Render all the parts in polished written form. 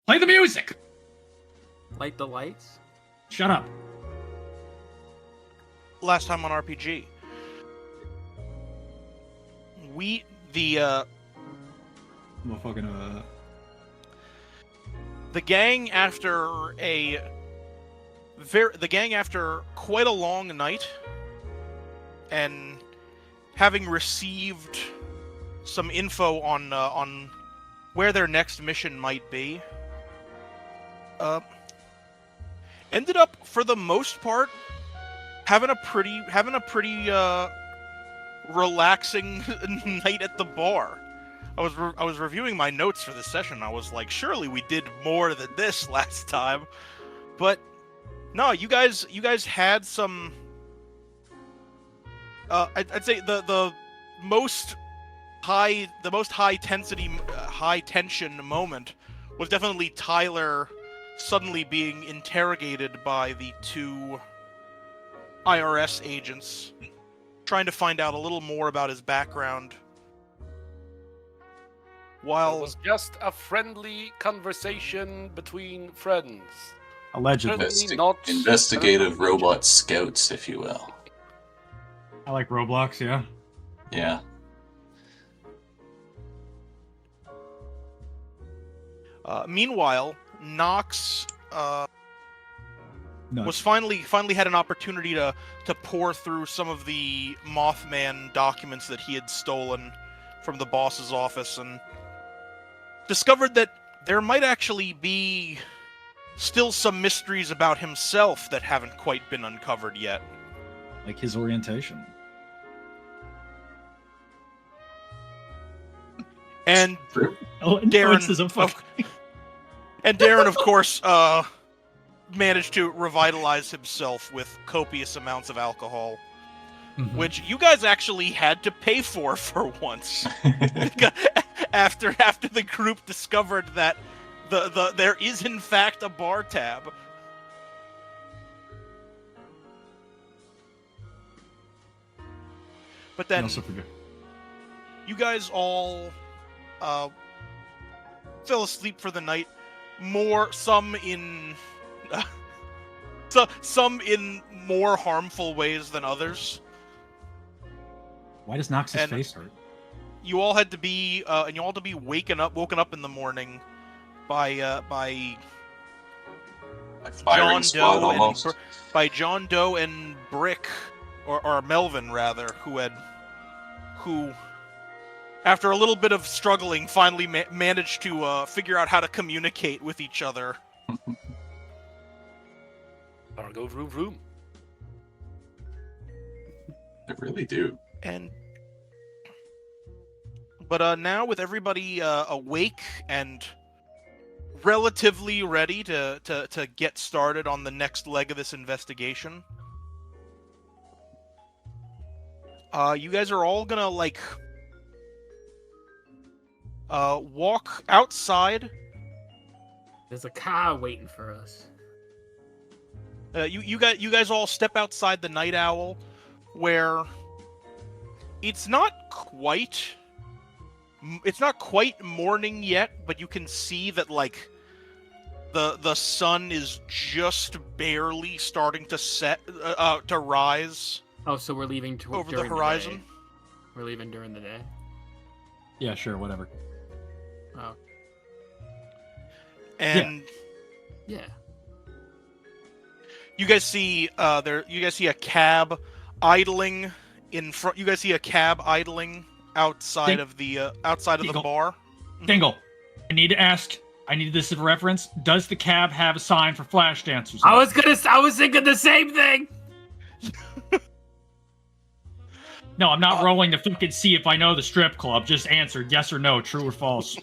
Play the music! Light the lights? Shut up. Last time on RPG. The gang after quite a long night, and having received some info on where their next mission might be, ended up for the most part having a pretty relaxing night at the bar. I was reviewing my notes for this session. I was like, surely we did more than this last time, but no, you guys had some. I'd say the most high tension moment was definitely Tyler suddenly being interrogated by the two IRS agents, trying to find out a little more about his background. While It was just a friendly conversation between friends. Allegedly. Investigative robot scouts, if you will. I like Roblox, yeah. Yeah. Meanwhile, Nox was finally had an opportunity to pore through some of the Mothman documents that he had stolen from the boss's office, and discovered that there might actually be still some mysteries about himself that haven't quite been uncovered yet. Like his orientation. And Darren, and Darren, of course, managed to revitalize himself with copious amounts of alcohol, which you guys actually had to pay for once. after the group discovered that there is in fact a bar tab. But then you guys all fell asleep for the night. Some in more harmful ways than others. Why does Nox's face hurt? You all had to be woken up in the morning by John Doe and Brick, or Melvin rather, who after a little bit of struggling finally managed to figure out how to communicate with each other. Go vroom. They really do. But now with everybody awake and relatively ready to get started on the next leg of this investigation, you guys are all gonna walk outside. There's a car waiting for us. You guys all step outside the Night Owl, where it's not quite morning yet, but you can see that the sun is just barely starting to to rise. Oh, so we're leaving over the horizon. We're leaving during the day. Yeah, sure, whatever. Oh. And yeah. You guys see a cab idling in front. You guys see a cab idling outside of the bar. Dingle, I need this as a reference. Does the cab have a sign for flash dancers? I was thinking the same thing. No, I'm not rolling to fucking see if I know the strip club. Just answer yes or no, true or false.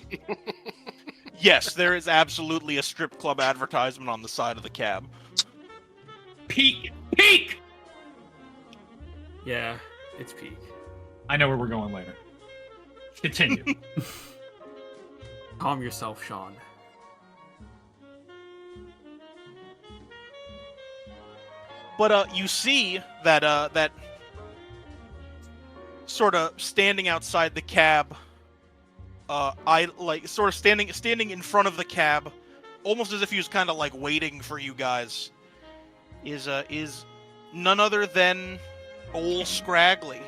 Yes, there is absolutely a strip club advertisement on the side of the cab. Peak! Yeah, it's peak. I know where we're going later. Continue. Calm yourself, Sean. But you see that sort of standing outside the cab, standing in front of the cab, almost as if he was kind of like waiting for you guys, is none other than old Scraggly,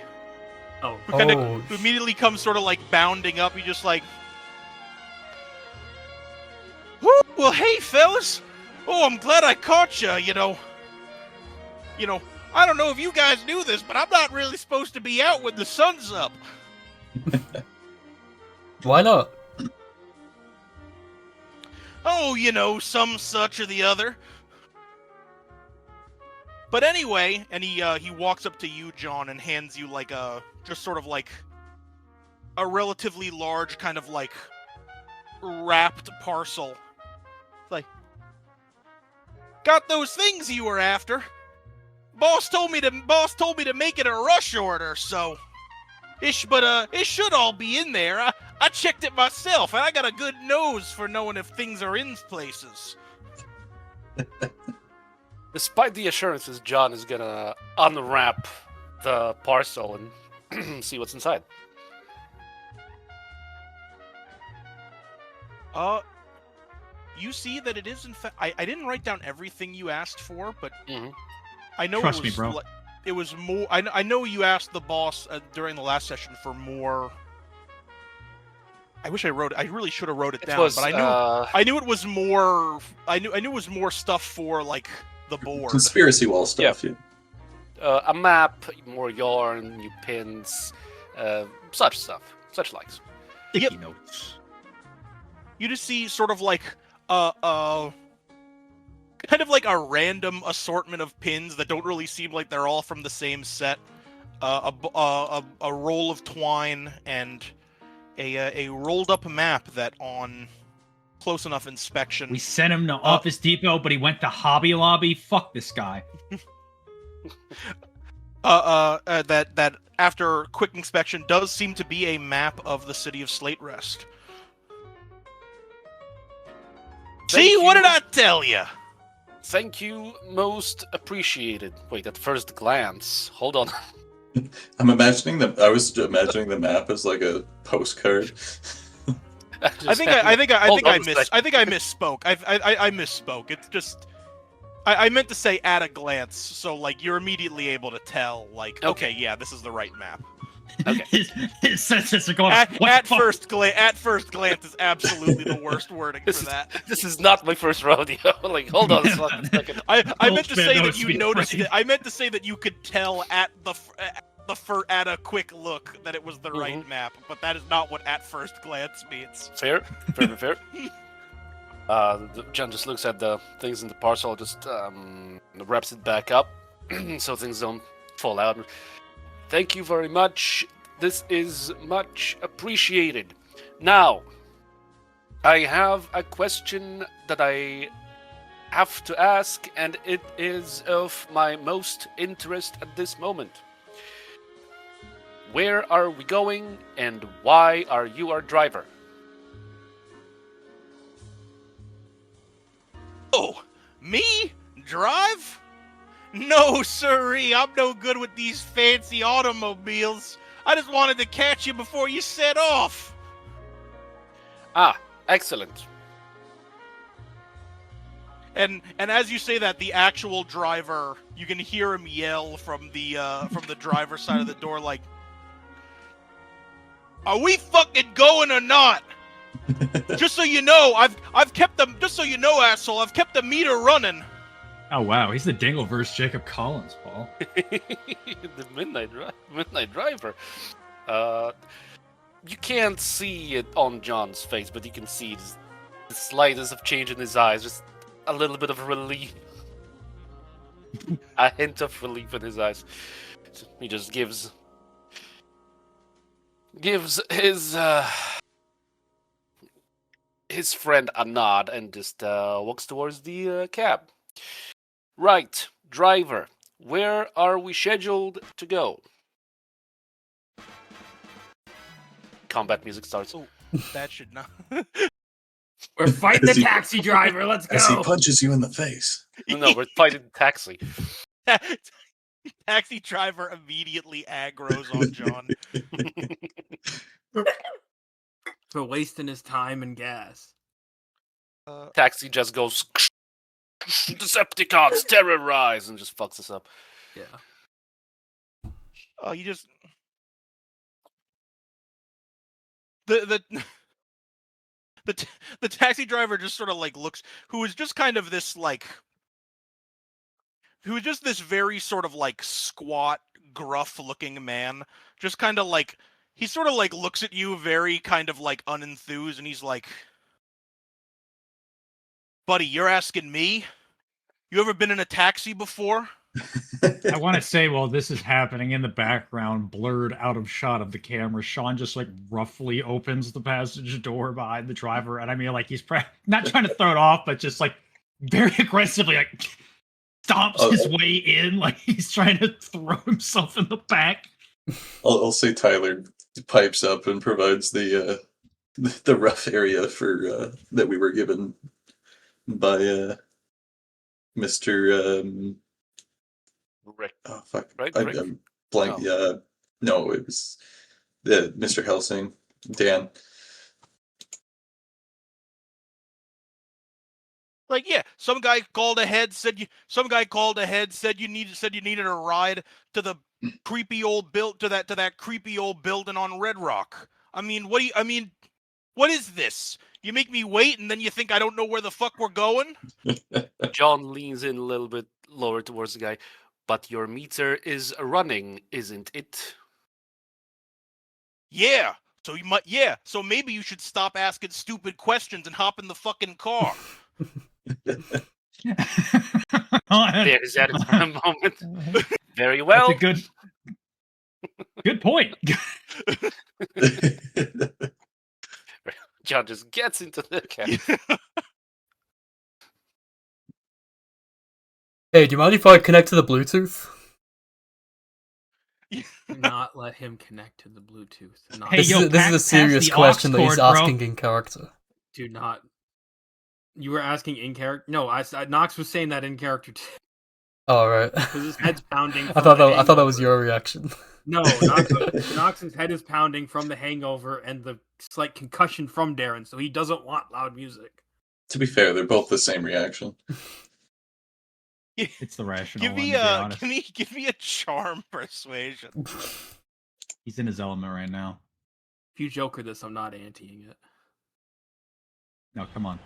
Oh, who immediately comes sort of like bounding up. He just like, woo! Well, hey, fellas. Oh, I'm glad I caught you. You know, I don't know if you guys knew this, but I'm not really supposed to be out when the sun's up. Why not? Oh, some such or the other. But anyway, and he walks up to you, John, and hands you like just sort of like a relatively large kind of like wrapped parcel. It's like, got those things you were after. Boss told me to make it a rush order, so it should all be in there. I checked it myself, and I got a good nose for knowing if things are in places. Despite the assurances, John is gonna unwrap the parcel and see what's inside. You see that it is in fact. I didn't write down everything you asked for, but I know Trust it me, was. bro. It was more. I know you asked the boss during the last session for more. I wish I wrote it. I really should have wrote it down, but I knew it was more. I knew it was more stuff for like the board. Conspiracy wall stuff. Yeah. A map, more yarn, new pins, such stuff, such likes. Sticky notes. You just see sort of like kind of like a random assortment of pins that don't really seem like they're all from the same set. A roll of twine and a rolled up map that on close enough inspection. We sent him to Office Depot, but he went to Hobby Lobby. Fuck this guy. That after quick inspection does seem to be a map of the city of Slate Rest. See, what did I tell you? Thank you, most appreciated. Wait, at first glance, hold on. I was imagining the map as like a postcard. I think I misspoke. I misspoke. It's just I meant to say at a glance, so like you're immediately able to tell. Like, okay, yeah, this is the right map. Okay. His senses are going. At first glance is absolutely the worst wording for that. This is not my first rodeo. Like, hold on a second. I meant to say that you noticed it. I meant to say that you could tell at at a quick look that it was the right map, but that is not what at first glance means. Fair. John just looks at the things in the parcel, just wraps it back up so things don't fall out. Thank you very much. This is much appreciated. Now, I have a question that I have to ask, and it is of my most interest at this moment. Where are we going, and why are you our driver? Oh, me? Drive? No, sirree, I'm no good with these fancy automobiles. I just wanted to catch you before you set off. Ah, excellent. And as you say that, the actual driver, you can hear him yell from the driver's side of the door, like, "Are we fucking going or not? Just so you know, I've kept them. Just so you know, asshole, I've kept the meter running." Oh wow, he's the Dingleverse Jacob Collins, Paul. The Midnight Driver. You can't see it on John's face, but you can see the slightest of change in his eyes, just a little bit of relief. A hint of relief in his eyes. He just gives his friend a nod and just walks towards the cab. Right, driver, where are we scheduled to go? Combat music starts. Oh, that should not. We're fighting the taxi driver. Let's As he go. punches you in the face. No, we're fighting the taxi. Taxi driver immediately aggroes on John. For wasting his time and gas. Taxi just goes, Decepticons terrorize, and just fucks us up. Yeah. Oh, you just the the taxi driver just sort of like looks, who is just kind of this like, who is just this very sort of like squat, gruff looking man, just kind of like, he sort of like looks at you very kind of like unenthused, and he's like, buddy, you're asking me? You ever been in a taxi before? I want to say while this is happening in the background, blurred out of shot of the camera, Sean just like roughly opens the passenger door behind the driver, and I mean like he's not trying to throw it off, but just like very aggressively like stomps his way in, like he's trying to throw himself in the back. I'll say Tyler pipes up and provides the rough area for that we were given by Mr. Rick. Oh fuck! Right? Rick? I'm blank. Oh. No, it was Mr. Helsing, Dan. Like, yeah, some guy called ahead, said you needed a ride to the creepy old to that creepy old building on Red Rock. I mean, what is this? You make me wait, and then you think I don't know where the fuck we're going? John leans in a little bit lower towards the guy. But your meter is running, isn't it? Yeah. So so maybe you should stop asking stupid questions and hop in the fucking car. There's that for a moment. Very well. That's a good point. John just gets into the car. Hey, do you mind if I connect to the Bluetooth? Do not let him connect to the Bluetooth. Hey, This is a serious question that he's asking in character. Do not. You were asking in character? No, Nox was saying that in character too. All right. Because his head's pounding. I thought that was your reaction. No, Nox's head is pounding from the hangover and the slight concussion from Darren, so he doesn't want loud music. To be fair, they're both the same reaction. It's the rational Give me one, to be honest. give me a charm persuasion. He's in his element right now. If you Joker this, I'm not anteing it. No, come on.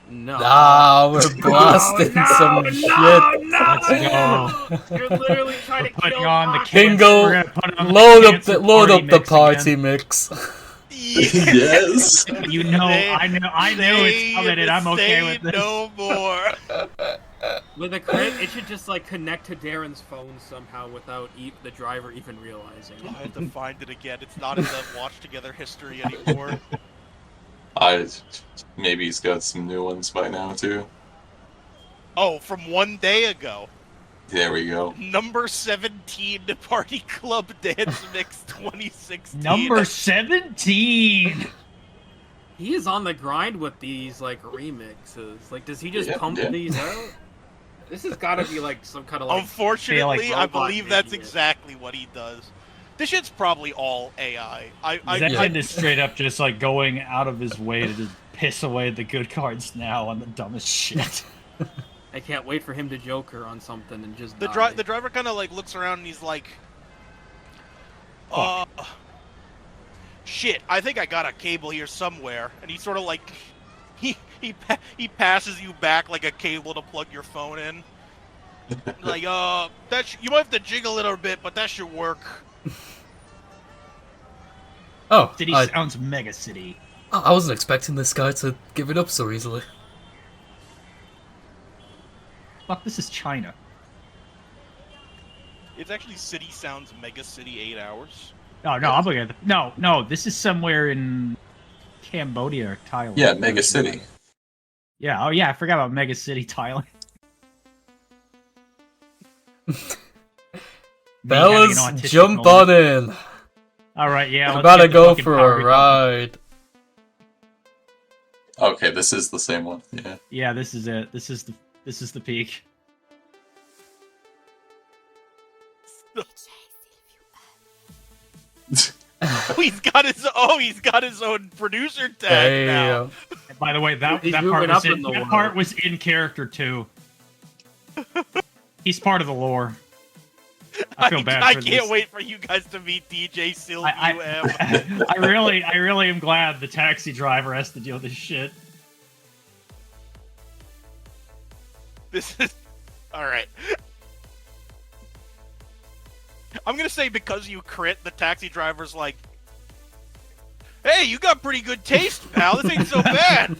No. Ah, we're blasting some shit. Let's go. You're literally trying to Putting kill on the Nox. Bingo. We're gonna put on the Load up cancer the party again. mix. Yes. You know, I knew it's coming, and I'm okay with this. No more. With a crit, it should just like connect to Darren's phone somehow without the driver even realizing. I have to find it again. It's not in the watch together history anymore. Maybe he's got some new ones by now too. Oh, from 1 day ago. There we go. Number 17 Party Club Dance Mix 2016. Number 17. He is on the grind with these like remixes. Like, does he just pump these out? This has got to be like some kind of like. Unfortunately, I believe that's making it. exactly what he does. This shit's probably all AI. That is straight up just like going out of his way to just piss away the good cards now on the dumbest shit. I can't wait for him to Joker on something and just the die. the driver kind of like looks around and he's like, shit, I think I got a cable here somewhere. And he sort of like, he passes you back like a cable to plug your phone in. Like, you might have to jiggle a little bit, but that should work. Oh, City sounds mega city. I wasn't expecting this guy to give it up so easily. Fuck, this is China. It's actually City Sounds Mega City 8 Hours. Oh, no, I'm looking at No, this is somewhere in Cambodia or Thailand. Yeah, Mega City. Yeah, oh yeah, I forgot about Mega City, Thailand. Fellas, jump on in. Alright, yeah. I'm about to go for a ride. Okay, this is the same one. Yeah. Yeah, this is it. This is the peak. He's got his own producer tag now. Damn. And by the way, that He's part moving was up in the that world. part was in character too. He's part of the lore. I feel bad I for can't this. wait for you guys to meet DJ Sil I really am glad the taxi driver has to deal with this shit. This is alright. I'm gonna say because you crit, the taxi driver's like, hey, you got pretty good taste, pal. This ain't so bad.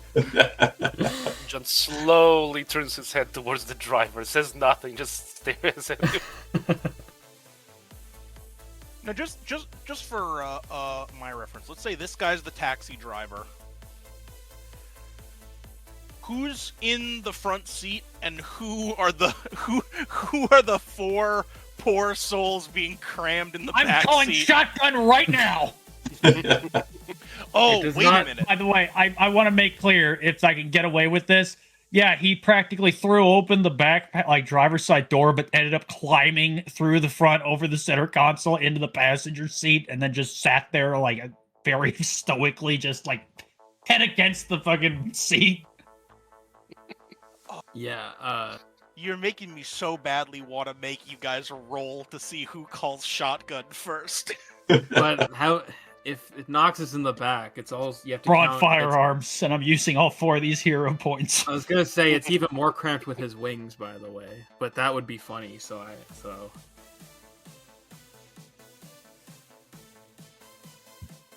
John slowly turns his head towards the driver, says nothing, just stares at him. Now, just for my reference, let's say this guy's the taxi driver. Who's in the front seat, and who are the four poor souls being crammed in the I'm back calling seat? shotgun right now. Oh, It does wait not- a minute. By the way, I want to make clear if I can get away with this. Yeah, he practically threw open the back driver's side door, but ended up climbing through the front over the center console into the passenger seat, and then just sat there like very stoically, just like head against the fucking seat. Yeah, You're making me so badly want to make you guys roll to see who calls shotgun first. but how if Nox is in the back, it's all you have to Broad count. firearms, and I'm using all 4 of these hero points. I was gonna say it's even more cramped with his wings, by the way, but that would be funny. So.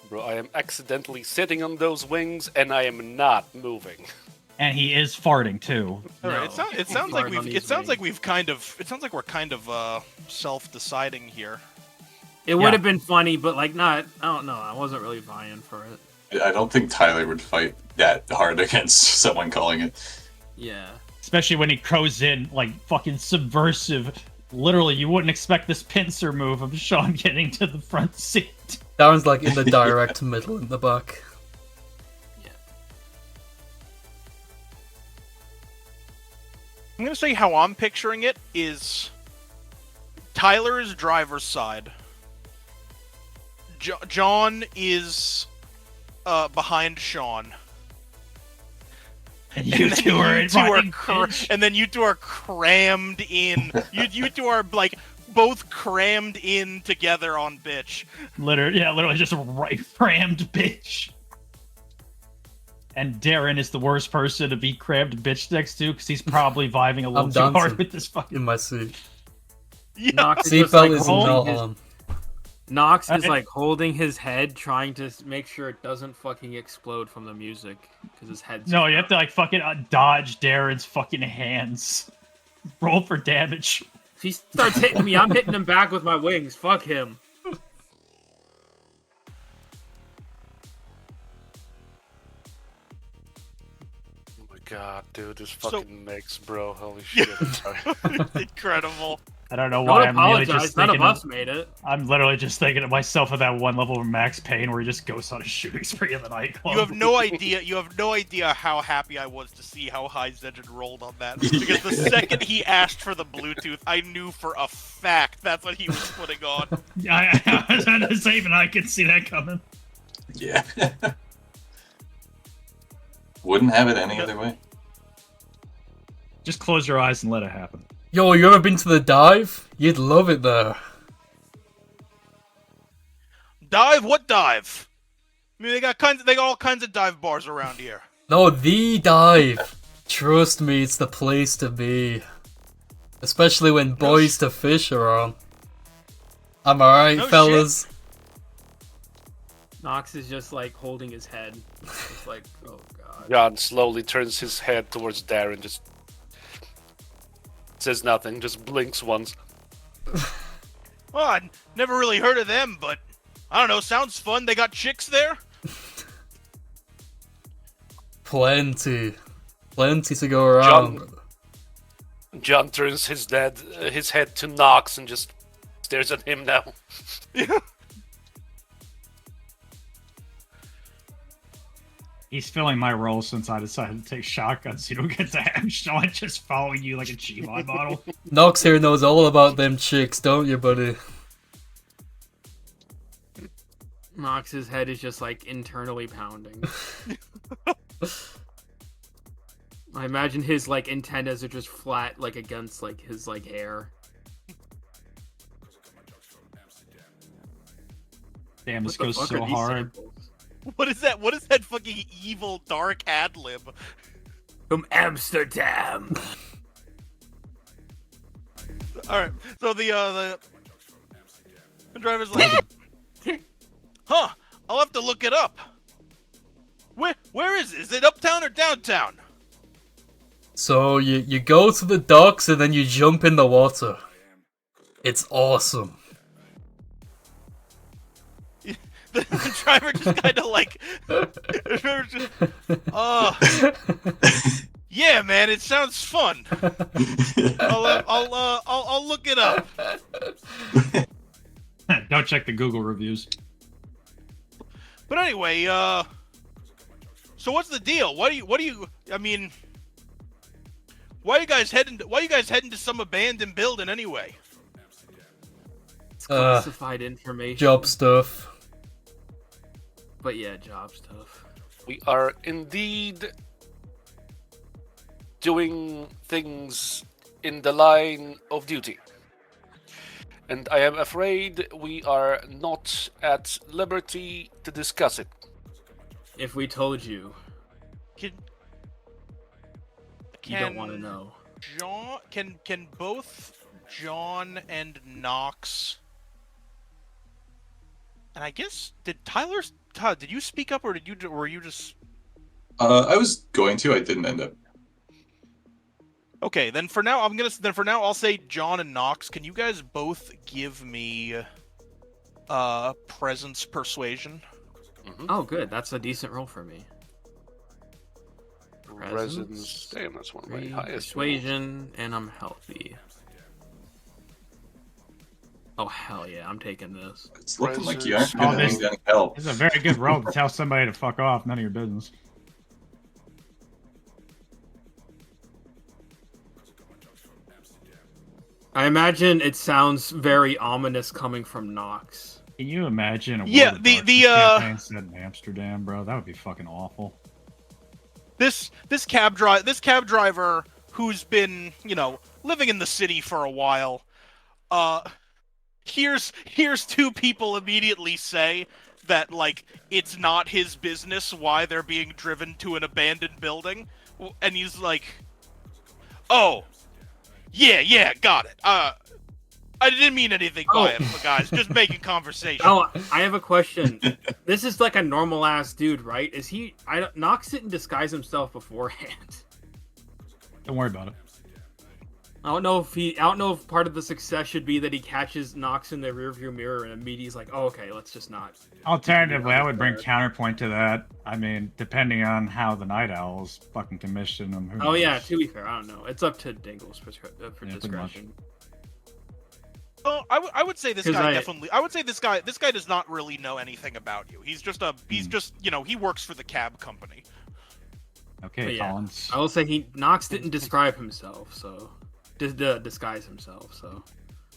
Bro, I am accidentally sitting on those wings, and I am not moving. And he is farting too. All right, No, it sounds like fart on we've these we're kind of self-deciding here. It would have been funny, but like not. I don't know. I wasn't really vying for it. I don't think Tyler would fight that hard against someone calling it. Yeah. Especially when he goes in like fucking subversive. Literally, you wouldn't expect this pincer move of Sean getting to the front seat. Darren's like in the direct middle in the back. I'm gonna say how I'm picturing it is Tyler is driver's side. John is behind Sean. And you two are in fucking and then you two are crammed in. you two are like both crammed in together on bitch. literally just right crammed bitch. And Darren is the worst person to be crammed bitch next to because he's probably vibing a little I'm too hard dancing with this fucking. in my seat. Yeah. Nox is just, Seatbelt like, is holding not his- on. Nox is Okay. like holding his head, trying to make sure it doesn't fucking explode from the music because his head's. No, you have to like fucking dodge Darren's fucking hands. Roll for damage. If he starts hitting me, I'm hitting him back with my wings. Fuck him. Oh my god, dude, this So- fucking mix, bro. Holy shit. I'm sorry. Incredible. I don't know why Don't I'm really apologize. just None thinking. of us made it. I'm literally just thinking to myself of that one level of Max Payne where he just goes on a shooting spree in the nightclub. You have no idea. You have no idea how happy I was to see how high Zedgen rolled on that. Because the second he asked for the Bluetooth, I knew for a fact that's what he was putting on. I was on the same, and I could see that coming. Yeah. Wouldn't have it any other way. Just close your eyes and let it happen. Yo, you ever been to the dive? You'd love it there. Dive? What dive? I mean, they got all kinds of dive bars around here. No, the dive. Trust me, it's the place to be. Especially when boys to fish are on. Am I right, No fellas? Nox is just like holding his head. It's like, oh god. John slowly turns his head towards Darren, just says nothing, just blinks once. Well, I never really heard of them, but I don't know. Sounds fun. They got chicks there. Plenty. Plenty to go around. John- John turns his head to Nox and just stares at him now. He's filling my role since I decided to take shotgun, so you don't get to have Sean just following you like a G-Mod model. Nox here knows all about them chicks, don't you, buddy? Nox's head is just like internally pounding. I imagine his like antennas are just flat, like against like his like hair. Damn, this What the goes fuck so are these hard. samples? What is that? What is that fucking evil dark ad lib? From Amsterdam. All right, so the driver's like, huh? I'll have to look it up. Where is it? Is it uptown or downtown? So you go to the docks and then you jump in the water. It's awesome. The driver just kind of like, yeah, man, it sounds fun. I'll look it up. Don't check the Google reviews. But anyway, so what's the deal? What do you? I mean, why are you guys heading to some abandoned building anyway? It's classified information. Job stuff. But yeah, job stuff. We are indeed doing things in the line of duty. And I am afraid we are not at liberty to discuss it. If we told you, you don't want to know. Can both John and Knox, and I guess Todd, did you speak up or were you just? I was going to. I didn't end up. Okay, then for now I'll say John and Knox. Can you guys both give me presence persuasion? Mm-hmm. Oh, good. That's a decent roll for me. Presence. Damn, that's one of my highest. Persuasion, and I'm healthy. Oh hell yeah, I'm taking this. It's looking like you aren't Oh, going this- to need any help. This is a very good roll to tell somebody to fuck off. None of your business. I imagine it sounds very ominous coming from Nox. Can you imagine? Yeah, World of the- Darkness campaign set in Amsterdam, bro. That would be fucking awful. This cab driver who's been, living in the city for a while, here's two people immediately say that, like, it's not his business why they're being driven to an abandoned building, and he's like, oh, yeah, got it. I didn't mean anything by it, guys. Just making conversation. Oh, I have a question. This is like a normal ass dude, right? Is he? Nox didn't disguise himself beforehand. Don't worry about it. I don't know if part of the success should be that he catches Nox in the rearview mirror and immediately is like, oh, okay, let's just not. Alternatively, I would bring counterpoint to that. I mean, depending on how the Night Owls fucking commission them. Oh yeah, to be fair, I don't know. It's up to Dingle's for discretion. Oh, I would say this guy I would say this guy does not really know anything about you. He's just he works for the cab company. Okay, But yeah, Collins. I will say Nox didn't describe himself, so disguise himself. So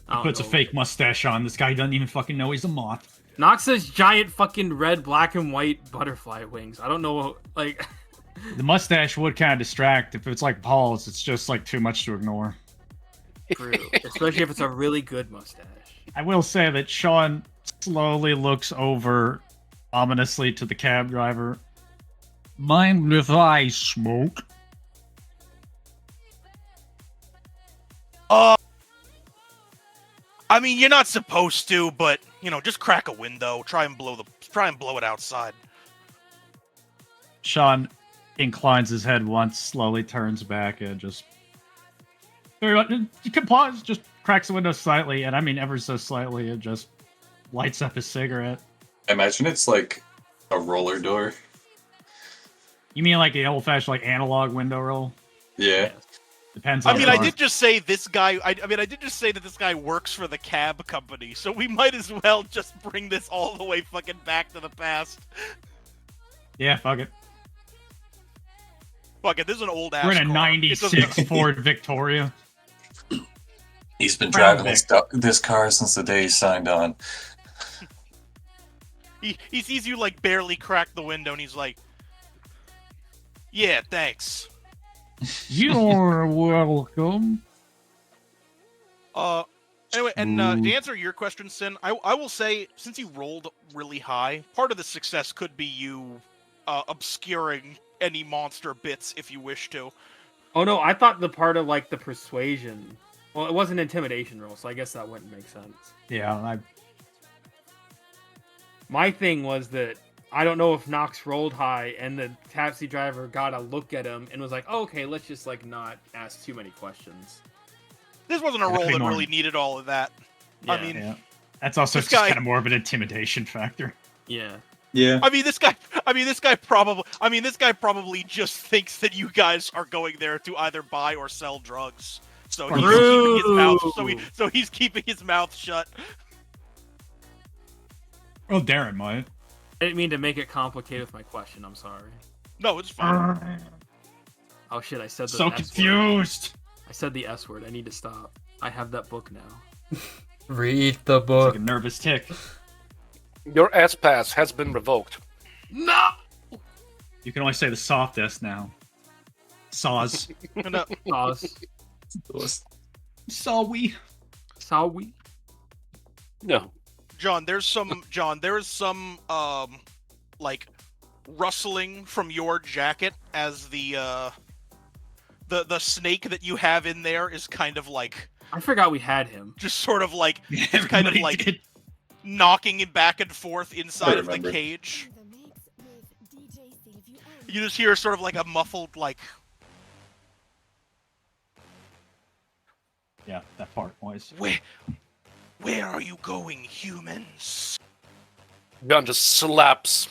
I He don't puts a know. fake mustache on. This guy doesn't even fucking know he's a moth. Nox has giant fucking red, black, and white butterfly wings. I don't know, like. The mustache would kind of distract. If it's like Paul's, it's just like too much to ignore. True. Especially if it's a really good mustache. I will say that Sean slowly looks over ominously to the cab driver. Mind if I smoke? I mean, you're not supposed to, but just crack a window. Try and blow it outside. Sean inclines his head once, slowly turns back, and just very much. You can pause, just cracks the window slightly, and I mean ever so slightly, and just lights up his cigarette. I imagine it's like a roller door. You mean like the old-fashioned like analog window roll? Yeah. Depends. I on mean, the I car. did just say this guy. I did just say that this guy works for the cab company, so we might as well just bring this all the way fucking back to the past. Yeah, fuck it. Fuck it, this is an old ass. We're in a car. '96 Ford Victoria. He's been Proud driving Vic. this car since the day he signed on. he sees you like barely crack the window, and he's like, "Yeah, thanks." You're welcome. Anyway, and to answer your question, Sin, I will say, since you rolled really high, part of the success could be you obscuring any monster bits if you wish to. Oh no, I thought the part of like the persuasion. Well, it was an intimidation roll, so I guess that wouldn't make sense. Yeah, My thing was that I don't know if Nox rolled high and the taxi driver got a look at him and was like, oh, okay, let's just like not ask too many questions. This wasn't a roll that really needed all of that. Yeah. I mean, yeah. That's also this just guy- kind of more of an intimidation factor. Yeah. Yeah. I mean, this guy probably just thinks that you guys are going there to either buy or sell drugs. So he's keeping his mouth. So he's keeping his mouth shut. Well, Darren might. I didn't mean to make it complicated with my question. I'm sorry. No, it's fine. Oh shit! I said the So S confused. Word. I said the S word. I need to stop. I have that book now. Read the It's book. like a nervous tick. Your S pass has been revoked. No. You can only say the soft S now. Saws. No, Sauce. Sawy. Sorry. No. John, there is some like rustling from your jacket as the snake that you have in there is kind of like I forgot we had him. just sort of like it's kind of like knocking him back and forth inside of the remember. cage. You just hear sort of like a muffled like Yeah, that part was. Where are you going, humans? Gun just slaps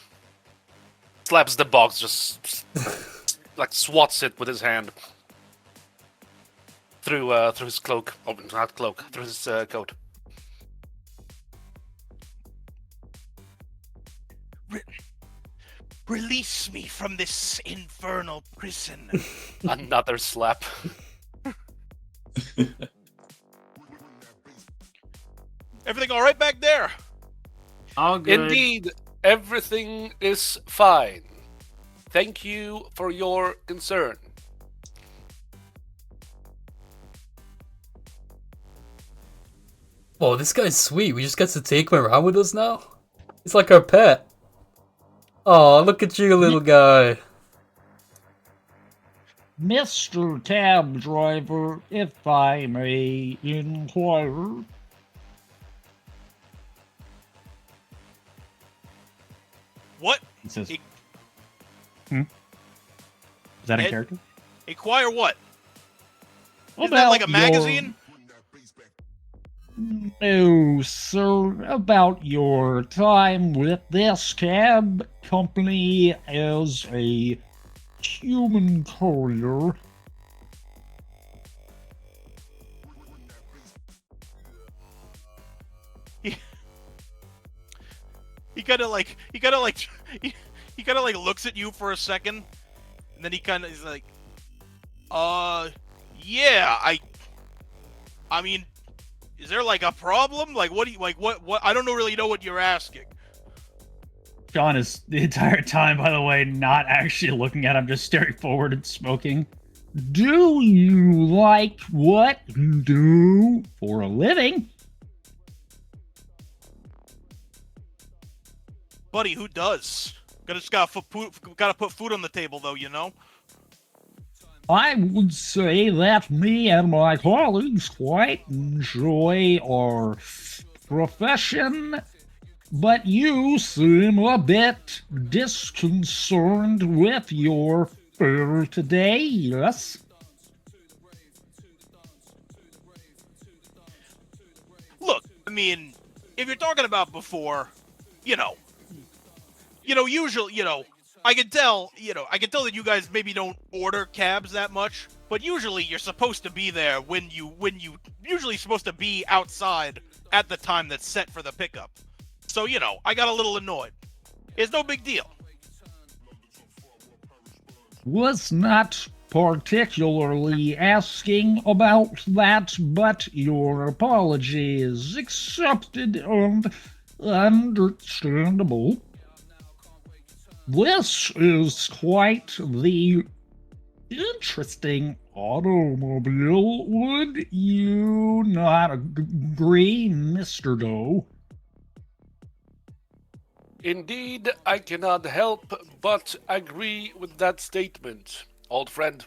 the box, just like swats it with his hand through his cloak. Oh, not cloak, through his coat. Release me from this infernal prison. Another slap. Everything all right back there? All good. Indeed, everything is fine. Thank you for your concern. Oh, this guy's sweet. We just get to take him around with us now? He's like our pet. Oh, look at you, little guy. Mr. Cab Driver, if I may inquire. What? He says, It- Is that in Ed- character? Acquire what? Is that About like a your- magazine? No, sir. About your time with this cab company as a human courier. He kind of like looks at you for a second, and then he's like, yeah, I mean, is there like a problem? Like, what do you what? I don't really know what you're asking. John is the entire time, by the way, not actually looking at him, just staring forward and smoking. Do you like what you do for a living? Buddy, who does? Gotta put food on the table, though, you know? I would say that me and my colleagues quite enjoy our profession, but you seem a bit disconcerted with your fare today, yes? Look, I mean, if you're talking about before, usually, I can tell that you guys maybe don't order cabs that much, but usually you're supposed to be there when you usually supposed to be outside at the time that's set for the pickup. So, I got a little annoyed. It's no big deal. Was not particularly asking about that, but your apology is accepted, and Understandable. This is quite the interesting automobile. Would you not agree, Mr. Doe? Indeed, I cannot help but agree with that statement, old friend.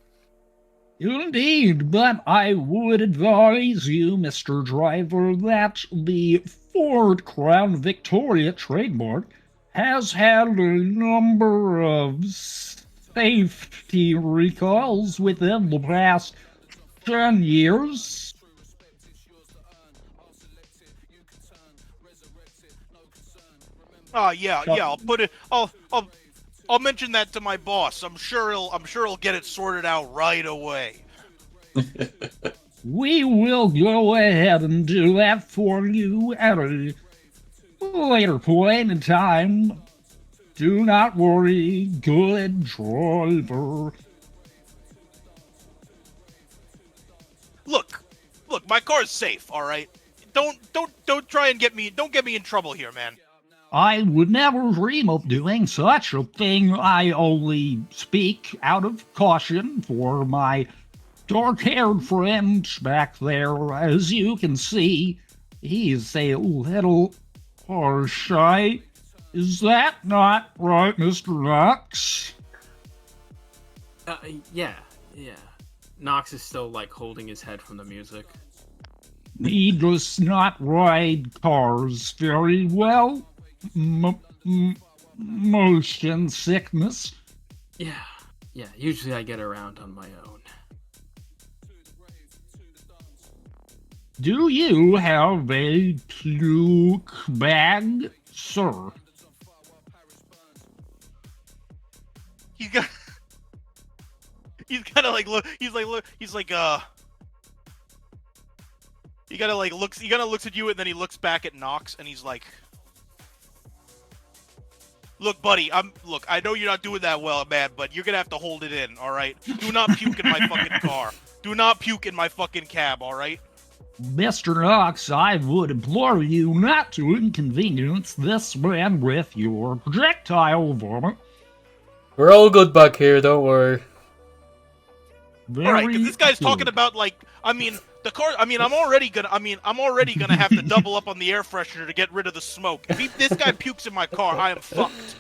Indeed, but I would advise you, Mr. Driver, that the Ford Crown Victoria trademark has had a number of safety recalls within the past 10 years. Oh yeah, I'll put it. I'll mention that to my boss. I'm sure he'll get it sorted out right away. We will go ahead and do that for you at a later point in time. Do not worry, good driver. Look, my car's safe. All right. Don't try and get me in trouble here, man. I would never dream of doing such a thing. I only speak out of caution for my dark-haired friend back there. As you can see, he's a little shy. Is that not right, Mr. Knox? Yeah. Knox is still, like, holding his head from the music. He does not ride cars very well. Motion sickness. Yeah, usually I get around on my own. Do you have a puke bag, sir? He's kind of like look. He kind of looks at you, and then he looks back at Knox, and he's like, "Look, buddy, I know you're not doing that well, man, but you're gonna have to hold it in, all right? Do not puke in my fucking car. Do not puke in my fucking cab, all right?" Mr. Knox, I would implore you not to inconvenience this man with your projectile vomit. We're all good back here, don't worry. All right, because this guy's talking about the car. I'm already gonna have to double up on the air freshener to get rid of the smoke. If this guy pukes in my car, I am fucked.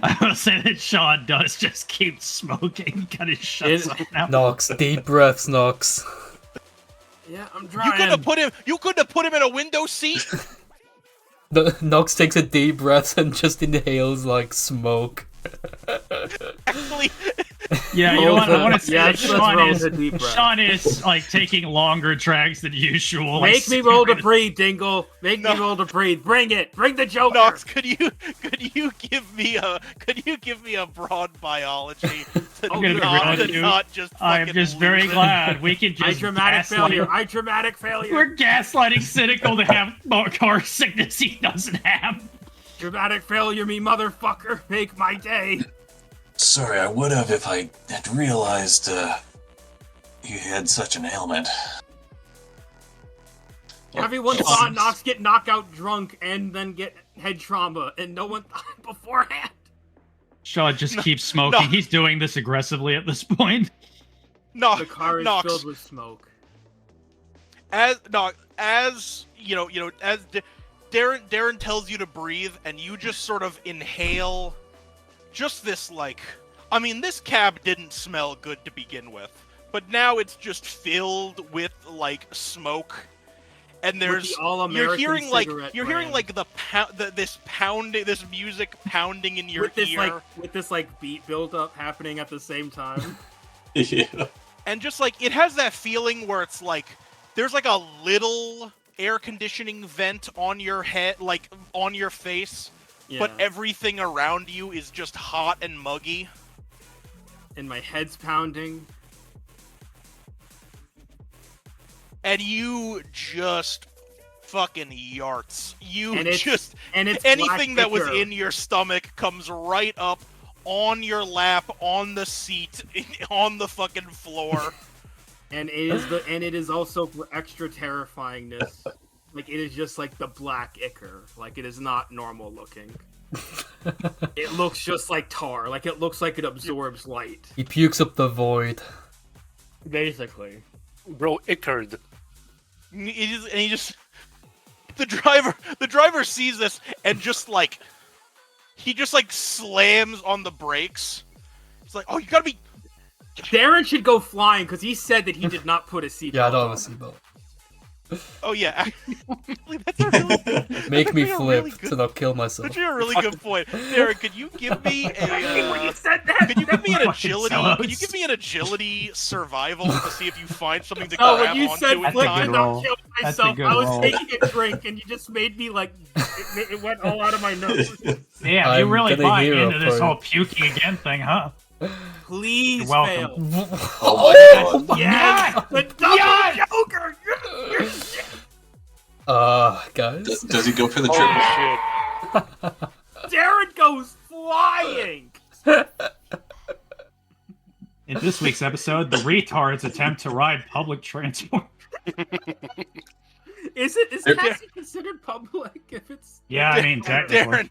I want to say that Sean does just keep smoking, kind of shuts up now. Knox, deep breaths, Knox. Yeah, I'm trying. You couldn't have put him in a window seat. Knox takes a deep breath and just inhales like smoke. Actually, yeah, you know what? I want to say that Sean Sean is like taking longer drags than usual. Make me roll to breathe, Dingle. Make me roll to breathe. Bring it. Bring the Joker. Knox, could you give me a broad biology to not just I am just very glad we can just I dramatic failure. We're gaslighting Cynical to have more car sickness he doesn't have. Dramatic failure, me motherfucker. Make my day. Sorry, I would have if I had realized you had such an ailment. Everyone saw Knox get knockout drunk and then get head trauma, and no one thought beforehand. Shaw just keeps smoking. He's doing this aggressively at this point. No, The car is Knox. filled with smoke. As Darren tells you to breathe, and you just sort of inhale just this, this cab didn't smell good to begin with, but now it's just filled with, smoke. And there's, you're hearing this music pounding in your ear. With this, beat build-up happening at the same time. Yeah. And just, it has that feeling where it's, there's, a little air conditioning vent on your head, on your face, but everything around you is just hot and muggy. And my head's pounding. And you just fucking yarts. It's anything that was liquor. in your stomach comes right up on your lap, on the seat, on the fucking floor. And it is also for extra terrifyingness. Like it is just like the black ichor. Like it is not normal looking. It looks just like tar. Like it looks like it absorbs light. He pukes up the void. Basically. Bro, Ickard. He just the driver sees this and he just slams on the brakes. It's like, oh, you gotta be. Darren should go flying because he said that he did not put a seatbelt. Yeah, I don't on. have a seatbelt. Oh yeah, that's a really good, Make me that's a flip really good, to not kill myself. That's a really good point, Darren. Could you give me When you a? said that, Could you give me an Fucking agility? sellouts. Could you give me an agility survival to see if you find something to no, grab when you said onto in flip That's a to good time? not roll. kill That's a myself, good I was roll. taking a drink and you just made me like it went all out of my nose. Damn, you I'm really gonna buying hear into a this point. whole puking again thing, huh? Please You're welcome. fail. Oh my god. Yes, the double Yes! Joker. Guys. Does he go for the Holy triple? shit. Darren goes flying. In this week's episode, the retards attempt to ride public transport. Is There- taxi considered public if it's? Yeah, I mean, technically. Darren,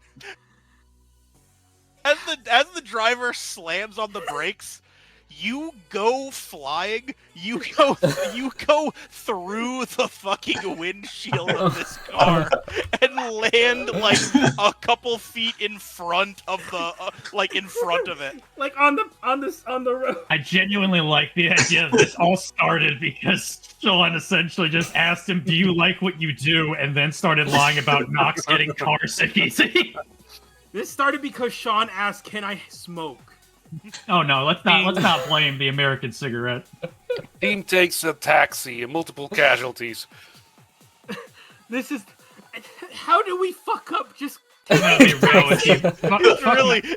as the driver slams on the brakes, you go flying. You go through the fucking windshield of this car and land like a couple feet in front of it. Like on the road. I genuinely like the idea that this all started because Sean essentially just asked him, "Do you like what you do?" and then started lying about Knox getting car sick easy. This started because Sean asked, "Can I smoke?" Oh no, let's not blame the American cigarette. Team takes a taxi, multiple casualties. This is. How do we fuck up? Just I'm gonna be real with you.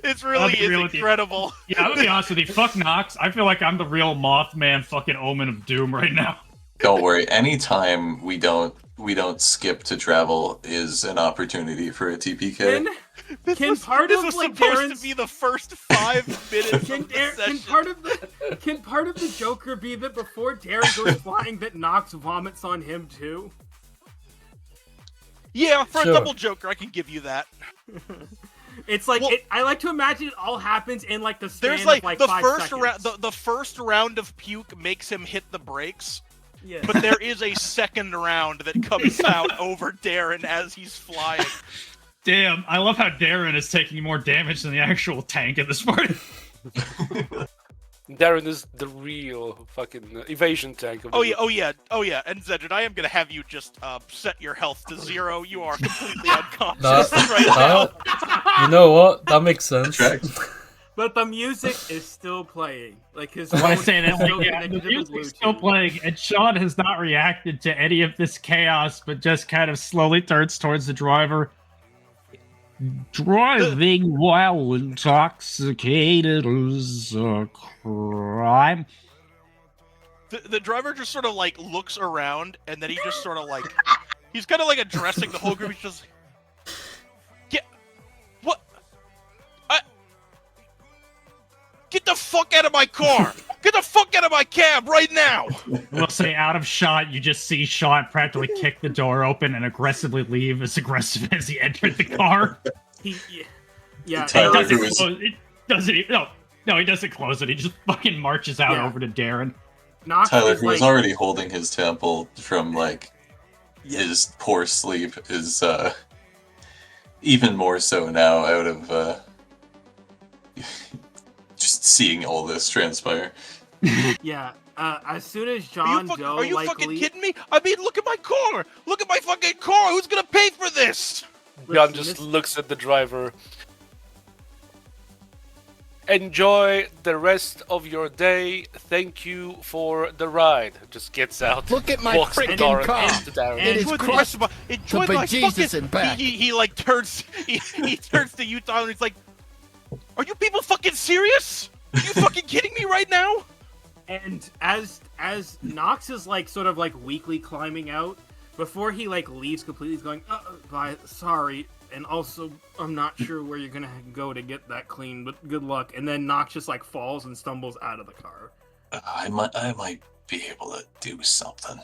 It's really I'll be real is with you. incredible. Yeah, I'm gonna be honest with you. Fuck Knox. I feel like I'm the real Mothman fucking Omen of Doom right now. Don't worry. Anytime we don't skip to travel is an opportunity for a TPK. This part was of, like, supposed Darren's- to be the first 5 minutes Can, of the Darren, session. can part of the Joker be that before Darren goes flying, that Knox vomits on him too? Yeah, for Sure. a double Joker, I can give you that. It's like Well- I like to imagine it all happens in like the span There's like, of like the 5 first seconds. round. The first round of puke makes him hit the brakes, Yeah. but there is a second round that comes out over Darren as he's flying. Damn, I love how Darren is taking more damage than the actual tank at this part. Darren is the real fucking evasion tank. Of Oh the yeah. And Zedrid, I am gonna have you just set your health to 0. You are completely unconscious right now. You know what? That makes sense. Correct. But the music is still playing. Like his I want phone to say is that still like, yeah, connected the to the music's still Bluetooth. playing, and Sean has not reacted to any of this chaos, but just kind of slowly turns towards the driver. Driving while intoxicated is a crime. The driver just sort of like looks around, and then he just sort of like he's kind of like addressing the whole group. He's just get what? Get the fuck out of my car! Get the fuck out of my cab right now! We'll say out of shot, you just see Sean practically kick the door open and aggressively leave as aggressive as he entered the car. Yeah. Tyler, It doesn't who is- close it. Doesn't he? No, he doesn't close it. He just fucking marches out Yeah. over to Darren. Knox Tyler, is who was like, already holding his temple from like his poor sleep, is even more so now out of just seeing all this transpire. yeah. As soon as Are John you, Doe are you like fucking leaves, kidding me? I mean, look at my car! Look at my fucking car! Who's gonna pay for this? John listen, just this- looks at the driver. Enjoy the rest of your day. Thank you for the ride. Just gets out. Look at my walks the frickin' car car. into Darren. And It is Enjoy the crushed rest of my, enjoy to my bejesus fucking. and back. He like turns. He turns to Utah and he's like, "Are you people fucking serious? Are you fucking kidding me right now?" And as Knox is like sort of like weakly climbing out, before he like leaves completely, he's going, bye, sorry, and also I'm not sure where you're gonna go to get that clean, but good luck. And then Knox just like falls and stumbles out of the car. I might be able to do something.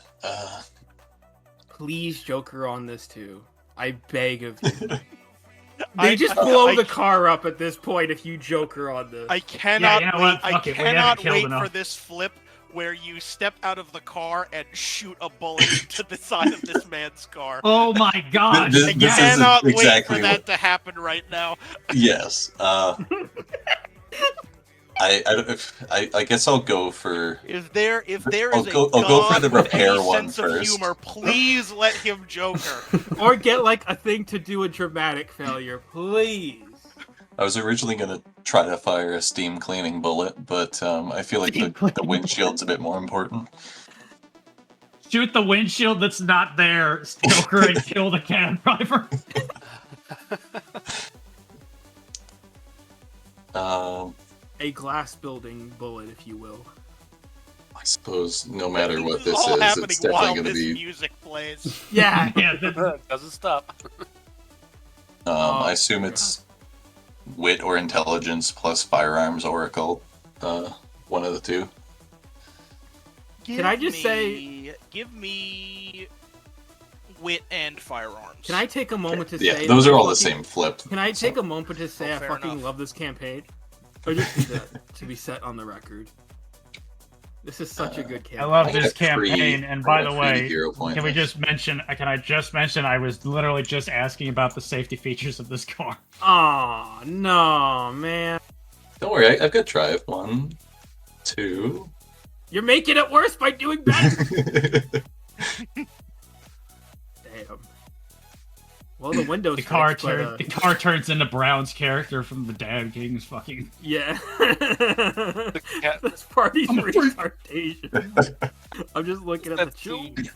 Please Joker on this too. I beg of you. They just blow the car up at this point if you Joker on this. I cannot you know wait. what? Fuck I it, we haven't cannot killed wait enough. for this flip where you step out of the car and shoot a bullet into the side of this man's car. Oh my gosh! This I is cannot wait exactly for that to happen right now. Yes. I guess I'll go for. If there I'll is a go for the god with repair any one sense of first. humor, please let him Joker. Or get like a thing to do a dramatic failure, please. I was originally gonna try to fire a steam cleaning bullet, but I feel like the windshield's a bit more important. Shoot the windshield that's not there, Joker, and kill the cab driver. A glass building bullet, if you will. I suppose no matter what this all is, happening it's while definitely gonna this be. music plays. Yeah. Yeah, Doesn't stop. I assume it's wit or intelligence plus firearms oracle. One of the two. Can I just say- give me wit and firearms. Can I take a moment to Yeah, say... those that are I all the fucking- same flip. Can I take a moment to say I fair fucking enough. love this campaign? I just need that to be set on the record. This is such a good campaign. I love I this got three- campaign, and I by got the three way, hero points. can I just mention I was literally just asking about the safety features of this car. Aw, no, man. Don't worry, I've got drive. 1, 2. You're making it worse by doing better. Damn. Well, the windows. The car fixed, but, the car turns into Brown's character from the Dad King's fucking. Yeah. cat- This party's I'm a freak. retardation. I'm just looking at the Let's children. see.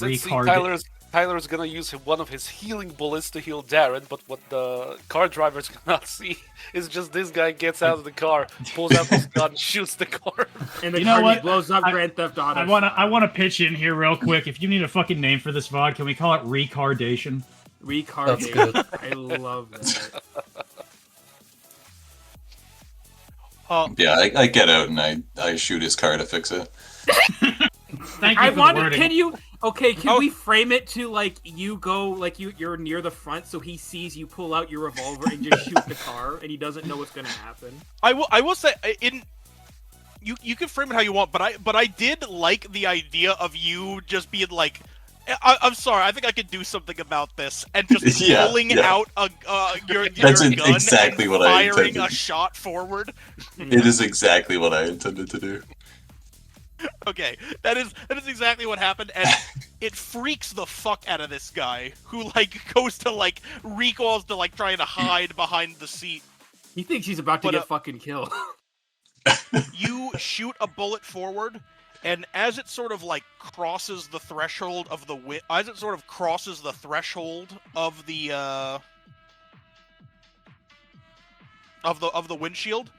Let's see, Recard- Tyler's gonna use one of his healing bullets to heal Darren, but what the car drivers cannot see is just this guy gets out of the car, pulls out his gun, shoots the car. And the You know car what? just blows up Grand Theft Auto. I wanna pitch in here real quick. If you need a fucking name for this VOD, can we call it Recardation? That's good. Recardation. I love that. Yeah, I get out and I shoot his car to fix it. Thank you I for want the to. wording. Can you? Okay, can Oh. we frame it to like you go like you're near the front, so he sees you pull out your revolver and just shoot the car, and he doesn't know what's gonna happen. I will say you can frame it how you want, but I did like the idea of you just being like, I'm sorry, I think I could do something about this, and just Yeah, pulling yeah. out your That's gun exactly and what I firing intended. a shot forward. It is exactly what I intended to do. Okay, that is exactly what happened, and it freaks the fuck out of this guy who like goes to like recoils to like trying to hide behind the seat. He thinks he's about to But, get fucking killed. You shoot a bullet forward, and as it sort of like crosses the threshold of the as it sort of crosses the threshold of the of the windshield,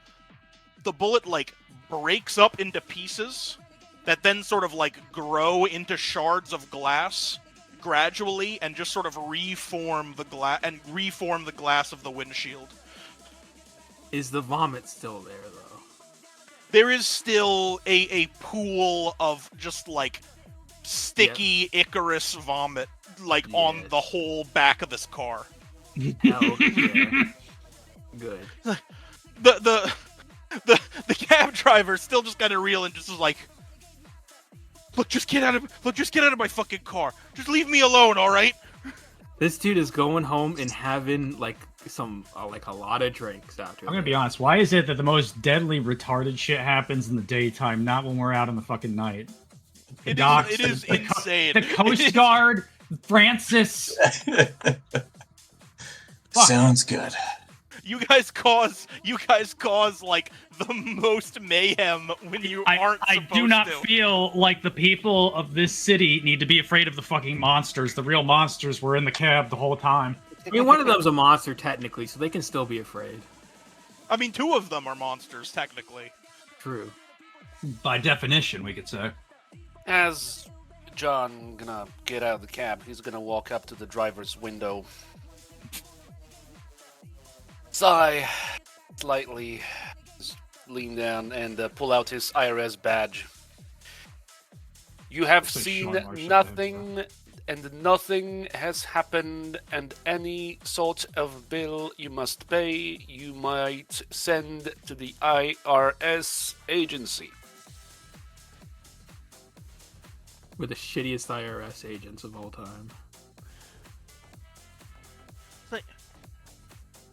the bullet like breaks up into pieces that then sort of like grow into shards of glass gradually and just sort of reform the glass of the windshield. Is the vomit still there though? There is still a pool of just like sticky Icarus vomit like on Yes. the whole back of this car. Hell yeah. Good. The cab driver still just kind of reeling, just is like, look, just get out of my fucking car. Just leave me alone, all right? This dude is going home and having like some like a lot of drinks after. I'm gonna this. be honest. Why is it that the most deadly retarded shit happens in the daytime, not when we're out in the fucking night? The docks, It is the insane. The Coast Guard, Francis. Sounds good. You guys cause like the most mayhem when you aren't I supposed do not to. feel like the people of this city need to be afraid of the fucking monsters. The real monsters were in the cab the whole time. I mean, one of them's a monster technically, so they can still be afraid. I mean, two of them are monsters technically. True. By definition, we could say. As John gonna get out of the cab, he's gonna walk up to the driver's window, sigh slightly, just lean down, and pull out his IRS badge. You have So seen Sean Marshall nothing and nothing has happened, and any sort of bill you must pay, you might send to the IRS agency. We're the shittiest IRS agents of all time. Like,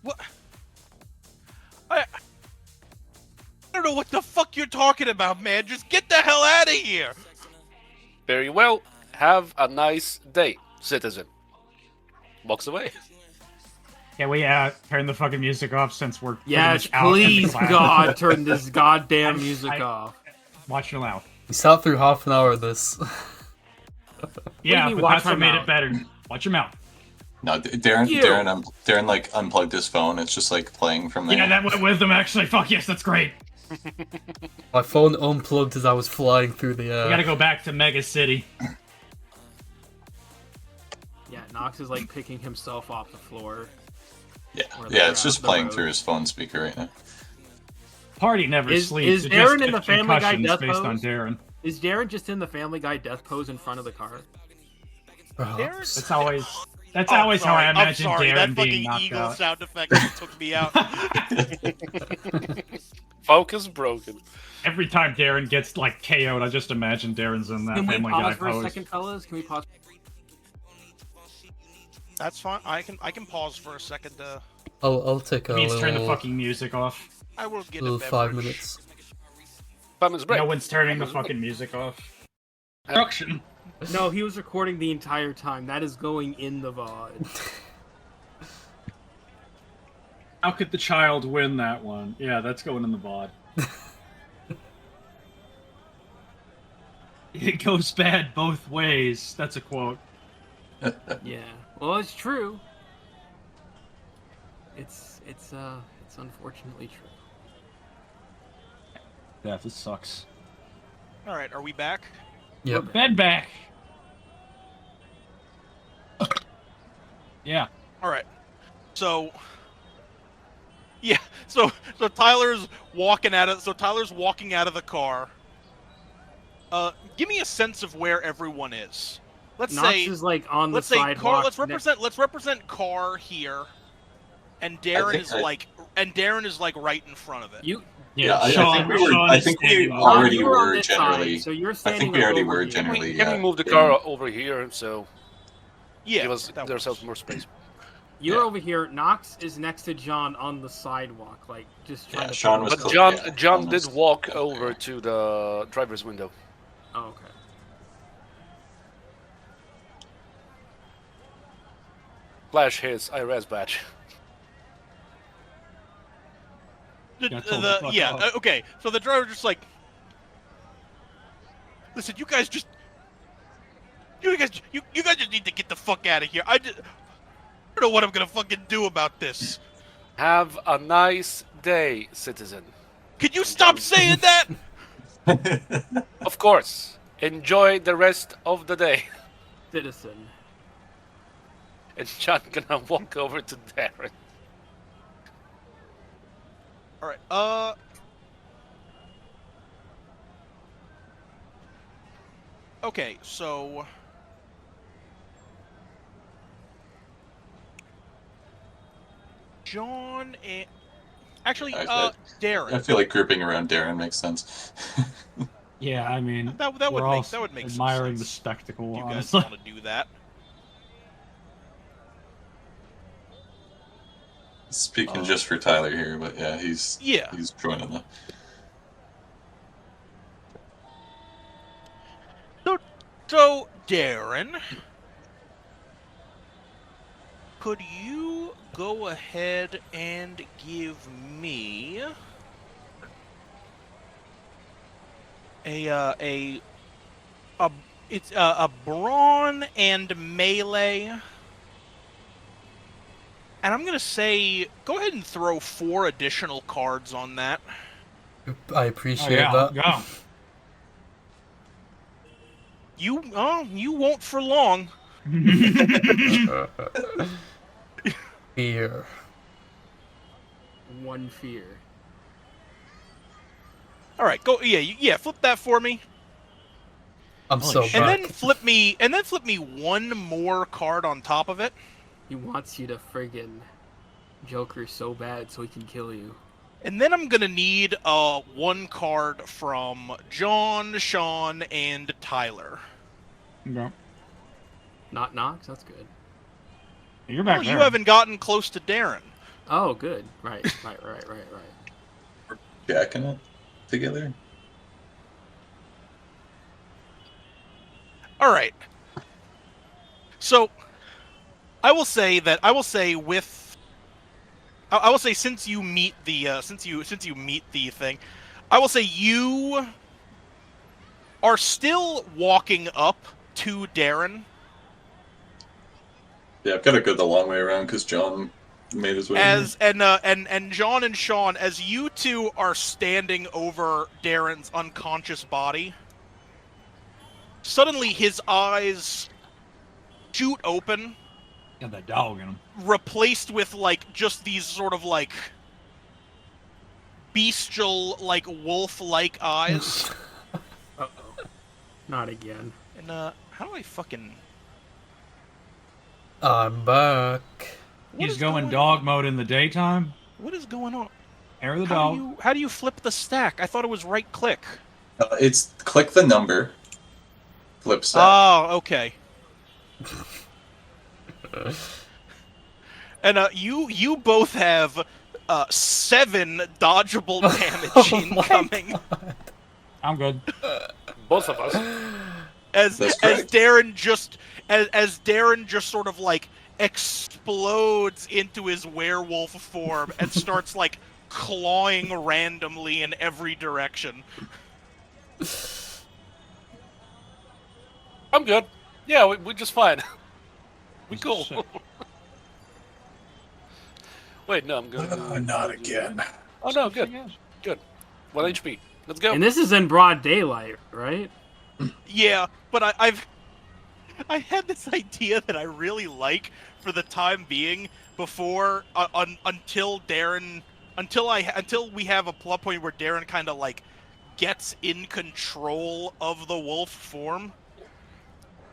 what? I don't know what the fuck you're talking about, man. Just get the hell out of here. Very well. Have a nice day, citizen. Walks away. Can we turn the fucking music off since we're pretty Yes, much out in the please, cloud? God, turn this goddamn music off. Watch your mouth. We sat through half an hour of this. Yeah, mean, but watch that's what my made mouth? it better. Watch your mouth. No, Darren, You. Darren, like unplugged his phone. It's just like playing from there. Yeah, that went with them actually. Fuck yes, that's great. My phone unplugged as I was flying through the air. We gotta go back to Mega City. Yeah, Nox is like picking himself off the floor. Yeah, Or yeah, the it's just the playing road. through his phone speaker right now. Party never Is sleeps. It Darren just in the gets Family Guy concussions death based on pose? Darren. Is Darren just in the Family Guy death pose in front of the car? Perhaps. That's always Oh, how sorry, I I'm imagine sorry. Darren That being fucking knocked eagle out. sound effect just took me out. Focus broken. Every time Darren gets like KO'd, I just imagine Darren's in that Can we Family Guy pause for a pose. second, fellas? Can we pause? That's fine. I can pause for a second. I'll take a It means turn the little, fucking music off. I will get little a beverage. 5 minutes. 5 minutes break. No one's turning the fucking music off. Destruction. No, he was recording the entire time. That is going in the VOD. How could the child win that one? Yeah, that's going in the VOD. It goes bad both ways. That's a quote. Yeah. Well, it's true. It's unfortunately true. Yeah, this sucks. All right, are we back? Yep. Bed back. Yeah. All right. So, yeah. So Tyler's walking out of. So Tyler's walking out of the car. Give me a sense of where everyone is. Let's Nox say. is like on the Let's say sidewalk. car. Let's represent car here, and Darren is like right in front of it. Yeah, I Sean- think we were. Sean I is think we standing up. already you were on were this generally. side, so you're I standing think we like already over were here. generally. Can Yeah. we move the car over here so Yeah, give us that ourselves works. more space? You're Yeah. over here. Nox is next to John on the sidewalk, like just trying Yeah, to. Sean was But close, John, yeah, John Sean did was walk close over there. to the driver's window. Oh, okay. Flash his IRS badge. Got told to fuck off. Okay. So the driver just like, listen, you guys just need to get the fuck out of here. I don't know what I'm gonna fucking do about this. Have a nice day, citizen. Can you stop saying that? Of course. Enjoy the rest of the day. Citizen. And John gonna walk over to Darren. All right. Okay, so. John and. Actually, I Darren. feel like grouping around Darren makes sense. Yeah, I mean, That would we're all make some admiring the sense. spectacle. You guys Honestly, want to do that? Speaking just for Tyler here, but yeah, he's Yeah. joining the. So, Darren, could you go ahead and give me a brawn and melee, and I'm gonna say go ahead and throw 4 additional cards on that. I oh, appreciate yeah, that. go. You won't for long. Fear. One fear. All right, go. Yeah, flip that for me. I'm Holy so shit. back. And then flip me one more card on top of it. He wants you to friggin' Joker so bad so he can kill you. And then I'm gonna need one card from John, Sean, and Tyler. Okay. Not Nox? That's good. You're back Well, there. you haven't gotten close to Darren. Oh, good. Right. Jacking it together. All right. So, I will say since you meet the thing, I will say you are still walking up to Darren Yeah, I've got to go the long way around because John made his way. and John and Sean, as you two are standing over Darren's unconscious body. Suddenly, his eyes shoot open, Got that dog in him. replaced with just these sort of bestial, wolf-like eyes. Uh-oh. Not again. And how do I fucking? I'm back. What He's is going dog mode in the daytime. What is going on? Hair of the How dog. do you flip the stack? I thought it was right click. It's click the number. Flip stack. Oh, okay. And you both have 7 dodgeable damage Oh my incoming. I'm good. Both of us. As That's correct. Darren just sort of explodes into his werewolf form and starts clawing randomly in every direction. I'm good. Yeah, we're just fine. We cool. Shit. Wait, no, I'm good. Not again. Oh no, good. Good. 1 HP. Let's go. And this is in broad daylight, right? Yeah, but I had this idea that I really like for the time being before until we have a plot point where Darren kind of gets in control of the wolf form.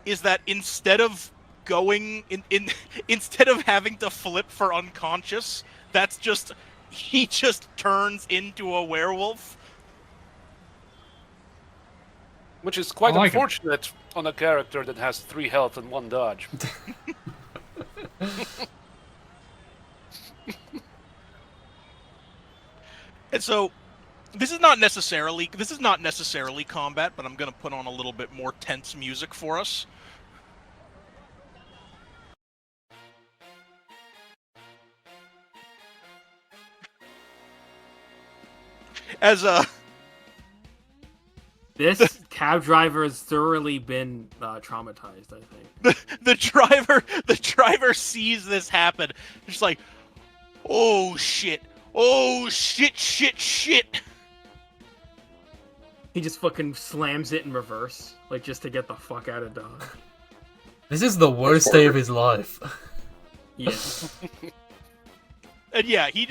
Is that instead of going instead of having to flip for unconscious, he just turns into a werewolf. Which is quite I like it. unfortunate on a character that has 3 health and 1 dodge. And so this is not necessarily combat, but I'm going to put on a little bit more tense music for us. As This cab driver has thoroughly been traumatized, I think. the driver sees this happen, just like, oh shit, shit. He just fucking slams it in reverse, just to get the fuck out of Dodge. This is the worst day of his life. Yeah. And yeah, he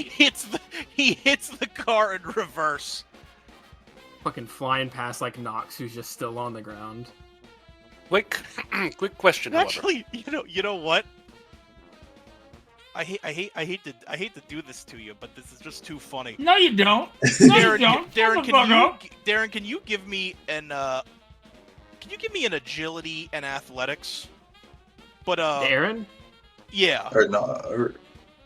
hits the car in reverse. Fucking flying past Nox, who's just still on the ground. Quick question, however. Actually, you know what? I hate to do this to you, but this is just too funny. No, you don't. No, you Darren, don't. Darren, can you give me an agility and athletics? But Darren? yeah. Or not. Or,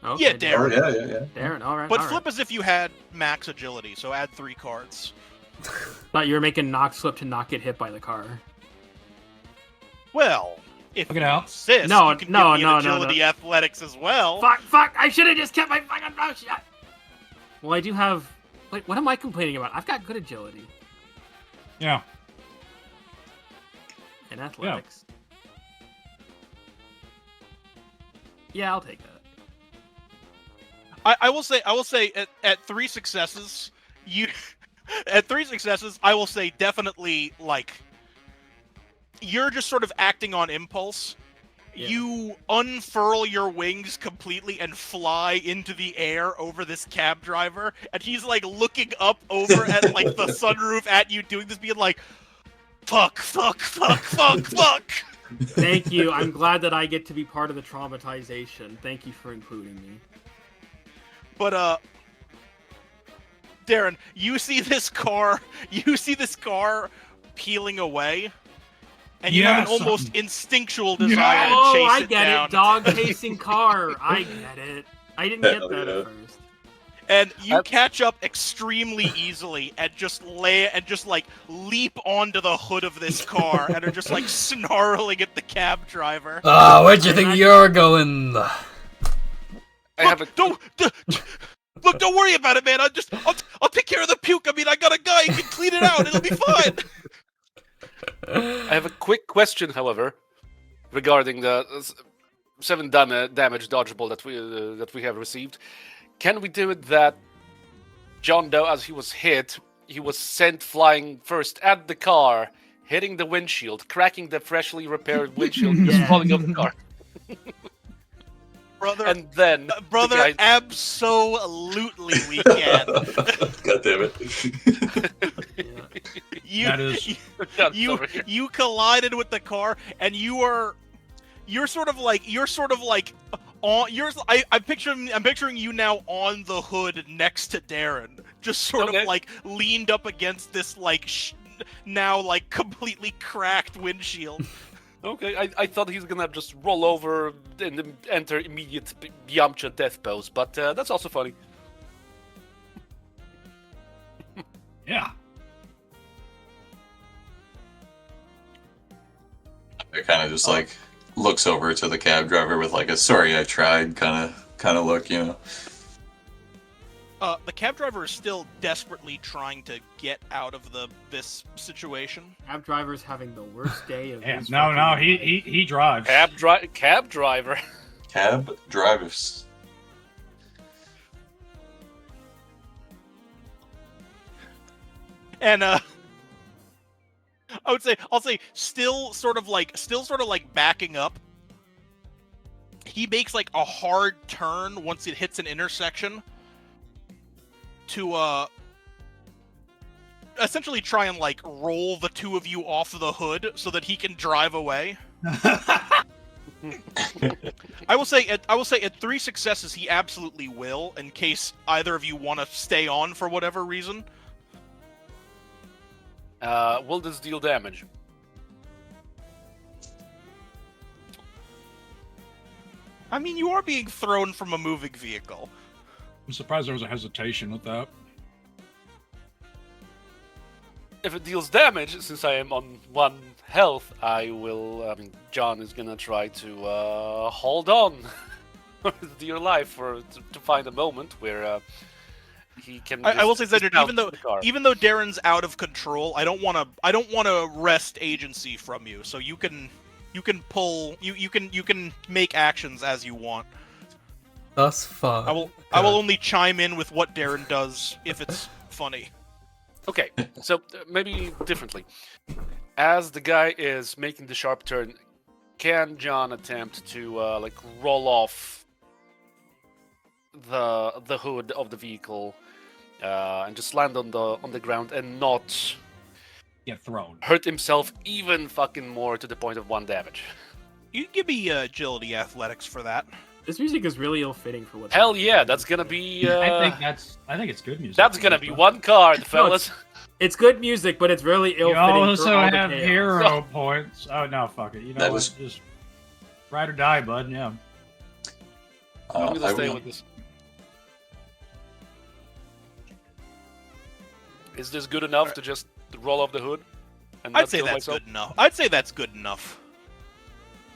Okay, Yeah, oh, Darren. yeah. Darren, alright. But flip as if you had max agility, so add 3 cards. Thought you were making Nox flip to not get hit by the car. Well, if Look it you out. insist, No, you can no, give me no, an no, agility athletics as well. Fuck! I should have just kept my fucking mouth shut! Well, I do have... Wait, what am I complaining about? I've got good agility. Yeah. And athletics. Yeah, I'll take that. I will say at 3 successes, I will say definitely you're just sort of acting on impulse. Yeah. You unfurl your wings completely and fly into the air over this cab driver, and he's looking up over at the sunroof at you doing this, being like, Fuck. Thank you. I'm glad that I get to be part of the traumatization. Thank you for including me. But Darren, you see this car peeling away, and you have an almost instinctual desire to Oh, chase I it get down. it. Dog chasing car. I get it. I didn't get that at first. And you catch up extremely easily and just leap onto the hood of this car and are just like snarling at the cab driver. Where'd you think you're going? Look, don't worry about it, man. I'll take care of the puke. I mean, I got a guy who can clean it out. It'll be fine. I have a quick question, however, regarding the 7 damage dodgeable that we have received. Can we do it that John Doe, as he was hit, he was sent flying first at the car, hitting the windshield, cracking the freshly repaired windshield, just falling off the car. Brother, And then brother, the guy... absolutely we can. God damn it. You collided with the car, and you're sort of like on I'm picturing you now on the hood next to Darren, just sort of like leaned up against this now like completely cracked windshield. Okay, I thought he's gonna just roll over and enter immediate Yamcha death pose, but that's also funny. Yeah. It kind of just like looks over to the cab driver with like a "sorry, I tried" kind of look, you know. The cab driver is still desperately trying to get out of this situation. Cab driver's having the worst day of his No, fucking life. he drives. Cab driver. Cab drivers. And I'll say still sort of like backing up. He makes like a hard turn once it hits an intersection to essentially try and like roll the two of you off the hood so that he can drive away. I will say at 3 successes he absolutely will, in case either of you want to stay on for whatever reason. Will this deal damage? I mean, you are being thrown from a moving vehicle. I'm surprised there was a hesitation with that. If it deals damage, since I am on 1 health, I will. I mean, John is gonna try to hold on for dear life to find a moment where he can. I will say that dismount even though Darren's out of control, I don't want to wrest agency from you. So you can make actions as you want. That's fine. I will only chime in with what Darren does if it's funny. Okay, so maybe differently. As the guy is making the sharp turn, can John attempt to like roll off the hood of the vehicle and just land on the ground and not Get thrown. hurt himself even fucking more to the point of 1 damage? You can give me agility athletics for that. This music is really ill-fitting for what's Hell yeah, that's gonna be. I think it's good music. That's gonna be 1 card, fellas. It's good music, but it's really You ill-fitting for also all the have chaos. hero points. Oh no, fuck it. You know That what? was- Just ride or die, bud. Yeah. I'm gonna I stay will- with this. Is this good enough to just roll off the hood? And I'd not say kill that's myself? good enough. I'd say that's good enough.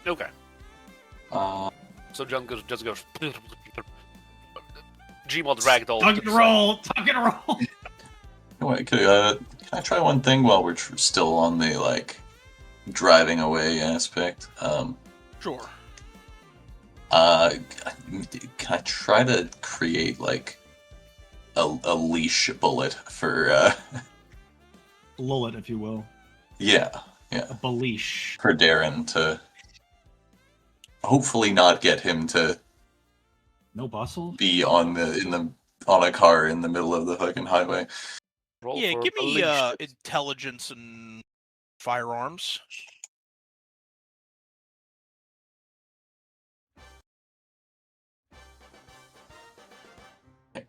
Okay. Uh, So John just goes. Gmod ragdoll. Tuck and roll. Tuck and roll. wait, can I try one thing while we're still on the like driving away aspect? Sure. Can I try to create like a leash bullet for Lull it, if you will. yeah Beleash. for Darren to hopefully not get him to No bustle. be on a car in the middle of the fucking highway. Roll Yeah, for give me leash. intelligence and firearms.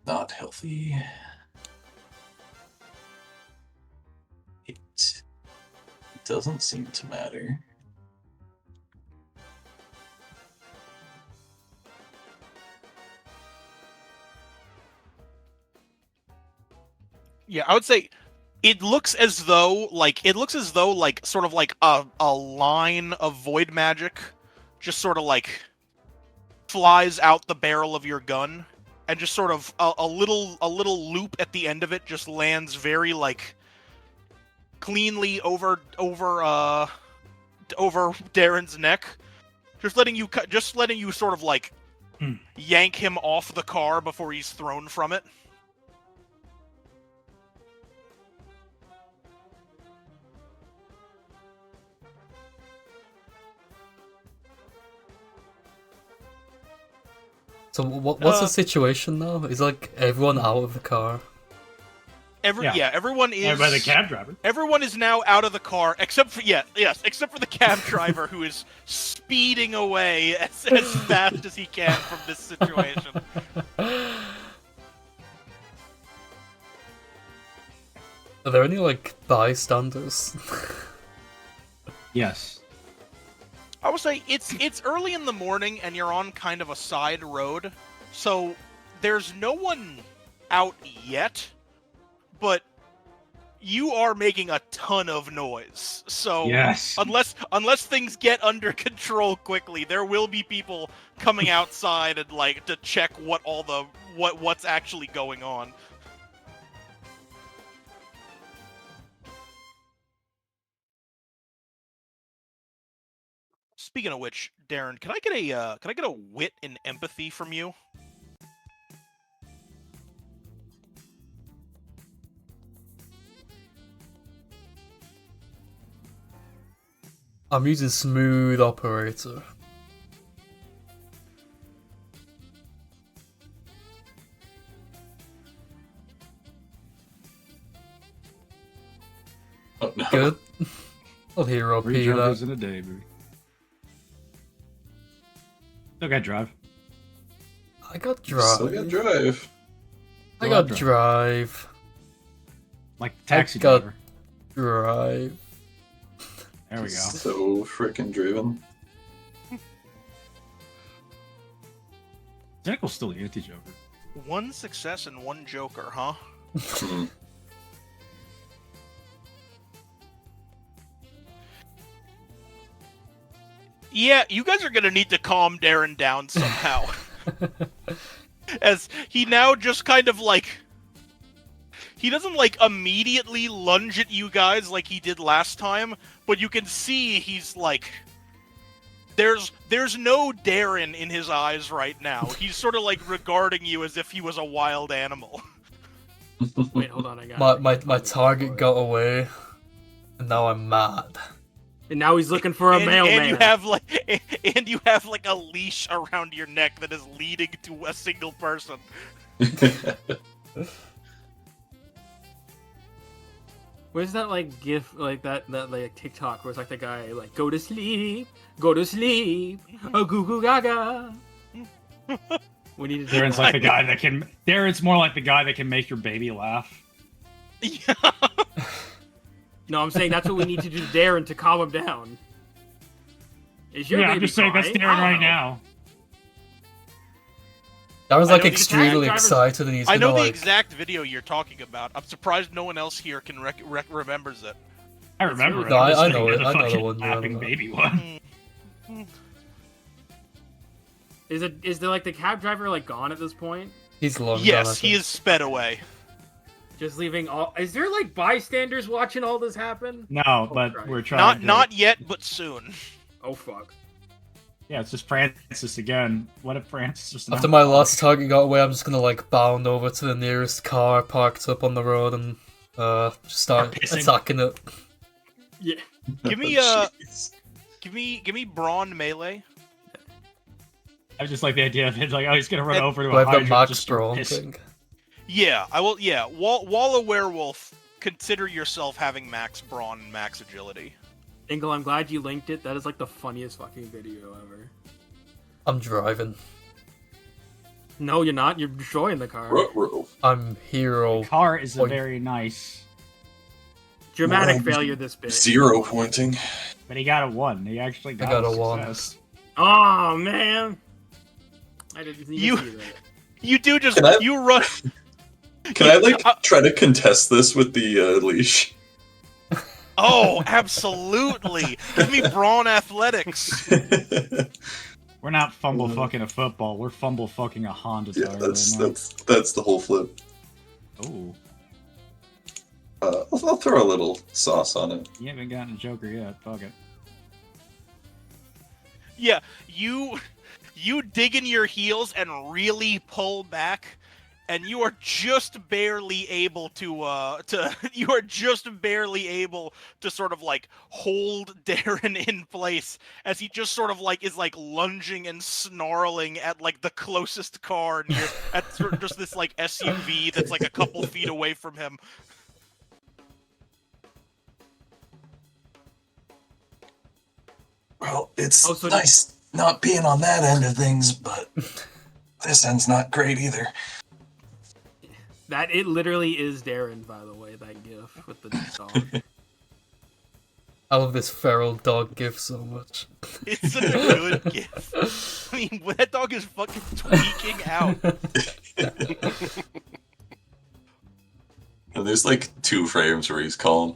Not healthy. It doesn't seem to matter. Yeah, I would say it looks as though sort of like a line of void magic just sort of like flies out the barrel of your gun, and just sort of a little loop at the end of it just lands very like cleanly over Darren's neck, just letting you sort of like yank him off the car before he's thrown from it. So what's the situation now? Is like everyone out of the car? Everyone is by the cab driver. Everyone is now out of the car except for except for the cab driver who is speeding away as fast as he can from this situation. Are there any like bystanders? Yes. I would say it's early in the morning and you're on kind of a side road, so there's no one out yet, but you are making a ton of noise. So yes. unless things get under control quickly, there will be people coming outside and like to check what's actually going on. Speaking of which, Darren, can I get a wit and empathy from you? I'm using smooth operator. Oh no. Good. I'll hero 3 P jokers that. in a day, baby. Still got drive. I got drive. Still got drive. I got drive. Like taxi got- driver. Drive. There we go. So frickin' driven. Jekyll's still the anti-joker. 1 success and 1 joker, huh? Hmm. Yeah, you guys are gonna need to calm Darren down somehow. As he now just kind of like... He doesn't like immediately lunge at you guys like he did last time, but you can see he's like... There's no Darren in his eyes right now. He's sort of like regarding you as if he was a wild animal. Wait, hold on, I got My target got away, and now I'm mad. And now he's looking for a mailman. And you have like a leash around your neck that is leading to a single person. Where's that like gif, like that like TikTok where it's like the guy like go to sleep, oh goo goo gaga. We need to. Darren's like the guy that can. Darren's more like the guy that can make your baby laugh. Yeah. No, I'm saying that's what we need to do to Darren to calm him down. Is your Yeah, baby I'm just saying that's crying? Darren I right don't know. now. I was I like know the extremely driver's- excited, and he's I gonna know the like. exact video you're talking about. I'm surprised no one else here can remembers it. I remember it. No, I'm just I know thinking it. of the I know the fucking one you're on laughing about. baby one. Is there like the cab driver like gone at this point? He's long gone, I Yes, he think. is sped away. Just leaving all. Is there like bystanders watching all this happen? No, but Christ. we're trying. Not yet, but soon. Oh fuck. Yeah, it's just Francis again. What if Francis just After my last target got away, I'm just gonna like bound over to the nearest car parked up on the road and just start Pissing. attacking it. Yeah. Give me Jeez. give me brawn melee. I just like the idea of him like, oh, he's gonna run And- over to Do I a have the hydrant max just start brawn pissing. thing? Yeah, I will. Yeah, while a werewolf, consider yourself having max brawn and max agility. Ingle, I'm glad you linked it. That is like the funniest fucking video ever. I'm driving. No, you're not. You're destroying the car. Ruh-roh. I'm hero. Car is a Point. very nice, Dramatic Well, failure this bit. 0 pointing. but he got a 1. He actually got, got a a 1. success. Oh man. I didn't even You- see that. You do just Can I- you run. Can I like try to contest this with the leash? Oh, absolutely! Give me brawn athletics. We're not fumble fucking a football. We're fumble fucking a Honda Yeah, tire that's right that's the whole flip. now. Ooh, I'll throw a little sauce on it. you haven't gotten a Joker yet. Fuck it. Yeah, you dig in your heels and really pull back, and you are just barely able to you are just barely able to sort of like hold Darren in place as he just sort of like is like lunging and snarling at like the closest car near at sort of just this like SUV that's like a couple feet away from him. Well, it's Oh, so nice not being on that end of things, but this end's not great either. That it literally is Darren, by the way. That gif with the dog. I love this feral dog gif so much. It's such a good gift. I mean, that dog is fucking tweaking out. And there's like 2 frames where he's calm.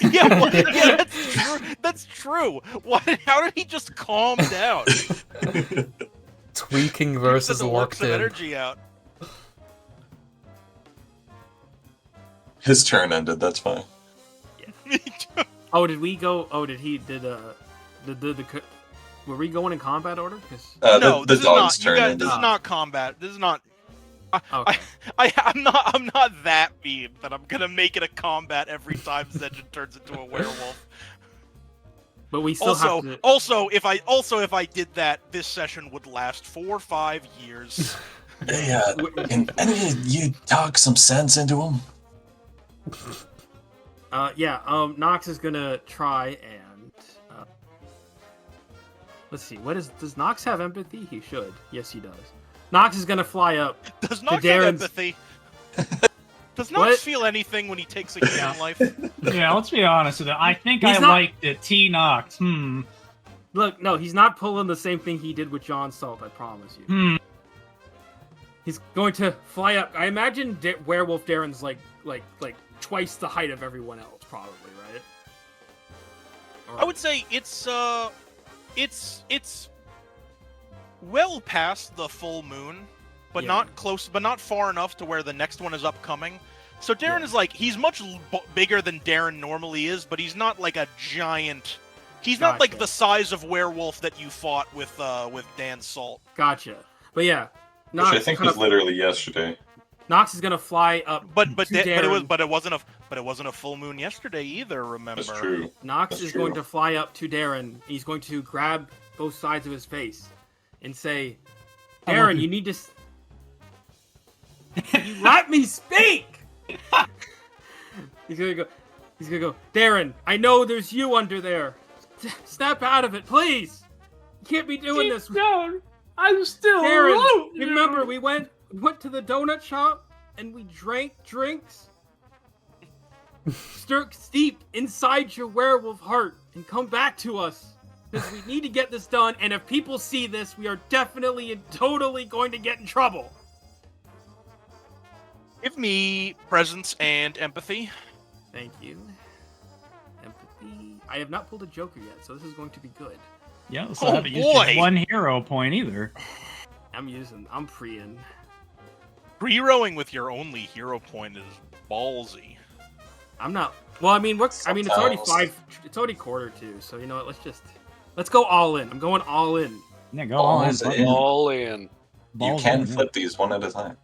Yeah, yeah, that's true. That's true. Why? How did he just calm down? Tweaking versus Doesn't work locked some in. energy out. His turn ended, that's fine. Oh, did we go? Oh, did he? Did were we going in combat order? 'Cause- No, the this is not. dog's You turn guys, ended. this is not combat. This is not. okay. I'm not that mean that I'm gonna make it a combat every time Zedgen turns into a werewolf. But we still have to. Also, if I did that, this session would last 4 or 5 years. Hey, can any of you talk some sense into him? Nox is gonna try and. Let's see. Does Nox have empathy? He should. Yes, he does. Nox is gonna fly up. Does Nox have Darren's- empathy? Does What? Nox feel anything when he takes a human life? Yeah, let's be honest with it. I think He's I not- liked it. T-Nox. Look, no, he's not pulling the same thing he did with John Salt. I promise you. He's going to fly up. I imagine Werewolf Darren's like twice the height of everyone else, probably, right? I would say it's well past the full moon, but Yeah. not close, but not far enough to where the next one is upcoming. So Darren Yeah. is like he's much bigger than Darren normally is, but he's not like a giant. He's not like Gotcha. the size of werewolf that you fought with Dan Salt. Gotcha. But yeah, Which I think was literally yesterday. Nox is gonna fly up. But to it wasn't Darren. a full moon yesterday either. Remember? That's true. Nox That's is true. going to fly up to Darren. He's going to grab both sides of his face and say, I "Darren, love you need to. You let me speak." He's gonna go. Darren, I know there's you under there. Snap out of it, please. You can't be doing this. down. I'm still Darren, remember we went to the donut shop and we drank drinks? Stir steep inside your werewolf heart and come back to us. Because we need to get this done, and if people see this, we are definitely and totally going to get in trouble. Give me presence and empathy. Thank you. Empathy. I have not pulled a Joker yet, so this is going to be good. Yeah, so Oh, I haven't used boy. just 1 hero point either. I'm preing. Reroing with your only hero point is ballsy. I'm not. Well, I mean, it's already Sometimes. It's already quarter 2, so you know what? Let's go all in. I'm going all in. Yeah, go all in. Balls fuck in. it. All in. You Balls can in, flip these one at a time.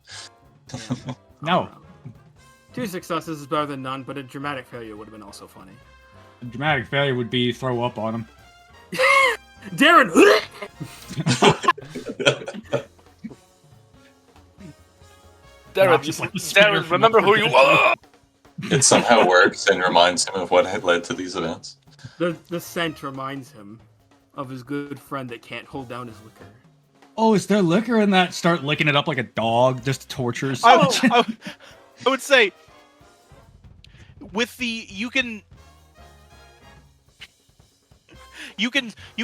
No. 2 successes is better than none, but a dramatic failure would have been also funny. A dramatic failure would be throw up on him. Darren! Darren, Just like the spitter Darren, from remember the who you Forbidden are! It somehow works and reminds him of what had led to these events. The scent reminds him of his good friend that can't hold down his liquor. Oh, is there liquor in that? Start licking it up like a dog, just tortures. I would say with the you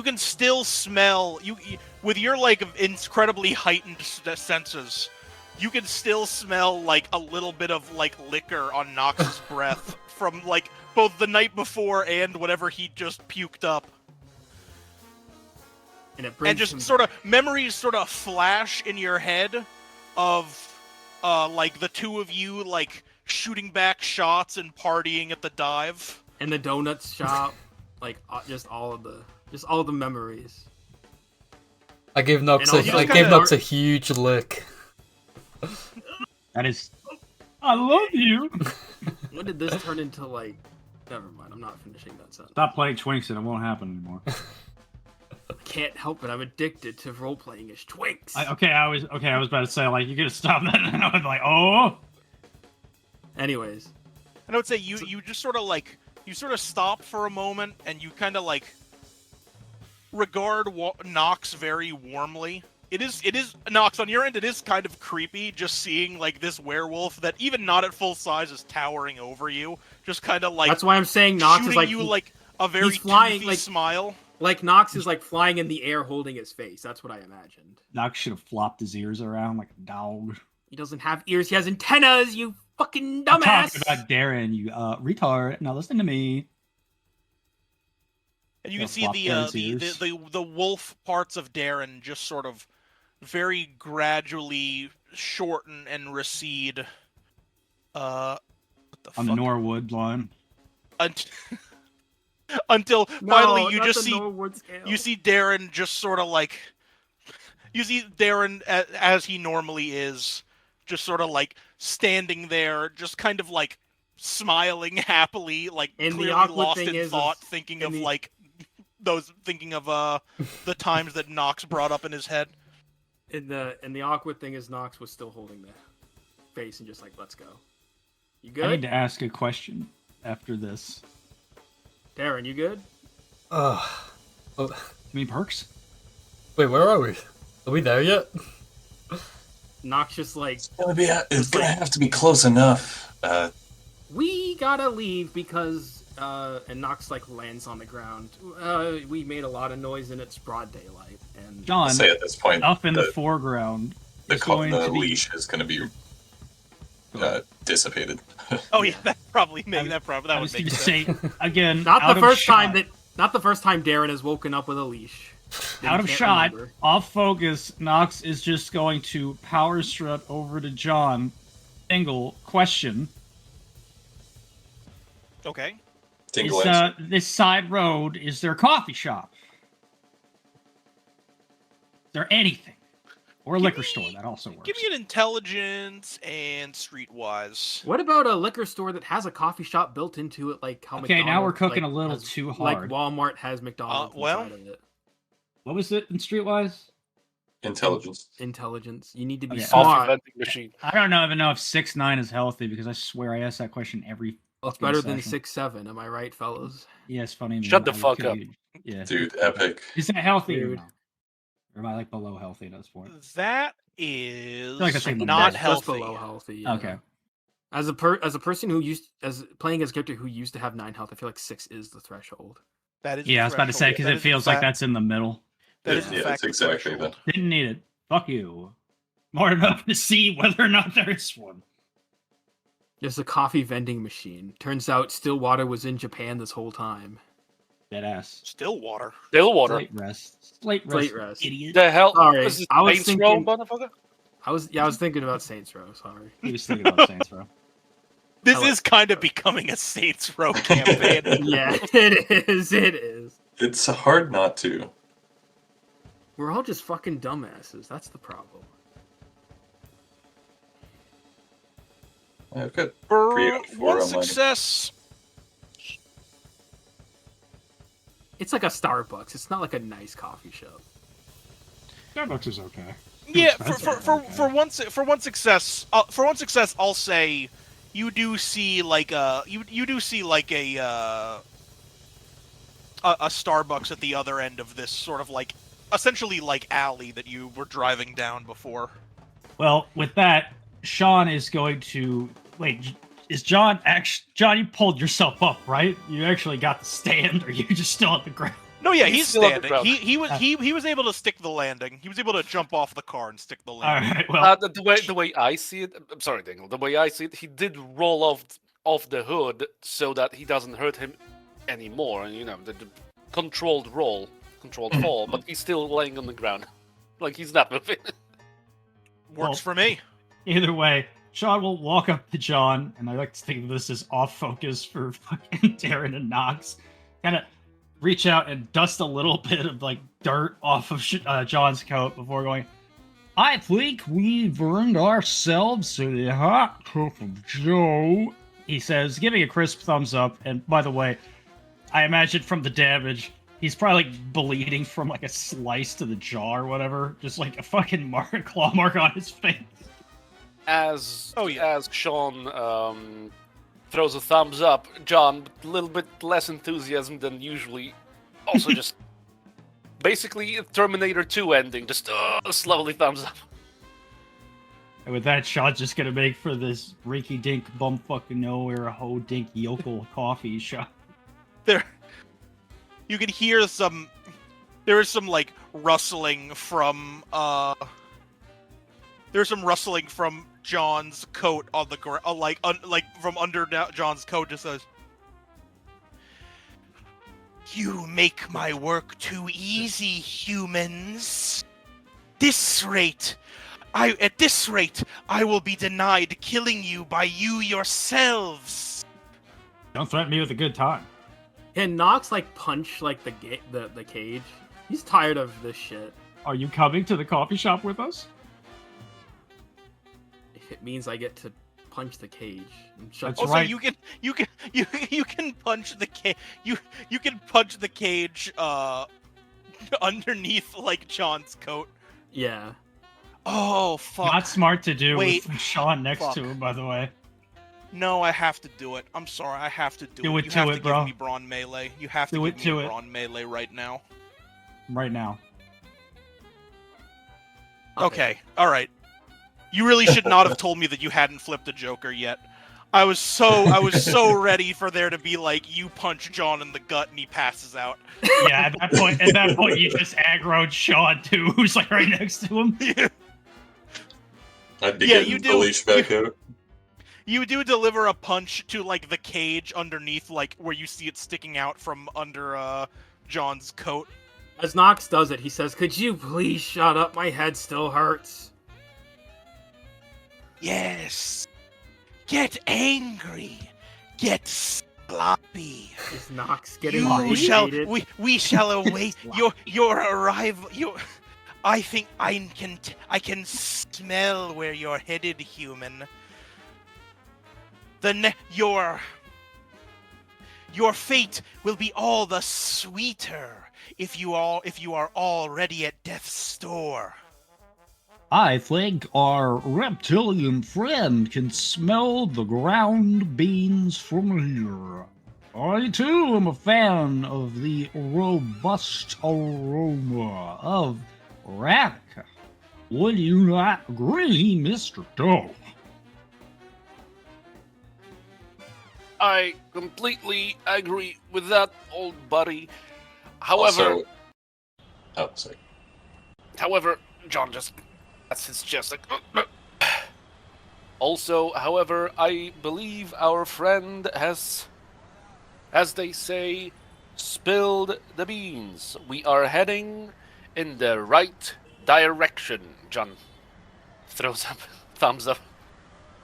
can still smell with your like incredibly heightened senses. You can still smell like a little bit of like liquor on Nox's breath from like both the night before and whatever he just puked up. And it brings And just him sort of memories sort of flash in your head of like the two of you like shooting back shots and partying at the dive. in the donuts shop, like just all the memories. I gave Nox And also I kinda- gave Nox a huge lick. That is. I love you. When did this turn into like? Never mind. I'm not finishing that sentence. Stop playing Twinks and it won't happen anymore. I can't help it. I'm addicted to role playing as Twinks. I was about to say like you gotta stop that, and I was like, oh. Anyways, And I would say you just sort of like you sort of stop for a moment and you kind of like regard Nox very warmly. It is Nox on your end. It is kind of creepy just seeing like this werewolf that even not at full size is towering over you. Just kind of like that's why I'm saying Nox shooting is like you like a very he's flying, toothy like- smile. like Nox is like flying in the air holding his face. That's what I imagined. Nox should have flopped his ears around like a dog. He doesn't have ears. He has antennas. You fucking I'm dumbass. talking about Darren, you retard. Now listen to me. And you Yeah, can see flop Darren's the wolf parts of Darren just sort of very gradually shorten and recede. What the On the Norwood line. Until No, finally you not just the see Norwood scale. you see Darren just sort of like you see Darren as he normally is, just sort of like standing there, just kind of like smiling happily, like And the clearly awkward lost thing in is thought, thinking of like the times that Nox brought up in his head. And the awkward thing is Nox was still holding the face and just like, let's go. You I need good? to ask a question after this. Darren, you good? Oh, How many perks? wait, where are we? Are we there yet? Nox just like, It's gonna have to be close enough. we gotta leave because, and Nox like lands on the ground. We made a lot of noise and it's broad daylight. And John, I'll say at this point, up in the foreground, the is going to be... leash is going to be dissipated. Oh yeah, that probably that I would was make going to sense. say again. not out the of first shot, time Darren has woken up with a leash. that Out he of can't shot, remember. off focus. Nox is just going to power strut over to John. Single question: Okay. Tingle Is answer. this side road? Is there a coffee shop? Is there anything, or a Give liquor me- store that also works? Give me an intelligence and streetwise. What about a liquor store that has a coffee shop built into it, like how Okay, now we're McDonald's, cooking like, a little has- too Like hard. Walmart has McDonald's well- inside of it. What was it in Streetwise? Intelligence. Intelligence. You need to be Okay, smart. Coffee vending machine. I don't know even know if 6'9" is healthy because I swear I ask that question every. It's fucking better than session. 6'7". Am I right, fellas? Yeah, it's funny. Shut man, the I fuck could- up. Yeah. Dude, epic. Is that healthy or Dude. no? Or am I like below healthy at this point? That is like that's like the not That's healthy. Just below healthy. Yeah. Okay. As a person who playing as a character who used to have 9 health, I feel like 6 is the threshold. That is. Yeah, I was about to say because it feels like that's in the middle. That is in Yeah, fact it's the exactly threshold. that. Didn't need it. Fuck you. More enough to see whether or not there is one. There's a coffee vending machine. Turns out Stillwater was in Japan this whole time. Dead ass. Stillwater. Stillwater. Slate rest. Slate rest. Slate rest. Idiot. The hell? Sorry, Is this I was Saints Row, thinking- motherfucker? I was thinking about Saints Row. Sorry. He was thinking about Saints Row. This Hello. is kind of becoming a Saints Row campaign. Yeah, it is. It is. It's hard not to. We're all just fucking dumbasses. That's the problem. I've got For 3 out of 4 one on mine. success, It's like a Starbucks. It's not like a nice coffee shop. Starbucks is okay. yeah. That's For one success, I'll say you do see like a a Starbucks at the other end of this sort of like essentially like alley that you were driving down before. Well, with that, Sean is going to wait. Is John actually? John, you pulled yourself up, right? You actually got the stand, or you just still on the ground? No, yeah, He's he's still on the standing. ground. He was able to stick the landing. He was able to jump off the car and stick the All landing. right. Well, The way I see it, I'm sorry, Daniel. The way I see it, he did roll off the hood so that he doesn't hurt him anymore. And the controlled fall, but he's still laying on the ground, like he's not moving. Works Well, for me. either way, Sean will walk up to John, and I like to think of this as off focus for fucking Darren and Knox. Kind of reach out and dust a little bit of like dirt off of John's coat before going. I think we've earned ourselves a hot cup of Joe. He says, giving a crisp thumbs up. And by the way, I imagine from the damage, he's probably like bleeding from like a slice to the jaw or whatever, just like a fucking claw mark on his face. As Oh, yeah. as Sean throws a thumbs up, John, a little bit less enthusiasm than usually, also just basically a Terminator 2 ending, just slowly thumbs up. And with that, Sean's just gonna make for this rinky dink bumfucking nowhere ho dink yokel coffee shop. There, you can hear some. There is some like rustling from. There's some rustling from John's coat on the ground, like from under John's coat. Just says, "You make my work too easy, humans. At this rate, I will be denied killing you by you yourselves." Don't threaten me with a good time. Can Nox like punch like the cage? He's tired of this shit. Are you coming to the coffee shop with us? If it means I get to punch the cage. That's Also, right. you can punch the you can punch the cage underneath like John's coat. Yeah. Oh fuck! Not smart to do Wait. with Sean next Fuck. to him, by the way. No, I have to do it. I'm sorry, I have to do Do it. it You to have it, to bro. give me brawn melee. You have to Do give it me to a it. brawn melee right now. Right now. Okay, all right. You really should not have told me that you hadn't flipped a Joker yet. I was so ready for there to be like you punch John in the gut and he passes out. Yeah, at that point, you just aggroed Sean too, who's like right next to him. I'd be Yeah, getting you the do. leash back out. You do deliver a punch to like the cage underneath, like where you see it sticking out from under John's coat. As Nox does it, he says, "Could you please shut up? My head still hurts." Yes. Get angry. Get sloppy. Is Nox getting You shall. irritated? We shall await your arrival. I think I can smell where you're headed, human. Your fate will be all the sweeter if you are already at death's door. I think our reptilian friend can smell the ground beans from here. I too am a fan of the robust aroma of rat. Would you not agree, Mr. Doe? I completely agree with that, old buddy. However, Sorry. However, John just that's his chest like. Also, however, I believe our friend has, as they say, spilled the beans. We are heading in the right direction. John throws up thumbs up.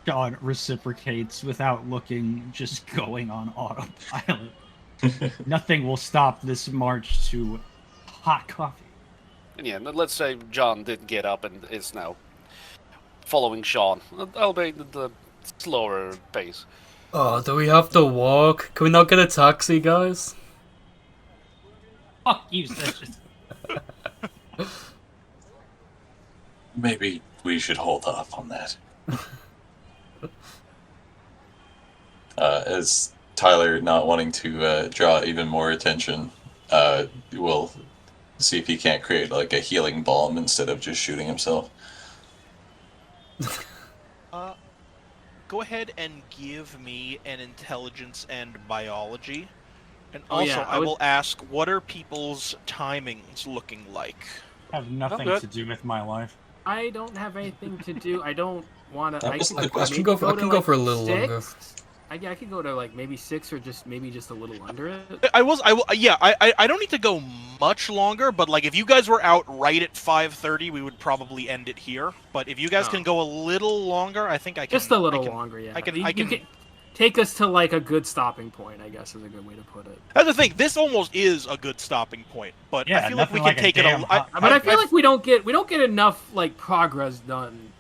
Sean reciprocates without looking, just going on autopilot. Nothing will stop this march to hot coffee. And yeah, let's say John did get up and is now following Sean, albeit at the slower pace. Oh, do we have to walk? Can we not get a taxi, guys? Fuck you, Sessions. Maybe we should hold off on that. as Tyler, not wanting to draw even more attention, will see if he can't create like a healing balm instead of just shooting himself. Go ahead and give me an intelligence and biology. And Oh, also, yeah, I will ask, what are people's timings looking like? Have nothing good. to do with my life. I don't have anything to do. I don't want to. That wasn't the question. I can go for a little longer. I could go to like maybe 6 or maybe just a little under it. I don't need to go much longer, but like if you guys were out right at 5:30, we would probably end it here. But if you guys can go a little longer, I think I can. Just a little longer, yeah. I can. You can take us to like a good stopping point, I guess is a good way to put it. That's the thing. This almost is a good stopping point, but Yeah, I feel like we nothing can like a take it. damn hot- But I feel like we don't get enough like progress done.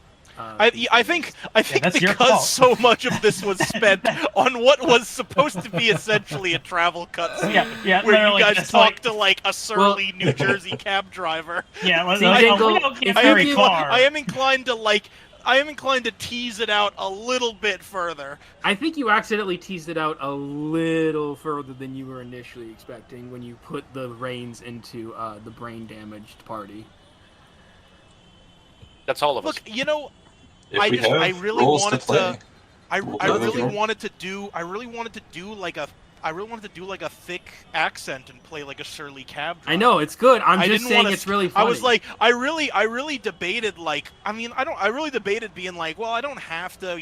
I think that's your because fault. so much of this was spent on what was supposed to be essentially a travel cutscene, Yeah, where you literally guys just talk like- to like a surly New Jersey cab driver. Yeah, well, See, like, Jingle, we don't if get you very give- far. I am inclined to tease it out a little bit further. I think you accidentally teased it out a little further than you were initially expecting when you put the reins into the brain damaged party. That's all of us. Look, you know, If I we just- have I really roles wanted to play, to- I Well, really okay. wanted to do like a thick accent and play like a surly cab driver. I know it's good. I'm I just didn't saying wanna it's really funny. I was like, I really debated like, I really debated being like, well, I don't have to,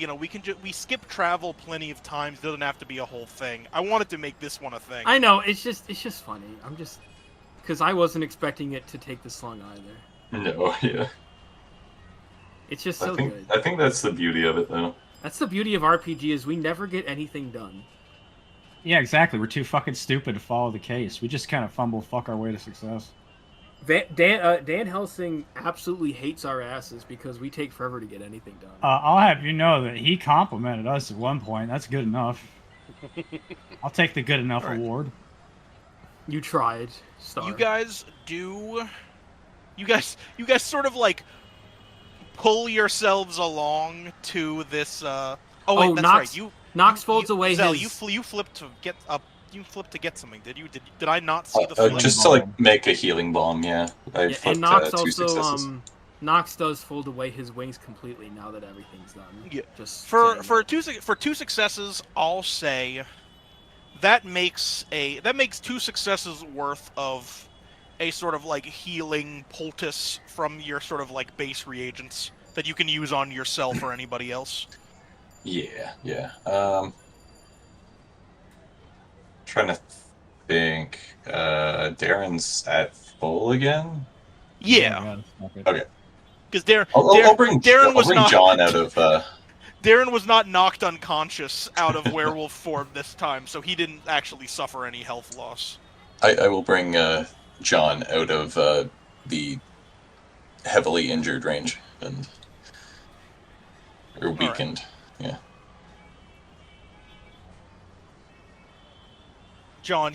we skip travel plenty of times. It doesn't have to be a whole thing. I wanted to make this one a thing. I know it's just funny. I'm just because I wasn't expecting it to take this long either. No, yeah. It's just so good. I think that's the beauty of it, though. That's the beauty of RPG is we never get anything done. Yeah, exactly. We're too fucking stupid to follow the case. We just kind of fumble fuck our way to success. Dan Helsing absolutely hates our asses because we take forever to get anything done. I'll have you know that he complimented us at one point. That's good enough. I'll take the good enough Alright. award. You tried, Star. You guys sort of like pull yourselves along to this. That's Nox, right. Nox folds away Zell, his. you flipped to get up. You flipped to get something. Did you? Did I not see the flip? Just to like make a healing balm, yeah. I Yeah, flipped and Nox 2 also successes. Nox does fold away his wings completely now that everything's done. Yeah. Just For saying that. two successes, I'll say that makes 2 successes worth of a sort of like healing poultice from your sort of like base reagents that you can use on yourself or anybody else. Yeah. Trying to think. Darren's at full again? Yeah, Okay. because I'll bring Darren was bring not John out of. Darren was not knocked unconscious out of werewolf form this time, so he didn't actually suffer any health loss. I will bring John out of the heavily injured range or weakened. Yeah. John,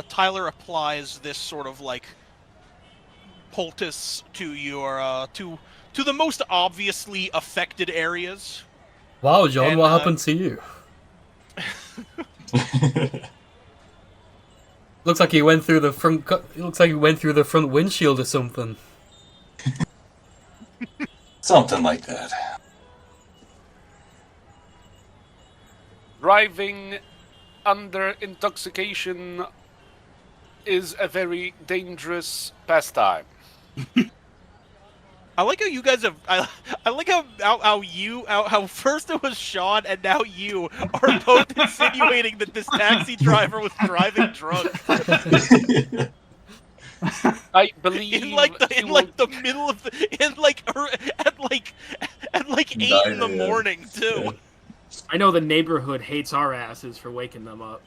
Tyler applies this sort of like poultice to your to the most obviously affected areas. Wow, John, And, what happened to you? Looks like he went through the front. It looks like he went through the front windshield or something. Something like that. Driving under intoxication is a very dangerous pastime. I like how you guys have. I like how first it was Sean and now you are both insinuating that this taxi driver was driving drunk I believe in the middle of at like 8 in the 9 a.m. morning too. Yeah. I know the neighborhood hates our asses for waking them up.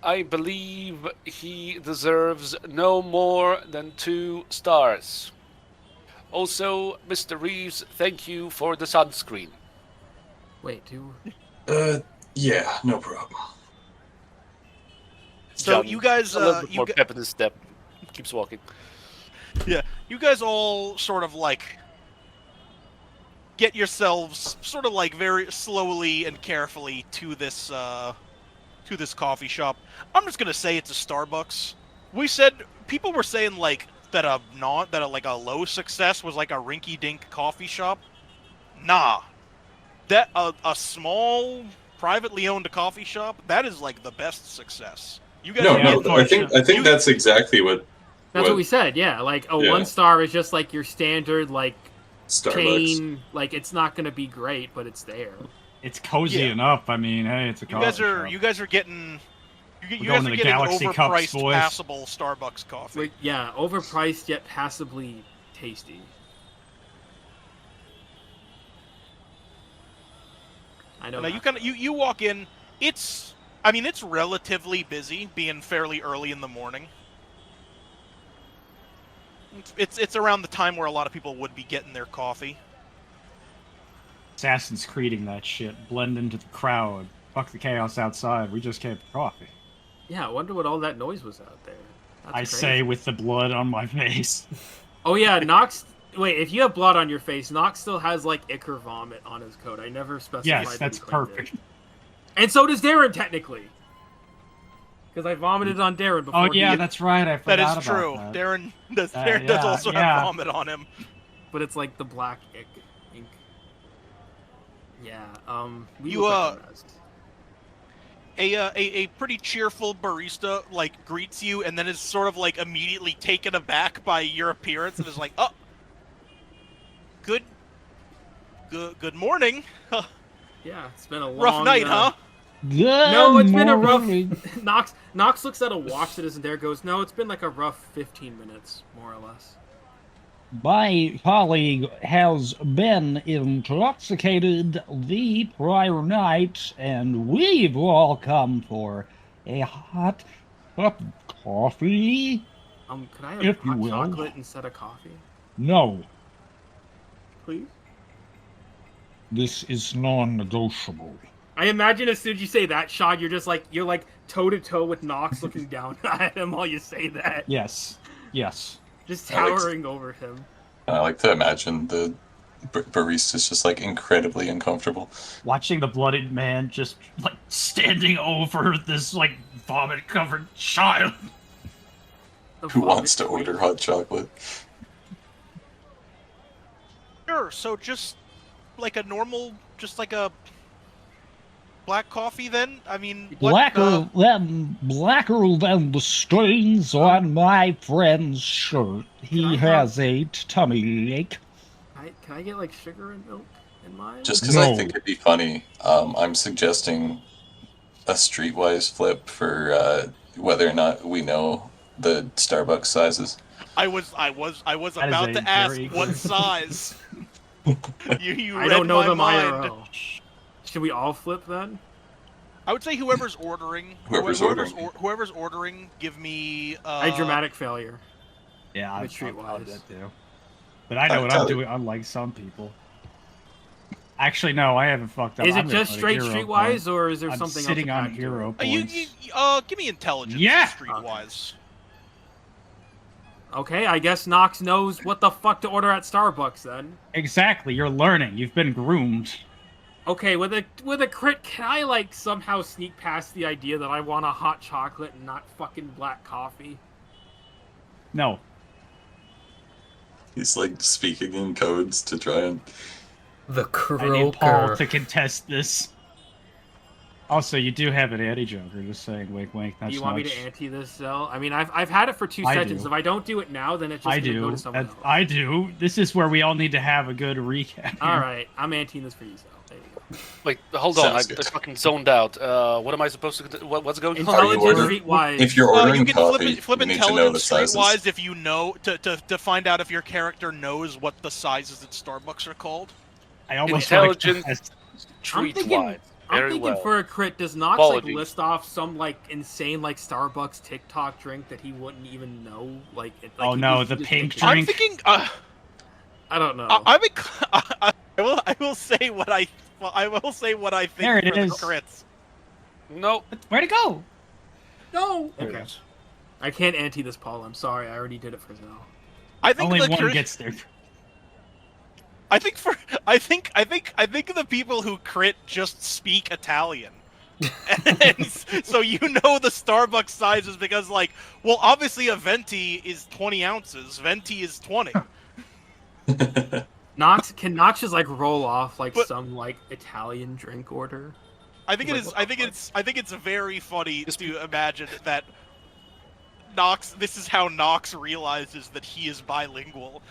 I believe he deserves no more than 2 stars. Also, Mr. Reeves, thank you for the sunscreen. Wait, do Yeah, no problem. So John, you guys, a little bit you more gu- pep in his step. Keeps walking. Yeah, you guys all sort of like get yourselves sort of like very slowly and carefully to this coffee shop. I'm just gonna say it's a Starbucks. People were saying like that a low success was like a rinky-dink coffee shop. Nah, that a small privately owned coffee shop, that is like the best success. You guys I think that's exactly what. That's what we said. Yeah, like a 1-star is just like your standard like Starbucks. chain. Like it's not gonna be great, but it's there. It's cozy enough. I mean, hey, it's a coffee shop. You guys are getting. You going guys to are the getting Galaxy Cups, overpriced, boys. passable Starbucks coffee. Like, yeah, overpriced yet passably tasty. I know. Now you walk in. It's relatively busy, being fairly early in the morning. It's around the time where a lot of people would be getting their coffee. Assassin's Creeding that shit. Blend into the crowd. Fuck the chaos outside. We just came for coffee. Yeah, I wonder what all that noise was out there. That's I crazy. say with the blood on my face. Oh yeah, Nox. Wait, if you have blood on your face, Nox still has like ichor vomit on his coat. I never specified. Yes, that that's he claimed perfect. it. And so does Darren, technically. Because I vomited on Darren before. Oh yeah, that's right. I forgot That is about true. that. Darren does also have vomit on him. But it's like the black ink. Yeah. We You, look like a mess. A pretty cheerful barista like greets you and then is sort of like immediately taken aback by your appearance and is like, "Oh, good good morning. Yeah, it's been a long Rough night, huh?" No, it's been a rough. Nox looks at a watch that isn't there. Goes, no, it's been like a rough 15 minutes, more or less. My colleague has been intoxicated the prior night, and we've all come for a hot cup of coffee. Could I have If you hot will. chocolate instead of coffee, No, please? this is non-negotiable. I imagine as soon as you say that, Sean, you're like toe to toe with Nox, looking down at him while you say that, Yes, yes. just towering over him. I like to imagine the barista's just like incredibly uncomfortable. Watching the bloodied man just like standing over this like vomit-covered child. The Who vomit wants to queen. order hot chocolate? Sure. So just like a normal, just like a black coffee then? I mean, Blacker than the stains on my friend's shirt. He Can I has a tummy ache. Can I get like sugar and milk in mine? Just because I No. think it'd be funny, I'm suggesting a streetwise flip for whether or not we know the Starbucks sizes. I was That is about a to ask very what good- size. You I read don't know my them mind. IRL. Should we all flip then? I would say whoever's ordering, Whoever's whoever's ordering, give me. I dramatic failure. Yeah, With Streetwise. that too. But I know what I'm doing, unlike some people. Actually, no, I haven't fucked up. Is I'm it gonna just put a straight hero streetwise, point. or is there I'm something sitting else? on hero You, points. give me intelligence. Yeah! Streetwise. Okay, I guess Nox knows what the fuck to order at Starbucks then. Exactly, you're learning. You've been groomed. Okay, with a crit, can I like somehow sneak past the idea that I want a hot chocolate and not fucking black coffee? No. He's like speaking in codes to try and. The I need Paul croaker. to contest this. Also, you do have an anti-joker, just saying, wink wink, Do that's you want me nudge. to ante this, Zell? I mean, I've had it for 2 I seconds. do. If I don't do it now, then it's just I gonna go do. to someone else. I do. This is where we all need to have a good recap. All right, I'm anteing this for you, Zell. There you go. Wait, hold on. I Sounds good. fucking zoned out. What am I supposed to do? What's going on? Intelligence ordering- streetwise. If you're You ordering can coffee, flip you need to know the intelligence sizes. streetwise if you know to find out if your character knows what the sizes at Starbucks are called. I almost want to Intelligence. contest. I'm thinking, Streetwise. I'm Very thinking well. for a crit, does Nox like Apologies. list off some like insane like Starbucks TikTok drink that he wouldn't even know? Like, Oh, he no, just- the he just pink makes it- drink. I'm thinking. I don't know. I will say what I. Well, I will say what I think There it for is. the crits. No. Where'd it go? no. There it Okay. is. I can't ante this, Paul. I'm sorry. I already did it for Zell. I think Only the one crit- gets there. I think the people who crit just speak Italian. And so you know the Starbucks sizes because, like, well, obviously a venti is 20 ounces. Venti is 20. Nox just like roll off like But- some like Italian drink order. I think it's very funny to imagine that Nox. This is how Nox realizes that he is bilingual.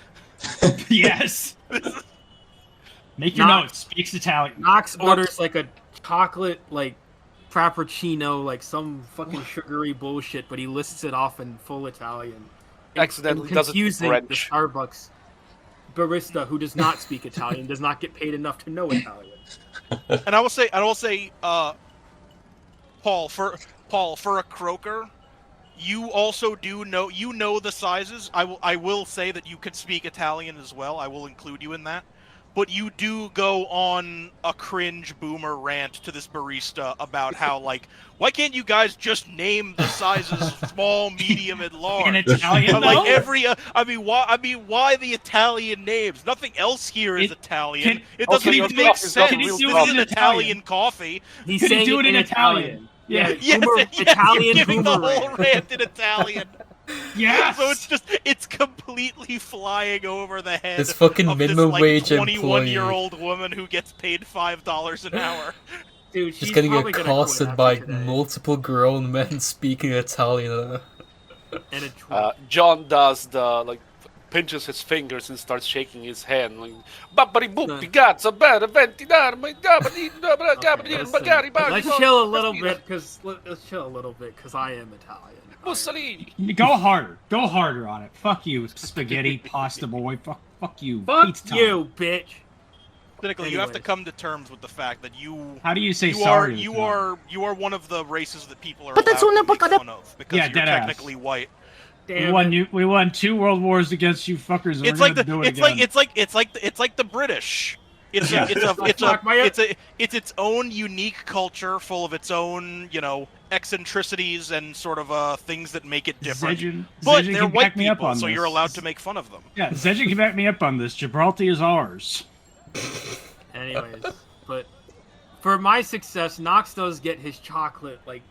Yes. Make your Nox- notes. Speaks Italian. Nox orders like a chocolate like frappuccino, like some fucking sugary bullshit, but he lists it off in full Italian. Accidentally does it in confusing the French. Starbucks barista who does not speak Italian, does not get paid enough to know Italian. And I will say, Paul, for a croaker, you also do know the sizes. I will say that you could speak Italian as well. I will include you in that. But you do go on a cringe boomer rant to this barista about how, like, why can't you guys just name the sizes small, medium, and large? In Italian, But, like, though? why the Italian names? Nothing else here is Italian. It Also, doesn't your even make coffee is not sense. real This is coffee. an Italian coffee. He's Could he saying do it in Italian? Italian. Yeah. Yes, Boomer- yes, Italian you're giving the boomer whole rant. rant in Italian. Yes. So it's completely flying over the head This fucking of minimum this, like, wage 21-year-old woman who gets paid $5 an hour. Dude, she's Just getting probably gonna quit accosted after by today. multiple grown men speaking Italian. And a tweet. John does the like pinches his fingers and starts shaking his hand like Babbari boop pigazza bene ventinar my gabadi magari Let's chill a little bit, because I am Italian. Mussolini. Go harder. Go harder on it. Fuck you, spaghetti pasta boy. Fuck you. Fuck Pizza time. you, bitch. Cynically, you have to Anyways. come to terms with the fact that you How do you say you sorry? are one of the races that people are allowed to make fun of because Yeah, you're dead ass. technically white. Damn it. We won 2 world wars against you fuckers. And It's we're like gonna do it again. it's like the British. It's Yeah. it's its own unique culture full of its own, eccentricities and sort of things that make it different. But Zedgen they're can white back me up people, on so this. you're allowed to make fun of them. Yeah, Zedgen can back me up on this. Gibraltar is ours. Anyways, but for my success, Nox does get his chocolate, like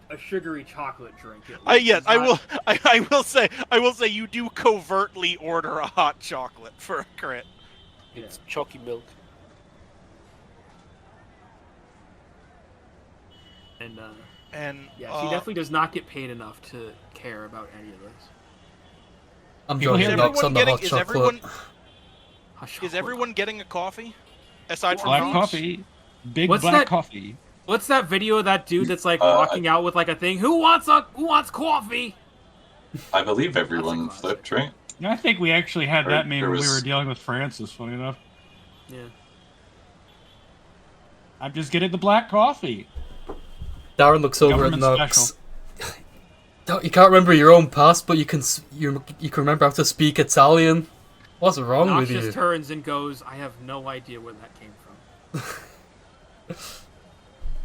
a sugary chocolate drink. at least. Yes, It's I not- will say you do covertly order a hot chocolate for a crit. It's chalky milk. And And yeah, she definitely does not get paid enough to care about any of this. I'm People joining here- Knox on the hot is chocolate. everyone getting a coffee? Aside from Black Nox? coffee. Big What's black that? coffee. What's that video of that dude that's like Uh, walking out with like a thing? Who wants coffee? I believe everyone classic. flipped, right? I think we actually had Or that meme there when we was- were dealing with Francis, funny enough. Yeah. I'm just getting the black coffee. Darren looks over at Government Knox. You can't remember your own past, but you can remember how to speak Italian. What's wrong Nox with just you? turns and goes, I have no idea where that came from.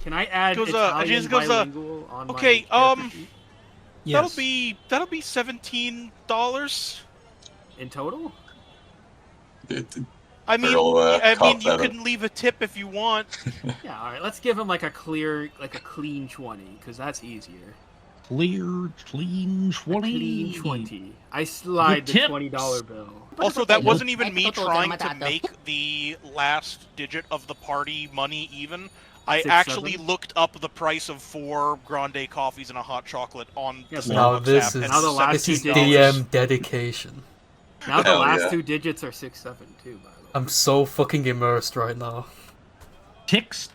Can I add Goes, Italian just goes, bilingual on okay, my character sheet Yes. That'll be $17. in total? I mean, Earl, cop you that can leave a tip if you want. Yeah, all right. Let's give him like a clean 20, because that's easier. Clear, clean, A 20. clean 20. I slide The the tips. $20 bill. Also, that wasn't even me trying to make the last digit of the party money even. I 6, actually 7? looked up the price of 4 grande coffees and a hot chocolate on Yeah, the but Now Starbucks this app. is and Now the it's last this is two $17. digits. DM dedication. Now the Hell last yeah. 2 digits are 6, 7 too, by the way. I'm so fucking immersed right now. Ticks.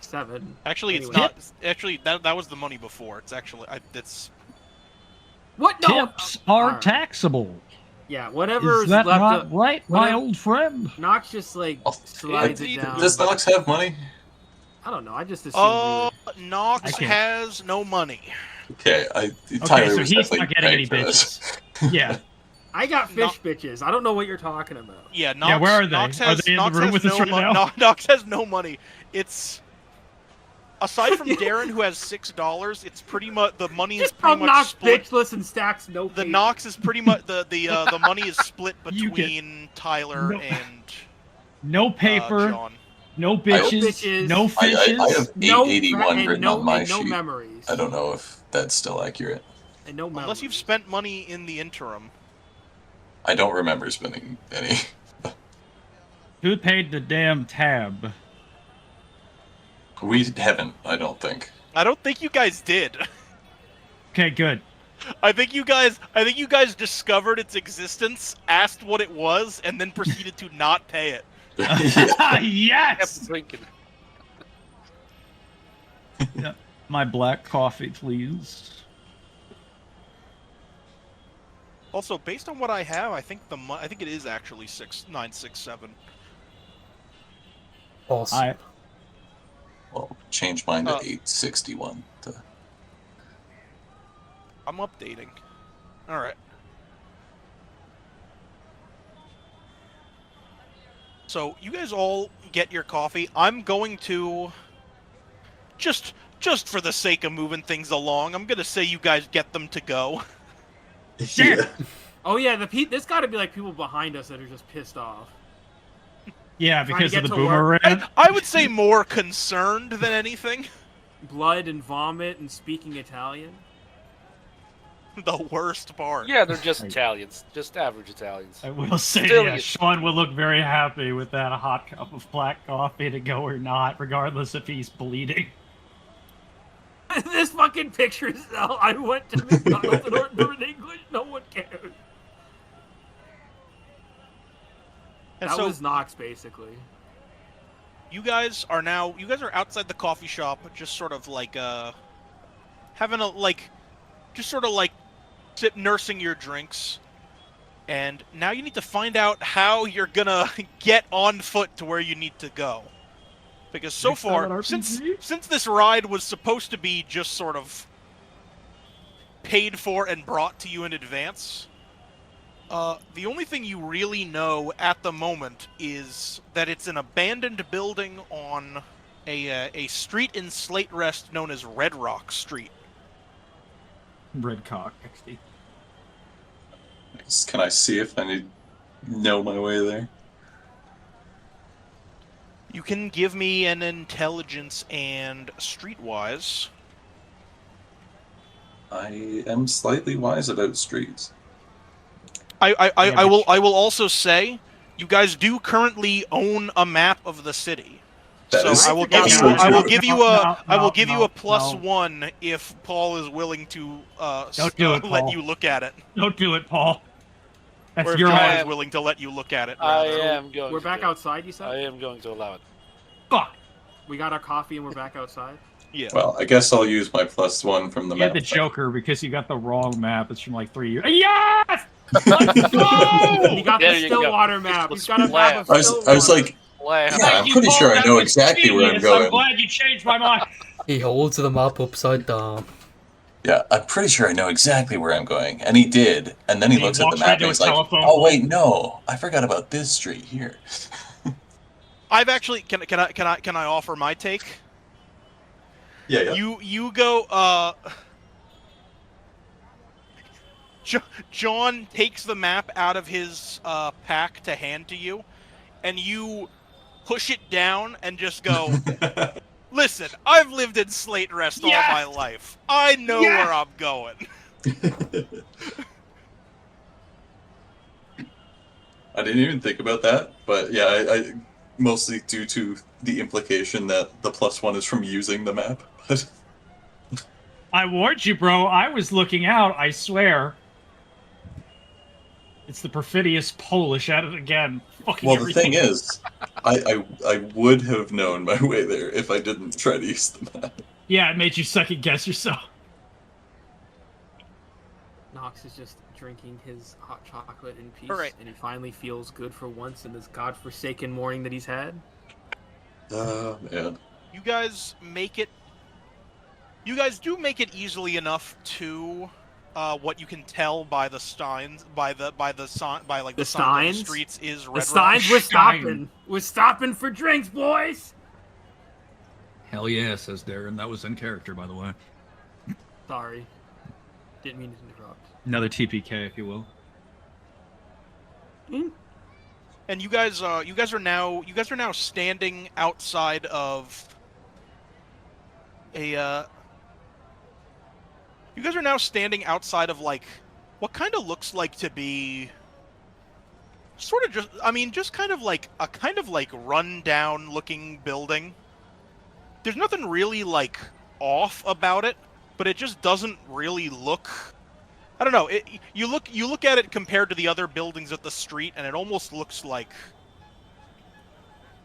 7. Actually, it's Anyway. not. Actually, that was the money before. It's actually it's. What? No! Tips are Alright. taxable. Yeah, whatever Is that left not up. right, my whatever- old friend? Nox just like Oh, slides I- it down. Does Knox have money? I don't know. I just assumed. Nox I can't. has no money. Okay, Okay, Tyler so was he's definitely not getting any paying for this. bitches. Yeah. I got fish bitches. I don't know what you're talking about. Yeah, Nox, Yeah, where are they? Nox Are has, they in the Nox room has with us no right now? Nox has no money. It's aside from Darren, who has $6, it's pretty much the money is Just pretty tell much Nox split. bitchless and stacks no. The paper. Nox is pretty much the money is split You get- between Tyler No. and No paper, John. no bitches, bitches. no fishes. I have no 881 and written no, on my and no sheet. memories. I don't know if that's still accurate. And no memories. Unless you've spent money in the interim. I don't remember spending any. Who paid the damn tab? We haven't, I don't think. I don't think you guys did. Okay, good. I think you guys discovered its existence, asked what it was, and then proceeded to not pay it. Yes! Kept drinking. My black coffee, please. Also, based on what I have, I think it is actually 6967. Awesome. Well, change mine to Uh, 861. I'm updating. All right. So you guys all get your coffee. I'm going to just for the sake of moving things along, I'm gonna say you guys get them to go. Yeah. Oh yeah, there's got to be like people behind us that are just pissed off. Yeah, Trying to because of get the to work. boomerang. I would say more concerned than anything. Blood and vomit and speaking Italian. The worst part. Yeah, they're just Italians, just average Italians. I will say, Still, yeah, you- Sean will look very happy with that hot cup of black coffee to go or not, regardless if he's bleeding. This fucking picture is I went to McDonald's and ordered in English. No one cared. And That so was Nox, basically. you guys are outside the coffee shop, just sort of like having nursing your drinks. And now you need to find out how you're gonna get on foot to where you need to go. Because so Next time far, at since RPG? this ride was supposed to be just sort of paid for and brought to you in advance, the only thing you really know at the moment is that it's an abandoned building on a street in Slate Rest known as Red Rock Street. Red cock, XD. Can I see if I know my way there? You can give me an intelligence and streetwise. I am slightly wise about streets. I will also say, you guys do currently own a map of the city. That So is I will also give you true. a plus one if Paul is willing to Don't do it, let Paul. you look at it, Don't do it, Paul. or That's if your John I is am- willing to let you look at it. I rather. am going. We're back to. outside, you said? I am going to allow it. fuck. We got our coffee and we're back outside? Yeah. Well, I guess I'll use my plus one from the You had map. the Joker because you got the wrong map. It's from like 3 years. Yes! Let's go! He got There the you go. Stillwater map. Let's He's got a map of I was Stillwater. like, Wow. Yeah, Thank I'm you, pretty Paul. sure I That know was exactly where I'm genius. going. I'm glad you changed my mind. He holds the map upside down. yeah, I'm pretty sure I know exactly where I'm going. And he did. And then he He looks at the walks map right and to he's a like, telephone oh pole. wait, no. I forgot about this street here. I've actually can I offer my take? Yeah. You go. John takes the map out of his pack to hand to you, and you push it down and just go. Listen, I've lived in Slate Rest all Yes! my life. I know Yes! where I'm going. I didn't even think about that, but yeah, I mostly due to the implication that the plus one is from using the map. But I warned you, bro. I was looking out, I swear. It's the perfidious Polish at it again. Fucking well, the everything. thing is, I would have known my way there if I didn't try to use the map. Yeah, it made you second guess yourself. Nox is just drinking his hot chocolate in peace, Alright. and he finally feels good for once in this godforsaken morning that he's had. Oh man. You guys make it. You guys do make it easily enough to what you can tell by the Steins, by the sign, by like The the signs on the Steins? streets is The Red Steins, Rock. we're Stein. stopping. We're stopping for drinks, boys. Hell yeah, says Darren. That was in character, by the way. Sorry. Didn't mean to interrupt. Another TPK, if you will. And you guys are now standing outside of a. You guys are now standing outside of like what kind of looks like to be sort of just kind of like run down looking building. There's nothing really like off about it, but it just doesn't really look. I don't know. You look at it compared to the other buildings at the street, and it almost looks like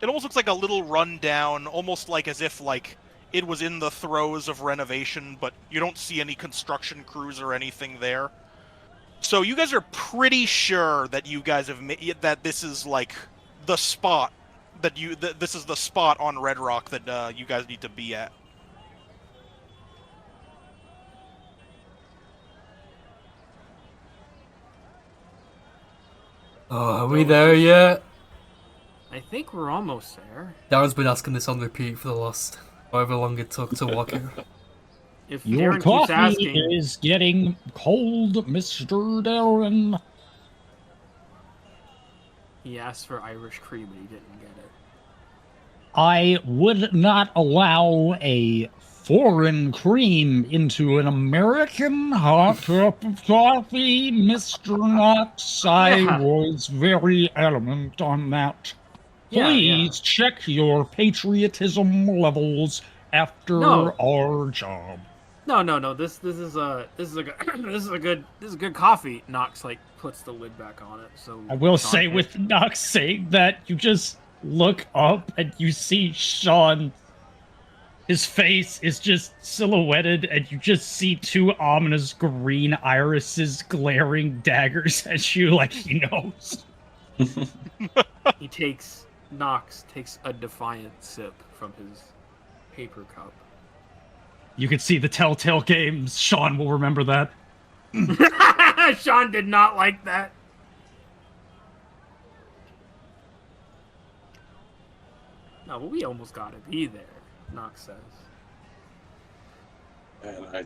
a little rundown, almost like as if like it was in the throes of renovation, but you don't see any construction crews or anything there. So you guys are pretty sure that you guys have that this is like the spot this is the spot on Red Rock that you guys need to be at. Oh, are we there yet? I think we're almost there. Darren's been asking this on repeat for the last however long it took to walk here. If Your Darren keeps coffee asking, is getting cold, Mr. Darren. he asked for Irish cream and he didn't get it. I would not allow a foreign cream into an American hot cup of coffee, Mr. Knox. I Yeah. was very adamant on that. Yeah, Please check your patriotism levels after No. our job. No. This is a good coffee. Knox like puts the lid back on it. So I will Sean say, can- with Knox saying that, you just look up and you see Sean. His face is just silhouetted, and you just see two ominous green irises glaring daggers at you like he knows. Knox takes a defiant sip from his paper cup. You can see the Telltale Games. Sean will remember that. Sean did not like that. No, but we almost gotta be there, Knox says. And I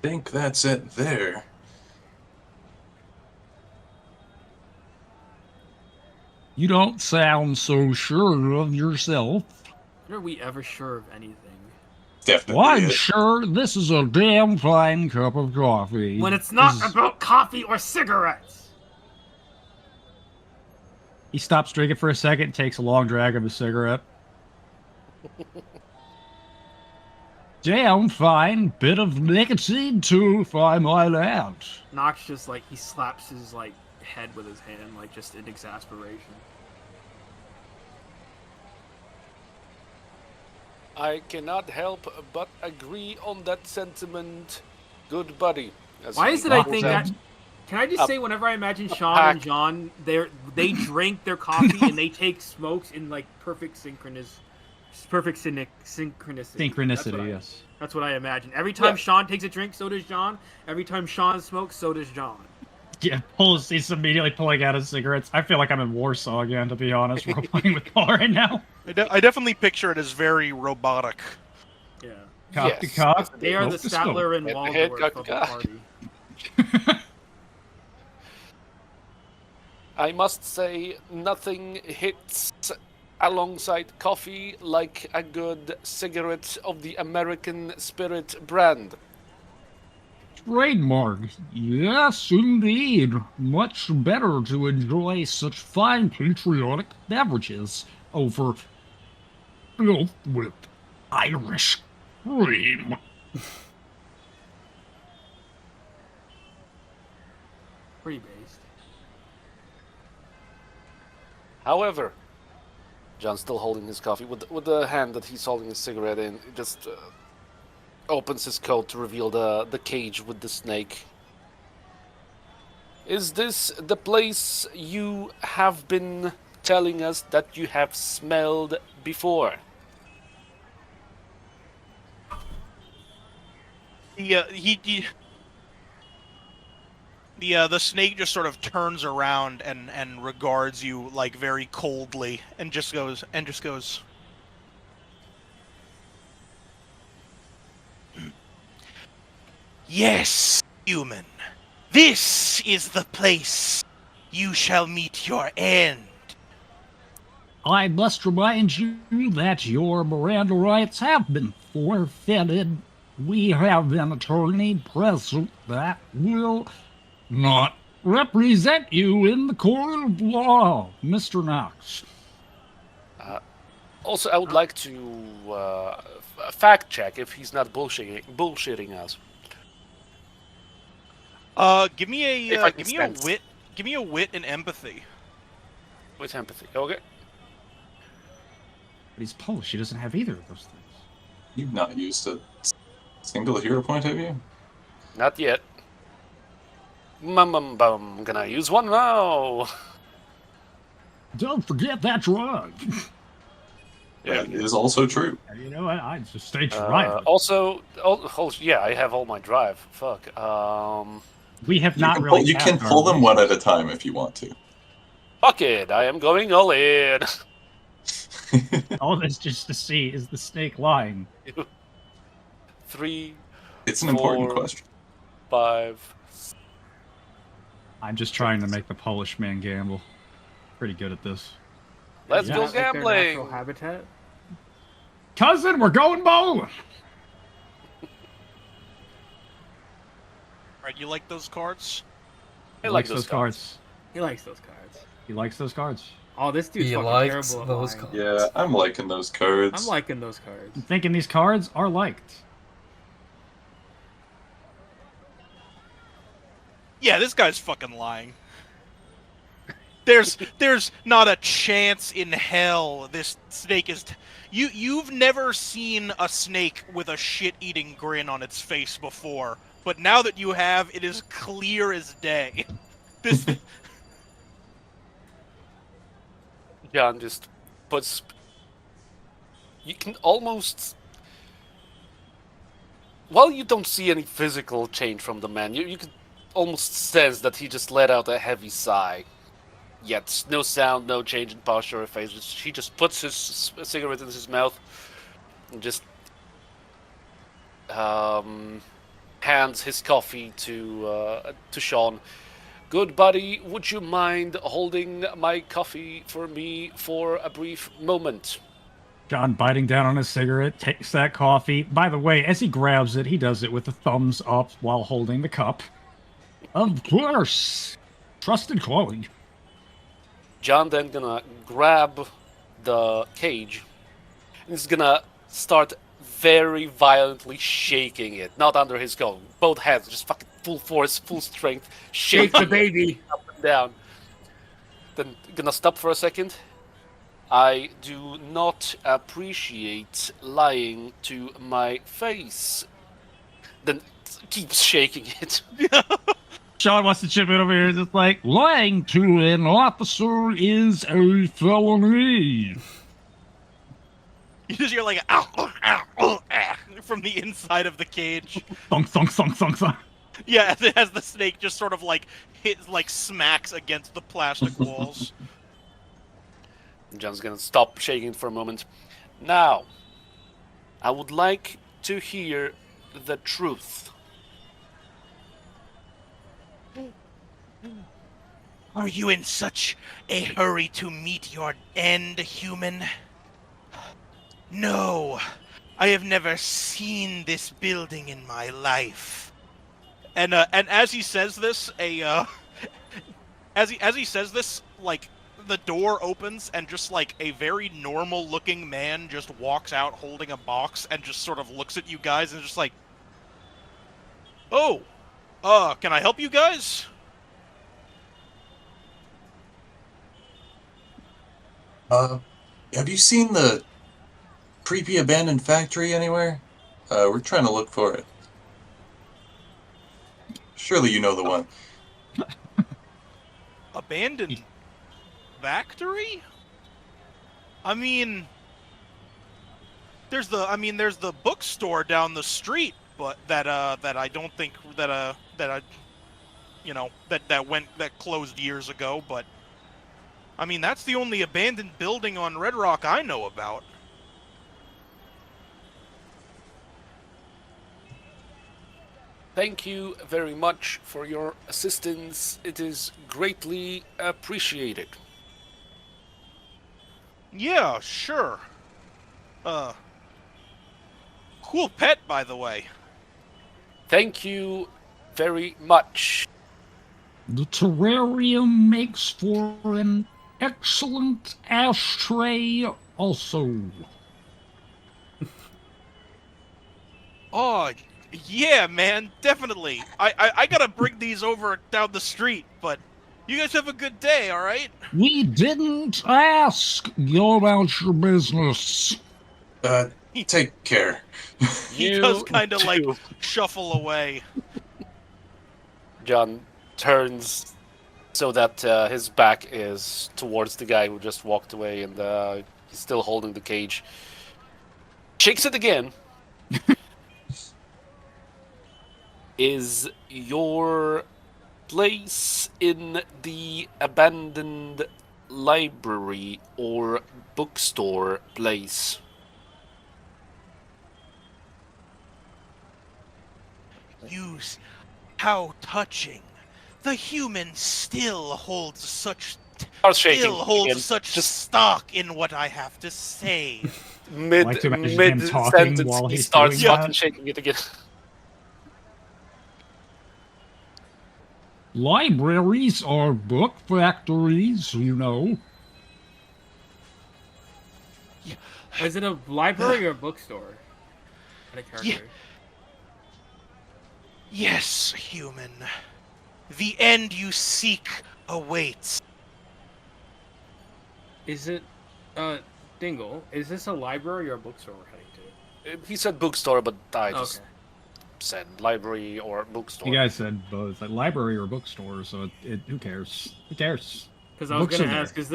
think that's it there. You don't sound so sure of yourself. When are we ever sure of anything? Definitely. Well, I'm it. sure this is a damn fine cup of coffee. When it's not This is- about coffee or cigarettes! He stops drinking for a second, takes a long drag of his cigarette. Damn fine bit of nicotine too, if I might add. Knox just like, he slaps his like head with his hand, like just in exasperation. I cannot help but agree on that sentiment, good buddy. As Why he is it I walks think out. that... Can I just Up. say, whenever I imagine Sean pack. and John, they drink their coffee and they take smokes in like perfect synchronicity. Synchronicity, yes. That's what I imagine. Every time Yeah. Sean takes a drink, so does John. Every time Sean smokes, so does John. Yeah, he's immediately pulling out his cigarettes. I feel like I'm in Warsaw again, to be honest. We're playing with Paul right now. I definitely picture it as very robotic. Yeah. Cop to Yes. cop. They are Smoke the to smoke. Statler and Head to head, Waldorf cock of to the cock. party. I must say, nothing hits alongside coffee like a good cigarette of the American Spirit brand. Trademark. Yes, indeed. Much better to enjoy such fine patriotic beverages over filled with Irish cream. Pretty based. However, John's still holding his coffee with the hand that he's holding his cigarette in. He just opens his coat to reveal the cage with the snake. Is this the place you have been telling us that you have smelled before? The snake just sort of turns around and regards you like very coldly and just goes Yes, human. This is the place you shall meet your end. I must remind you that your Miranda rights have been forfeited. We have an attorney present that will not represent you in the court of law, Mr. Knox. Also, I would like to fact check if he's not bullshitting us. Give me If I a can give me a sense. wit. Give me a wit and empathy. With empathy. Okay. But he's Polish. He doesn't have either of those things. You've not used a single hero point, have you? Not yet. Bum. Gonna use one now. Don't forget that drug. That is also true. You know what? I just stay driving. Yeah, I have all my drive. Fuck. We have You not can really. pull, you can tapped our pull them one rules. at a time if you want to. Fuck it. I am going all in. All this just to see is the snake lying. 3, It's an important 4, question. 5. I'm just trying to make the Polish man gamble. Pretty good at this. Let's Yeah. go Is that like their gambling. natural habitat? Cousin, we're going bowling. Alright, you like those cards? I He like likes those those cards. He likes those cards. He likes those cards. Oh, this dude's He fucking likes terrible at those lying. cards. Yeah, I'm liking those cards. I'm liking those cards. I'm thinking these cards are liked. Yeah, this guy's fucking lying. There's not a chance in hell this snake is. You've never seen a snake with a shit-eating grin on its face before, but now that you have, it is clear as day. This. John just puts. You can almost. While you don't see any physical change from the man, you can almost sense that he just let out a heavy sigh. Yet no sound, no change in posture or face. He just puts his cigarette in his mouth and just hands his coffee to Sean. Good buddy, would you mind holding my coffee for me for a brief moment? John biting down on his cigarette, takes that coffee. By the way, as he grabs it, he does it with a thumbs up while holding the cup. Of course, trusted colleague. John then gonna grab the cage and he's gonna start very violently shaking it, not under his gun. Both hands, just fucking full force, full strength, Shake the baby. up and down. Then gonna stop for a second. I do not appreciate lying to my face. Then keeps shaking it. Sean wants to chip in over here. It's like, lying to an officer is a felony. You just hear like ow, ow, ow, ah, from the inside of the cage. Thunk, thunk, thunk, thunk, thunk. Yeah, as the snake just sort of like smacks against the plastic walls. John's gonna stop shaking for a moment. Now, I would like to hear the truth. Are you in such a hurry to meet your end, human? No, I have never seen this building in my life. And as he says this, as he says this, like the door opens and just like a very normal-looking man just walks out holding a box and just sort of looks at you guys and just like, oh, can I help you guys? Have you seen the creepy abandoned factory anywhere? We're trying to look for it. Surely you know the one. Abandoned factory? I mean, there's the bookstore down the street, but that I don't think that closed years ago, but I mean, that's the only abandoned building on Red Rock I know about. Thank you very much for your assistance. It is greatly appreciated. Yeah, sure. Cool pet, by the way. Thank you very much. The terrarium makes for an excellent ashtray also. Oh, yeah, man, definitely. I gotta bring these over down the street, but you guys have a good day, alright? We didn't ask. Go about your business. Take care. He You does kind of, like, too. shuffle away. John turns so that his back is towards the guy who just walked away, and he's still holding the cage. Shakes it again. Is your place in the abandoned library or bookstore place? Use how touching. The human still holds such stock in what I have to say. Mid like to imagine him talking sentence, while he he's starts doing fucking that. shaking it again. Libraries are book factories, you know. Is it a library or a bookstore? Out of character. Yes, human. The end you seek awaits. Is it, Dingle, is this a library or a bookstore we're heading to? He said bookstore, but I Okay. just said library or bookstore. You guys said both, like library or bookstore, so who cares? Who cares? Because I was Books gonna in there. ask, is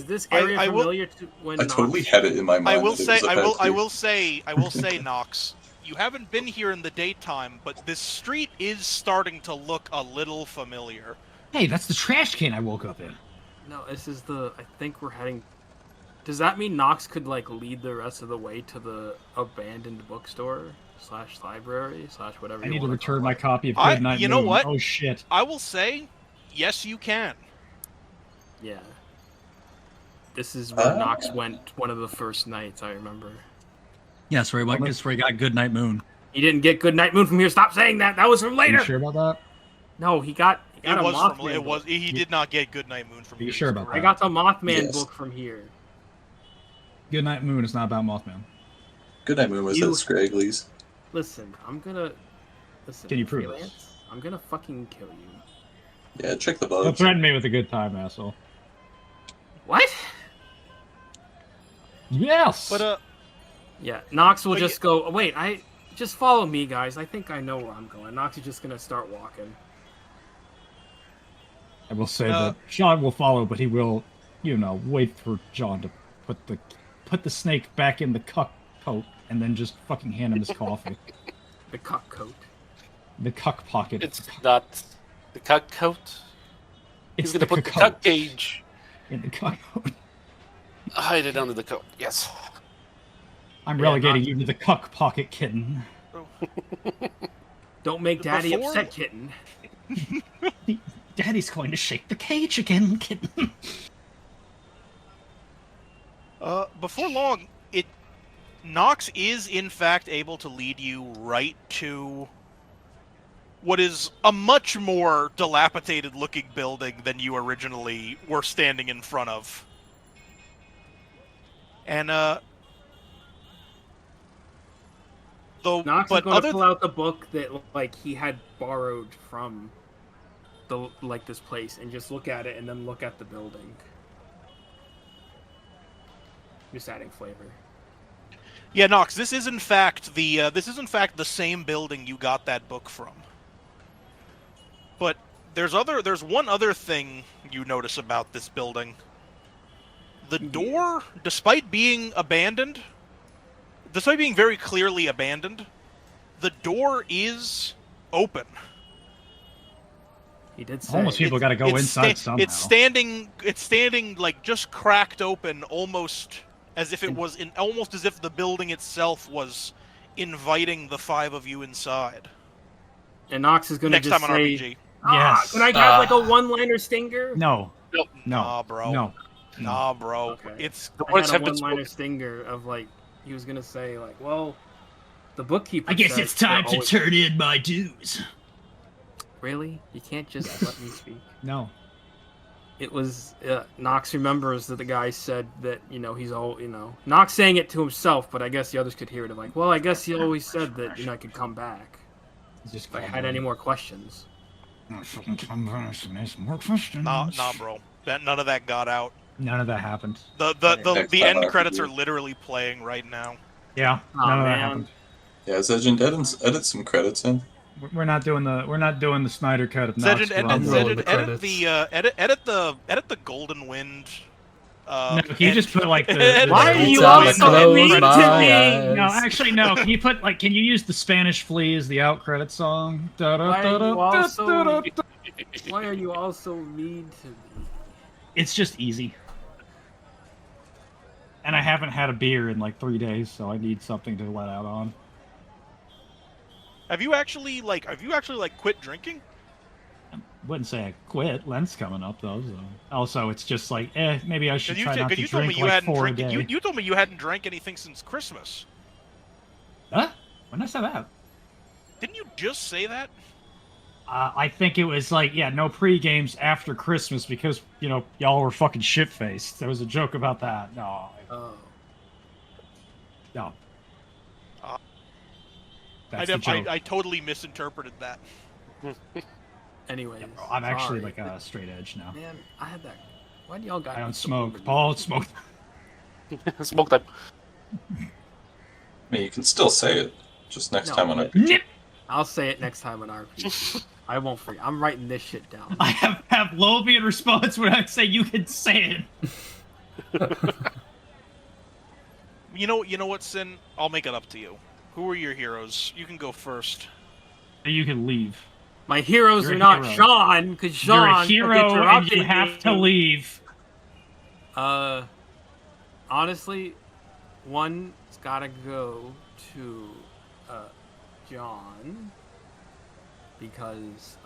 this I area will- familiar to when I totally Nox- had it in my mind. I will that it say, was a factory. I will say, Nox, you haven't been here in the daytime, but this street is starting to look a little familiar. Hey, that's the trash can I woke up in. No, this is I think we're heading. Does that mean Nox could like lead the rest of the way to the abandoned bookstore / library / whatever? I you need to wanna return call my it? copy of Goodnight you know Moon. what? Oh shit. I will say, yes, you can. Yeah. This is where Nox went one of the first nights. I remember. Yeah, sorry, Mike. That's where he got Goodnight Moon. He didn't get Goodnight Moon from here. Stop saying that. That was from Are later. you sure about that? No, he got a Mothman It was. book. He did not get Goodnight Moon from Are you here, sure he's about I correct. got the Mothman Yes. book from here. Goodnight Moon is not about Mothman. Goodnight Moon was You- at Scragglies. Listen, I'm gonna listen. Can you prove Freelance, this? I'm gonna fucking kill you. Yeah, check the Don't bugs. threaten me with a good time, asshole. What? Yes. But Yeah, Nox will But just go. Wait, just follow me, guys. I think I know where I'm going. Nox is just gonna start walking. I will say Uh, that John will follow, but he will, wait for John to put the snake back in the cuck coat and then just fucking hand him his coffee. The cuck coat. The cuck pocket. It's not the cuck coat. It's He's gonna put the coat cuck cage. in the cuck coat. Hide it under the coat. Yes. I'm Yeah, relegating not- you to the cuck pocket, kitten. Don't make Daddy Before- upset, kitten. Daddy's going to shake the cage again, kitten. before long, Nox is in fact able to lead you right to what is a much more dilapidated-looking building than you originally were standing in front of. And though, Nox is but going other to pull out the book that like he had borrowed from this place and just look at it and then look at the building. Just adding flavor. yeah, Nox, this is in fact the same building you got that book from. But there's one other thing you notice about this building. The door, despite being very clearly abandoned, the door is open. He did say. Homeless people got to go inside somehow. It's standing like just cracked open, almost as if it was almost as if the building itself was inviting the 5 of you inside. And Nox is gonna Next just time on say, RPG. Yes. Can I have like a one-liner stinger? No. Nope. No. Nah, bro. No. Nah, bro. Okay. It's The I words had a have been one-liner spoken. stinger of like he was gonna say like, well, the bookkeeper. I guess says it's time they're to always- turn in my dues. Really? You can't just let me speak. No. It was Nox remembers that the guy said that he's all Nox saying it to himself, but I guess the others could hear it. Like, well, I guess he always said that I could come back Just if I had any more questions. More questions. nah, bro. None of that got out. None of that happened. The Next the time end on credits RPG. are literally playing right now. Yeah. Aw, None of that man. happened. Yeah, Zedgen, edit some credits in. We're not doing the Snyder cut of Nox. Zedgen, Unroll the edit credits. edit the Golden Wind. No, can you just put like the Why are you Time all to so close mean to my me? eyes. No, actually, no. Can you put can you use the Spanish Flea as the out credit song? Why are you all so mean to me? It's just easy. And I haven't had a beer in like 3 days, so I need something to let out on. Have you actually quit drinking? Wouldn't say I quit. Lent's coming up though. So. Also, it's just like, maybe I should try not to You told me drink you like hadn't 4 a drank. day. You told me you hadn't drank anything since Christmas. Huh? When did I say that? Didn't you just say that? I think it was like, no pre-games after Christmas because, y'all were fucking shit-faced. There was a joke about that. No. Oh. No. Uh, That's the joke. I totally misinterpreted that. Anyways, I'm actually sorry. like a straight edge now. Man, I had that. Why do y'all got? I me don't so smoke. overly- Paul smoked. Smoke time. I mean, you can still say it. Just next No. time on RPG. Nip! I'll say it next time on RPG. I won't forget. I'm writing this shit down. I have Lobian response when I say you can say it. You know what, Sin? I'll make it up to you. Who are your heroes? You can go first. You can leave. My heroes You're are a not hero. Sean, because Sean You're a hero and interrupted you have to me. leave. Honestly, one's gotta go to John because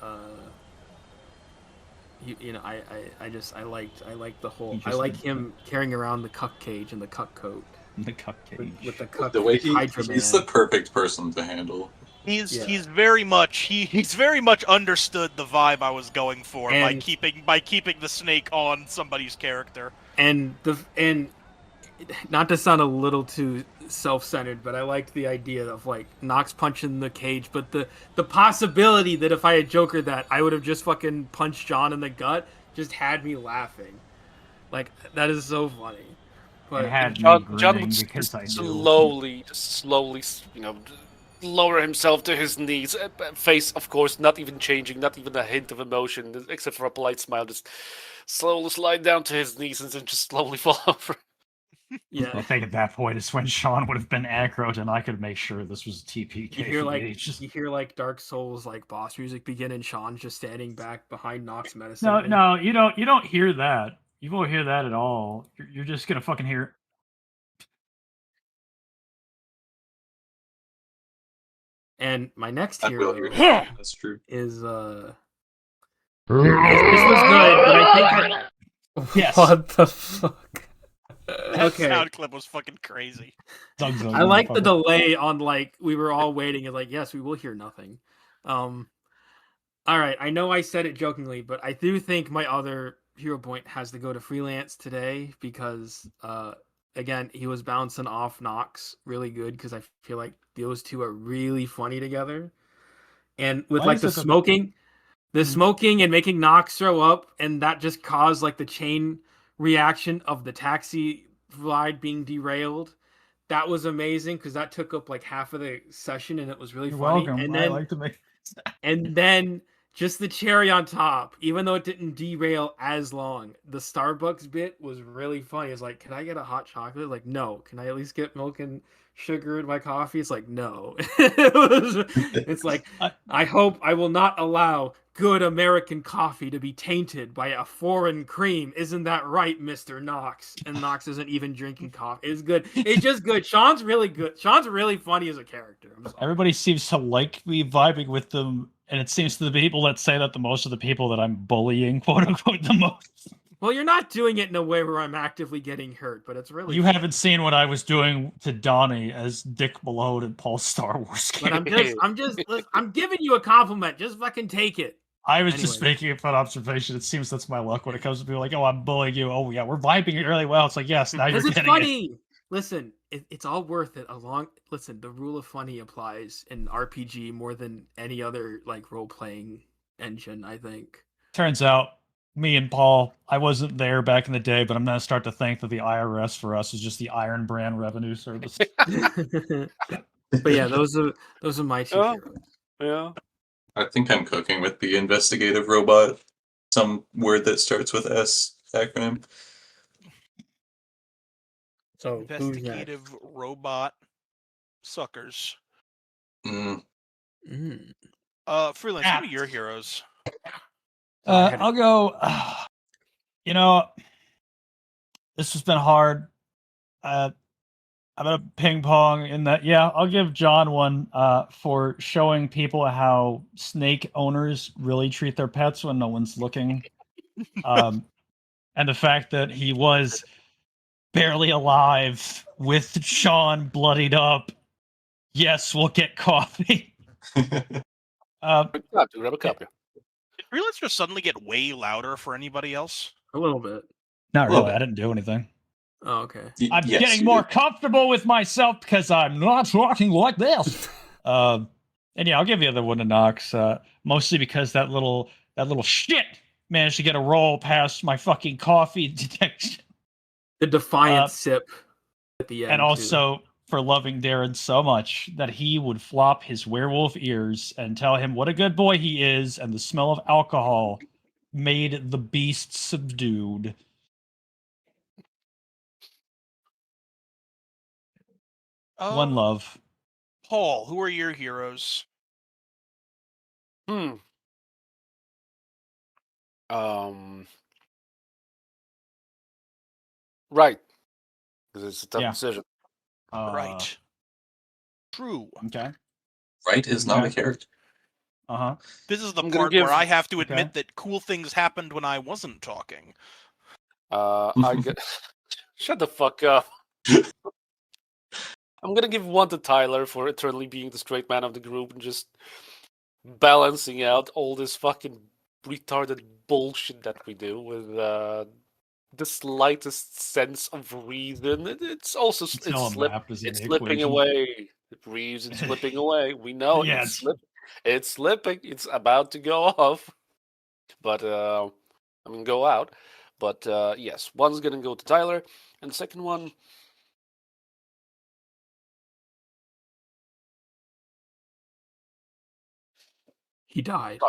I liked the whole. You I just like did. him carrying around the cuck cage and the cuck coat The cupcake. with the cuck. The way Hydra he's Man. the perfect person to handle. He's very much understood the vibe I was going for by And- keeping the snake on somebody's character. and not to sound a little too self-centered, but I liked the idea of like Nox punching the cage, but the possibility that if I had Joker that I would have just fucking punched John in the gut just had me laughing. Like that is so funny. But It had me John grinning would because I knew. slowly, lower himself to his knees. Face, of course, not even changing, not even a hint of emotion, except for a polite smile. Just slowly slide down to his knees and then just slowly fall over. I yeah, think at that point is when Sean would have been aggroed and I could make sure this was TPK. you hear for like me. Just- you hear like Dark Souls like boss music begin, and Sean's just standing back behind Nox medicine. No, you don't hear that. You won't hear that at all. You're just gonna fucking hear. And my next I will hero hear that. That's true. is this was good, but I think Yes. What the fuck? That Okay. sound clip was fucking crazy. I like the delay on like we were all waiting and like yes we will hear nothing. All right, I know I said it jokingly, but I do think my other hero point has to go to freelance today because again he was bouncing off Nox really good because I feel like those two are really funny together, and with Why like is the it the- smoking. The Hmm. smoking and making Nox throw up, and that just caused like the chain reaction of the taxi ride being derailed. That was amazing because that took up like half of the session, and it was really You're funny. welcome. And I then, like to make. and then just the cherry on top, even though it didn't derail as long, the Starbucks bit was really funny. It's like, can I get a hot chocolate? Like, no. Can I at least get milk and sugar in my coffee? It's like, no. It's like, I hope I will not allow good American coffee to be tainted by a foreign cream. Isn't that right, Mr. Knox? And Knox isn't even drinking coffee. It's good. It's just good. Sean's really good. Sean's really funny as a character. I'm sorry. Everybody seems to like me vibing with them, and it seems to the people that say that the most of the people that I'm bullying, quote unquote, the most. Well, you're not doing it in a way where I'm actively getting hurt, but it's really You haven't seen what I was doing to Donnie as Dick Malone in Paul's Star Wars game. But I'm giving you a compliment. Just fucking take it. I was just Anyway. making a fun observation. It seems that's my luck when it comes to people like, oh, I'm bullying you. Oh, yeah, we're vibing really well. It's like, yes, now you're Because it's getting it. funny. Listen, it's all worth it. Listen, the rule of funny applies in RPG more than any other like role playing engine. I think. Turns out, me and Paul, I wasn't there back in the day, but I'm gonna start to think that the IRS for us is just the Iron Brand Revenue Service. But yeah, those are my two Oh. heroes. Yeah. I think I'm cooking with the investigative robot. Some word that starts with S acronym. So who's next? Investigative robot suckers. Mm. Freelance, who are your heroes? I'll go. You know, this has been hard. I'm gonna ping pong in that. Yeah, I'll give John one for showing people how snake owners really treat their pets when no one's looking, and the fact that he was barely alive with Sean bloodied up. Yes, we'll get coffee. Grab a cup. Did Freelance just suddenly get way louder for anybody else? A little bit. Not Little really. bit. I didn't do anything. Oh, okay. I'm Yes, getting you more did. comfortable with myself because I'm not talking like this. And yeah, I'll give the other one to Knox, mostly because that little shit managed to get a roll past my fucking coffee detection, The defiant sip at the end. and also for loving Darren so much that he would flop his werewolf ears and tell him what a good boy he is, and the smell of alcohol made the beast subdued. One love. Paul, who are your heroes? Right. Because it's a tough Yeah. decision. Right. True. Okay. Right is not Okay. a character. Uh-huh. This is the I'm gonna part give- where I have to admit Okay. that cool things happened when I wasn't talking. I get... Shut the fuck up. I'm gonna give one to Tyler for eternally being the straight man of the group and just balancing out all this fucking retarded bullshit that we do with the slightest sense of reason. It's also Until a map is in it's the slipping equation. away. Reeves, it's slipping away. We know Yeah, it's slipping. It's about to go off. But I mean, go out. But yes, one's gonna go to Tyler, and the second one. he died.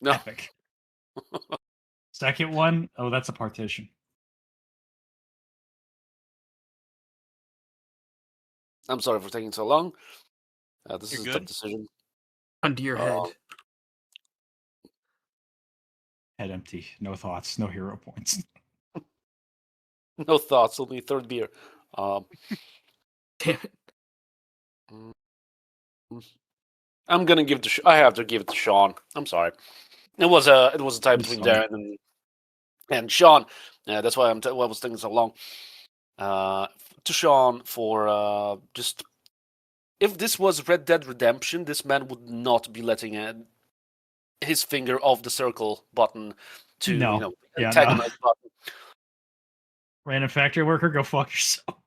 No, Epic. Second one, oh, that's a partition. I'm sorry for taking so long. This You're is a good. tough decision. Under your head. Head empty. No thoughts. No hero points. No thoughts. Only third beer. Damn it. I'm gonna give it to. I have to give it to Sean. I'm sorry. It was a tie I'm between sorry. Darren and Sean. That's why I was taking so long. To Sean for just. If this was Red Dead Redemption, this man would not be letting his finger off the circle button to No. Yeah, antagonize button. Random factory worker, go fuck yourself.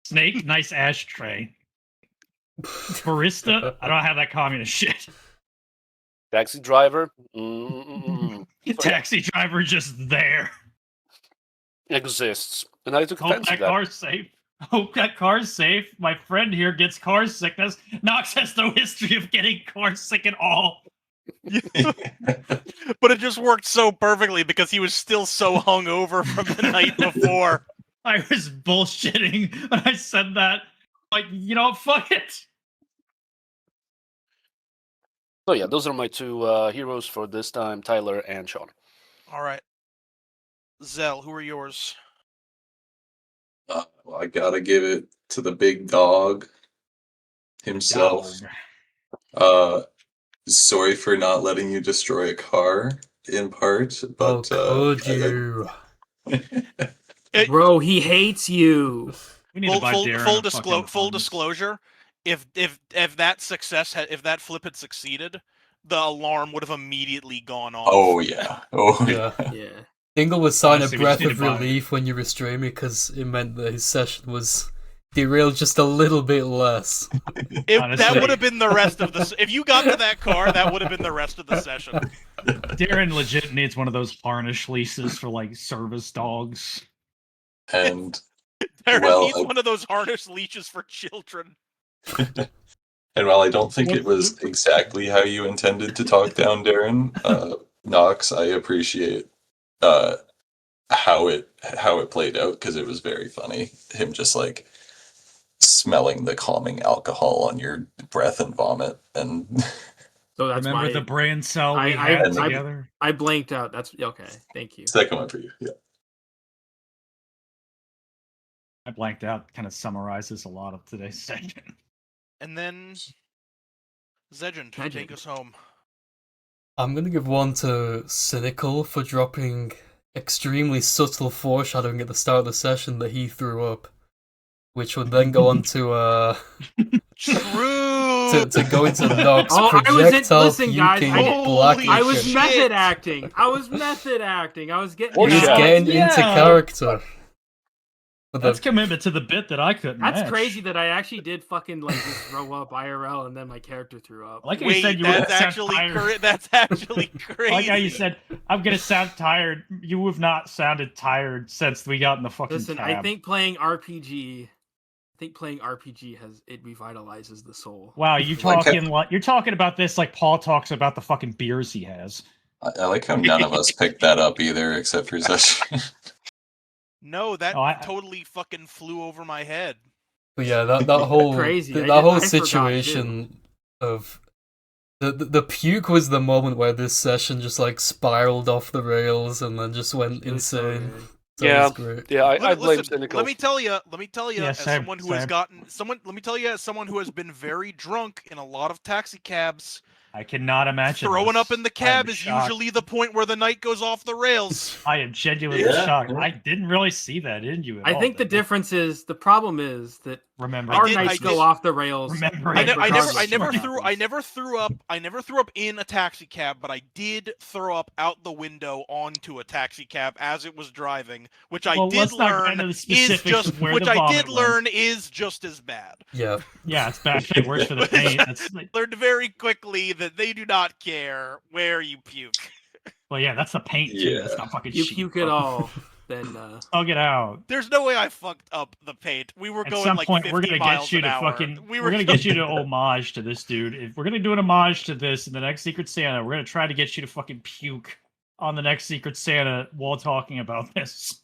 Snake, nice ashtray. Barista, I don't have that communist shit. Taxi driver. Taxi driver just there. Exists. And I took Hope offense to that that. car's safe. Hope that car's safe. My friend here gets car sickness. Knox has no history of getting car sick at all. But it just worked so perfectly because he was still so hungover from the night before. I was bullshitting when I said that. Like, you know, fuck it. So yeah, those are my two heroes for this time, Tyler and Sean. All right. Zell, who are yours? Well, I gotta give it to the big dog himself. Dog. Sorry for not letting you destroy a car, in part, but could you? Bro, he hates you. We need to buy Darren a fucking Full harness. disclosure, if that if that flip had succeeded, the alarm would have immediately gone off. Oh yeah. Oh Yeah. Yeah. Dingle was sighing a Honestly, we just breath need of to buy- relief when you restrained me because it meant that his session was derailed just a little bit less. That Honestly. would have been the rest of the. If you got to that car, that would have been the rest of the session. Darren legit needs one of those harness leases for like service dogs. And Darren Well, needs one of those harness leashes for children. and while I don't think it was exactly how you intended to talk down Darren, Knox, I appreciate how it played out because it was very funny. Him just like smelling the calming alcohol on your breath and vomit, and So that's Remember why the brain cell we I- had I- together? I blanked out. That's okay. Thank you. second one for you. Yeah. I blanked out. Kind of summarizes a lot of today's session. And then Zedgen, Zedgen. take us home. I'm gonna give one to Cynical for dropping extremely subtle foreshadowing at the start of the session that he threw up, which would then go on to True. to go into Nox Oh, I wasn't- projectile listen, guys, puking I- black Holy I was shit. method acting. I was getting. He was Yeah. getting into Yeah. character. But That's the, commitment to the bit that I couldn't That's match. crazy that I actually did fucking like just throw up IRL and then my character threw up. I like how you Wait, said you that's would sound actually tired. that's actually crazy. I like how you said, I'm gonna sound tired. You have not sounded tired since we got in the fucking Listen, cab. I think playing RPG has it revitalizes the soul. Wow, you Like talking you're talking about this like Paul talks about the fucking beers he has. I like how none of us picked that up either, except for Session. No, that Oh, I- totally fucking flew over my head. but yeah, that whole Crazy. that I whole forgot, situation of the puke was the moment where this session just like spiraled off the rails and then just went It was so insane. good. So it Yeah. was great. Yeah, I blame Listen, Cynical. let me tell you, Yeah, as same, someone who has same. gotten let me tell you, as someone who has been very drunk in a lot of taxi cabs, I cannot imagine. throwing this. up in the I am cab is shocked. usually the point where the night goes off the rails. I am genuinely Yeah, shocked. yeah. I didn't really see that in you at I all, think the did I? difference is the problem is that Remember, our did- nights I go did- off the rails. Remember, I regardless never of what I never threw up in a taxi cab, but I did throw up out the window onto a taxi cab as it was driving, which I Well, did let's not get learn into the is specifics just of where which the I vomit did went. learn is just as bad. Yeah. Yeah, it's actually worse for the paint. That's like, Learned very quickly that they do not care where you puke. well, yeah, that's the paint too. That's Yeah. not fucking You sheet, puke it bro. all, then I'll get out. There's no way I fucked up the paint. We were At going some like point, 50 we're gonna miles get you an to hour. fucking. We We're gonna get you to homage to this dude. If we're gonna do an homage to this in the next Secret Santa, we're gonna try to get you to fucking puke on the next Secret Santa while talking about this.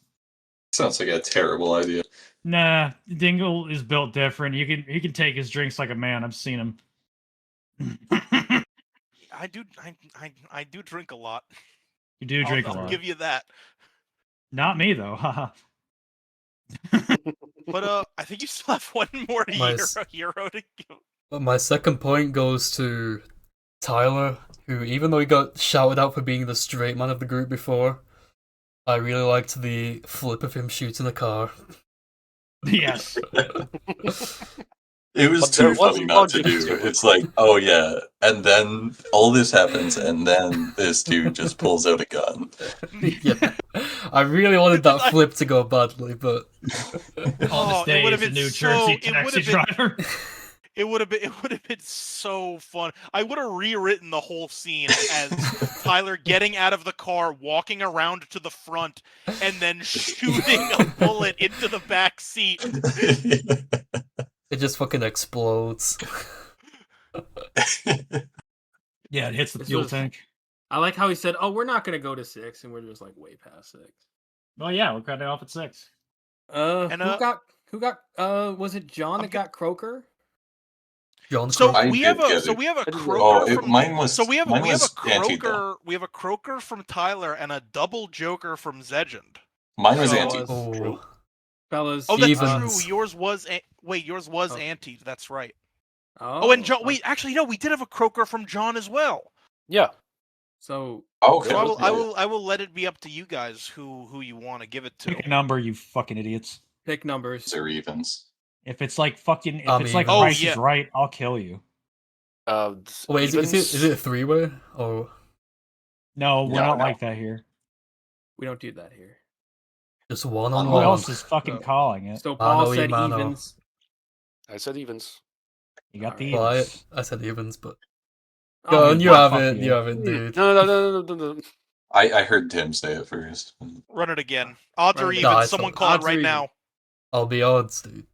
Sounds like a terrible idea. Nah, Dingle is built different. He can take his drinks like a man. I've seen him. I do drink a lot. You do drink a I'll lot. give you that. Not me though. Haha. But I think you still have one more Nice. hero to give. But my second point goes to Tyler, who, even though he got shouted out for being the straight man of the group before, I really liked the flip of him shooting a car. Yes. It was But there too was funny not to logic do. to it. It's like, oh yeah, and then all this happens, and then this dude just pulls out a gun. Yeah. I really wanted that flip to go badly, but On Oh, this day it would have is a been New so. Jersey It would taxi have been. driver. It would have been so fun. I would have rewritten the whole scene as Tyler getting out of the car, walking around to the front, and then shooting a bullet into the back seat. it just fucking explodes. Yeah, it hits the This fuel was- tank. I like how he said, "Oh, we're not gonna go to 6," and we're just like way past 6. Well, yeah, we're cutting it off at 6. Who got? Was it John I'm that got Croaker? John So Crow. I we did have a get so it. we have a I didn't croaker Oh, from mine was. so we have mine we have a was anti, though. croaker we have a croaker from Tyler and a double joker from Zegend. Mine was So anti. was- Oh, Fellas. Oh, that's Evens. true. Yours was wait, yours was Oh. anti. That's right. Oh, Oh, and John. Wait, actually, no. We did have a croaker from John as well. Yeah. So Oh, okay. So Yeah, I will let it be up to you guys who you want to give it to. Pick a number, you fucking idiots. pick numbers. Or evens. If it's like fucking, if I'm it's like even. Oh, Price yeah. is Right, I'll kill you. Wait, is it a three-way? Or No, we're No, not no. like that here. We don't do that here. just one Who on Who one? else is fucking No. calling it? So Paul Mano, said mano. evens. I said evens. You got the Well, I evens. said evens, but Oh, go on, you you fuck have it, you. you have it, dude. No. I heard Tim say it first. Run it again. Odds or Run it even. again. Someone No, call it odds or right even. now. I'll be odds, dude.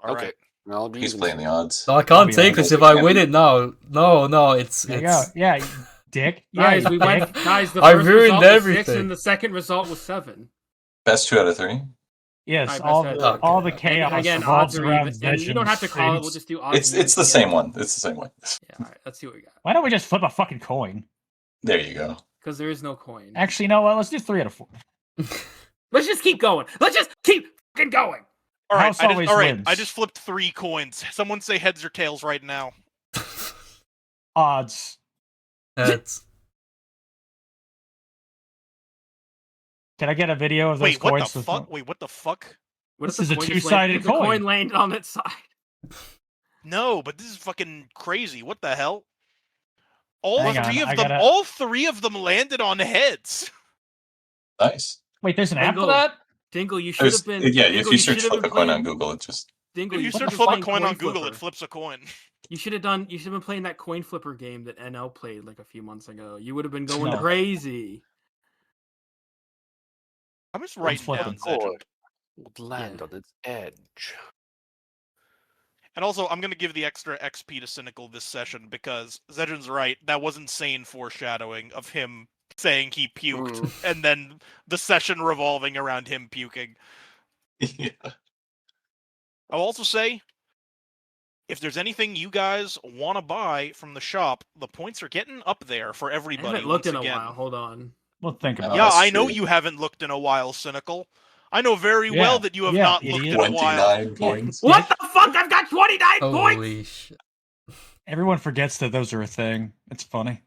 All Okay. right. I'll be He's evens. playing the odds. No, I can't be take honest. this if I win it now. No, it's There you go. Yeah, you dick. Yeah, Guys, you we dick. went. Guys, the I first ruined result was 6 everything. and the second result was 7. Best 2 out of 3. Yes, Alright, all best the head. all the Okay. chaos And again, revolves odds are around even. And you don't have to call it. We'll Vision's just do odds. It's and it's the evens same together. one. It's the same one. Yeah. All right. Let's see what we got. Why don't we just flip a fucking coin? There you go. Because there is no coin. Actually, no. Well, let's do 3 out of 4. Let's just keep going. Let's just keep fucking going. All right. House always all right. wins. I just flipped 3 coins. Someone say heads or tails right now. Odds. Heads. Can I get a video of those Wait, what coins? the fuck? Wait, what the fuck? What This if is the a coin just two-sided landed- if the coin. coin landed on its side. No, but this is fucking crazy. What the hell? All Hang on, three of I them. gotta- All 3 of them landed on heads. Nice. Wait, there's an app for Dingle. that? Dingle, you should have been. Yeah, Dingle, if you should search have flip been a coin on playing- Google, it just Dingle, If you should search have flip a been coin playing on Google, Flipper. it flips a coin. You should have done. You should have been playing that coin flipper game that NL played like a few months ago. You would have been going No. crazy. I'm just I'm writing flipping down Zegend. Chord would land Yeah. on its edge. And also, I'm going to give the extra XP to Cynical this session because Zegen's right. That was insane foreshadowing of him saying he puked and then the session revolving around him puking. yeah. I'll also say, if there's anything you guys want to buy from the shop, the points are getting up there for I everybody. haven't looked in once a again. while. Hold on. We'll think about Oh, it. Yeah, that's I know true. you haven't looked in a while, Cynical. I know very Yeah, well that you have yeah, not looked in idiot. a while. 29 points. What the fuck? I've got 29 points, Holy shit. Everyone forgets that those are a thing. It's funny.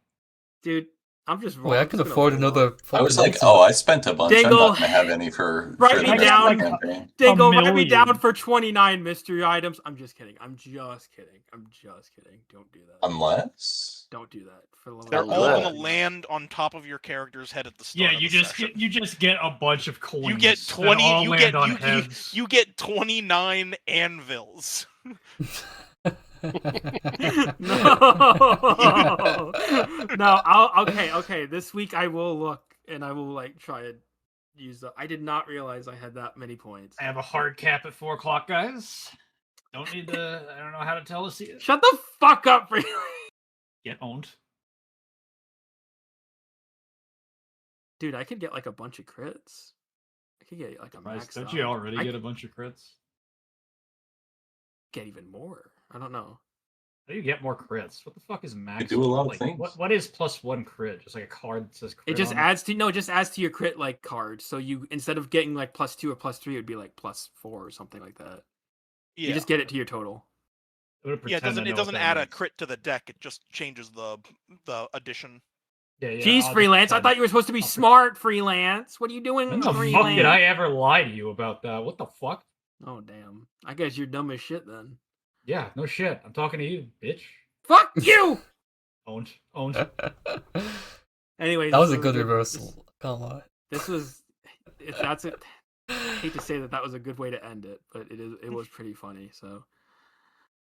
dude. I'm just. Wait, I I'm could just gonna afford roll another. up. I was fucking like, console. oh, I spent a bunch. I'm Dingle. not gonna have any for Write the me rest down. of the campaign. Dingle, write me million. down for 29 mystery items. I'm just kidding. I'm just kidding. Don't do that. Unless Don't do that. For the love They're of all God. going to land on top of your character's head at the Yeah, start. of you the just session. get a bunch of coins. You get that 20. all You land get on you heads. you get 29 anvils. No. No. Okay. This week I will look and I will like try and use the. I did not realize I had that many points. I have a hard cap at 4 o'clock, guys. Don't need to. I don't know how to tell us yet. Shut the fuck up, for Get owned. dude. I could get like a bunch of crits. I could get like a max. Don't you already I get a could bunch of crits? get even more. I don't know. How do you get more crits? What the fuck is max? do a lot of like, things. What is +1 crit? Just like a card that says crit. It just on adds to it just adds to your crit like card. So you instead of getting like +2 or +3, it would be like +4 or something like that. Yeah. You just get it to your total. It would Yeah, it pretend I doesn't. know It what doesn't that add a means. crit to the deck. It just changes the addition. Yeah, Jeez, I'll freelance! just I thought you were supposed to be I'll smart, freelance. What are you doing, When the freelance? fuck did I ever lie to you about that? What the fuck? Oh damn! I guess you're dumb as shit then. Yeah, no shit. I'm talking to you, bitch. Fuck you! Owned. Anyways, That was this a good this- reversal. Can't lie. This was. If that's it, I hate to say that was a good way to end it, but it was pretty funny. So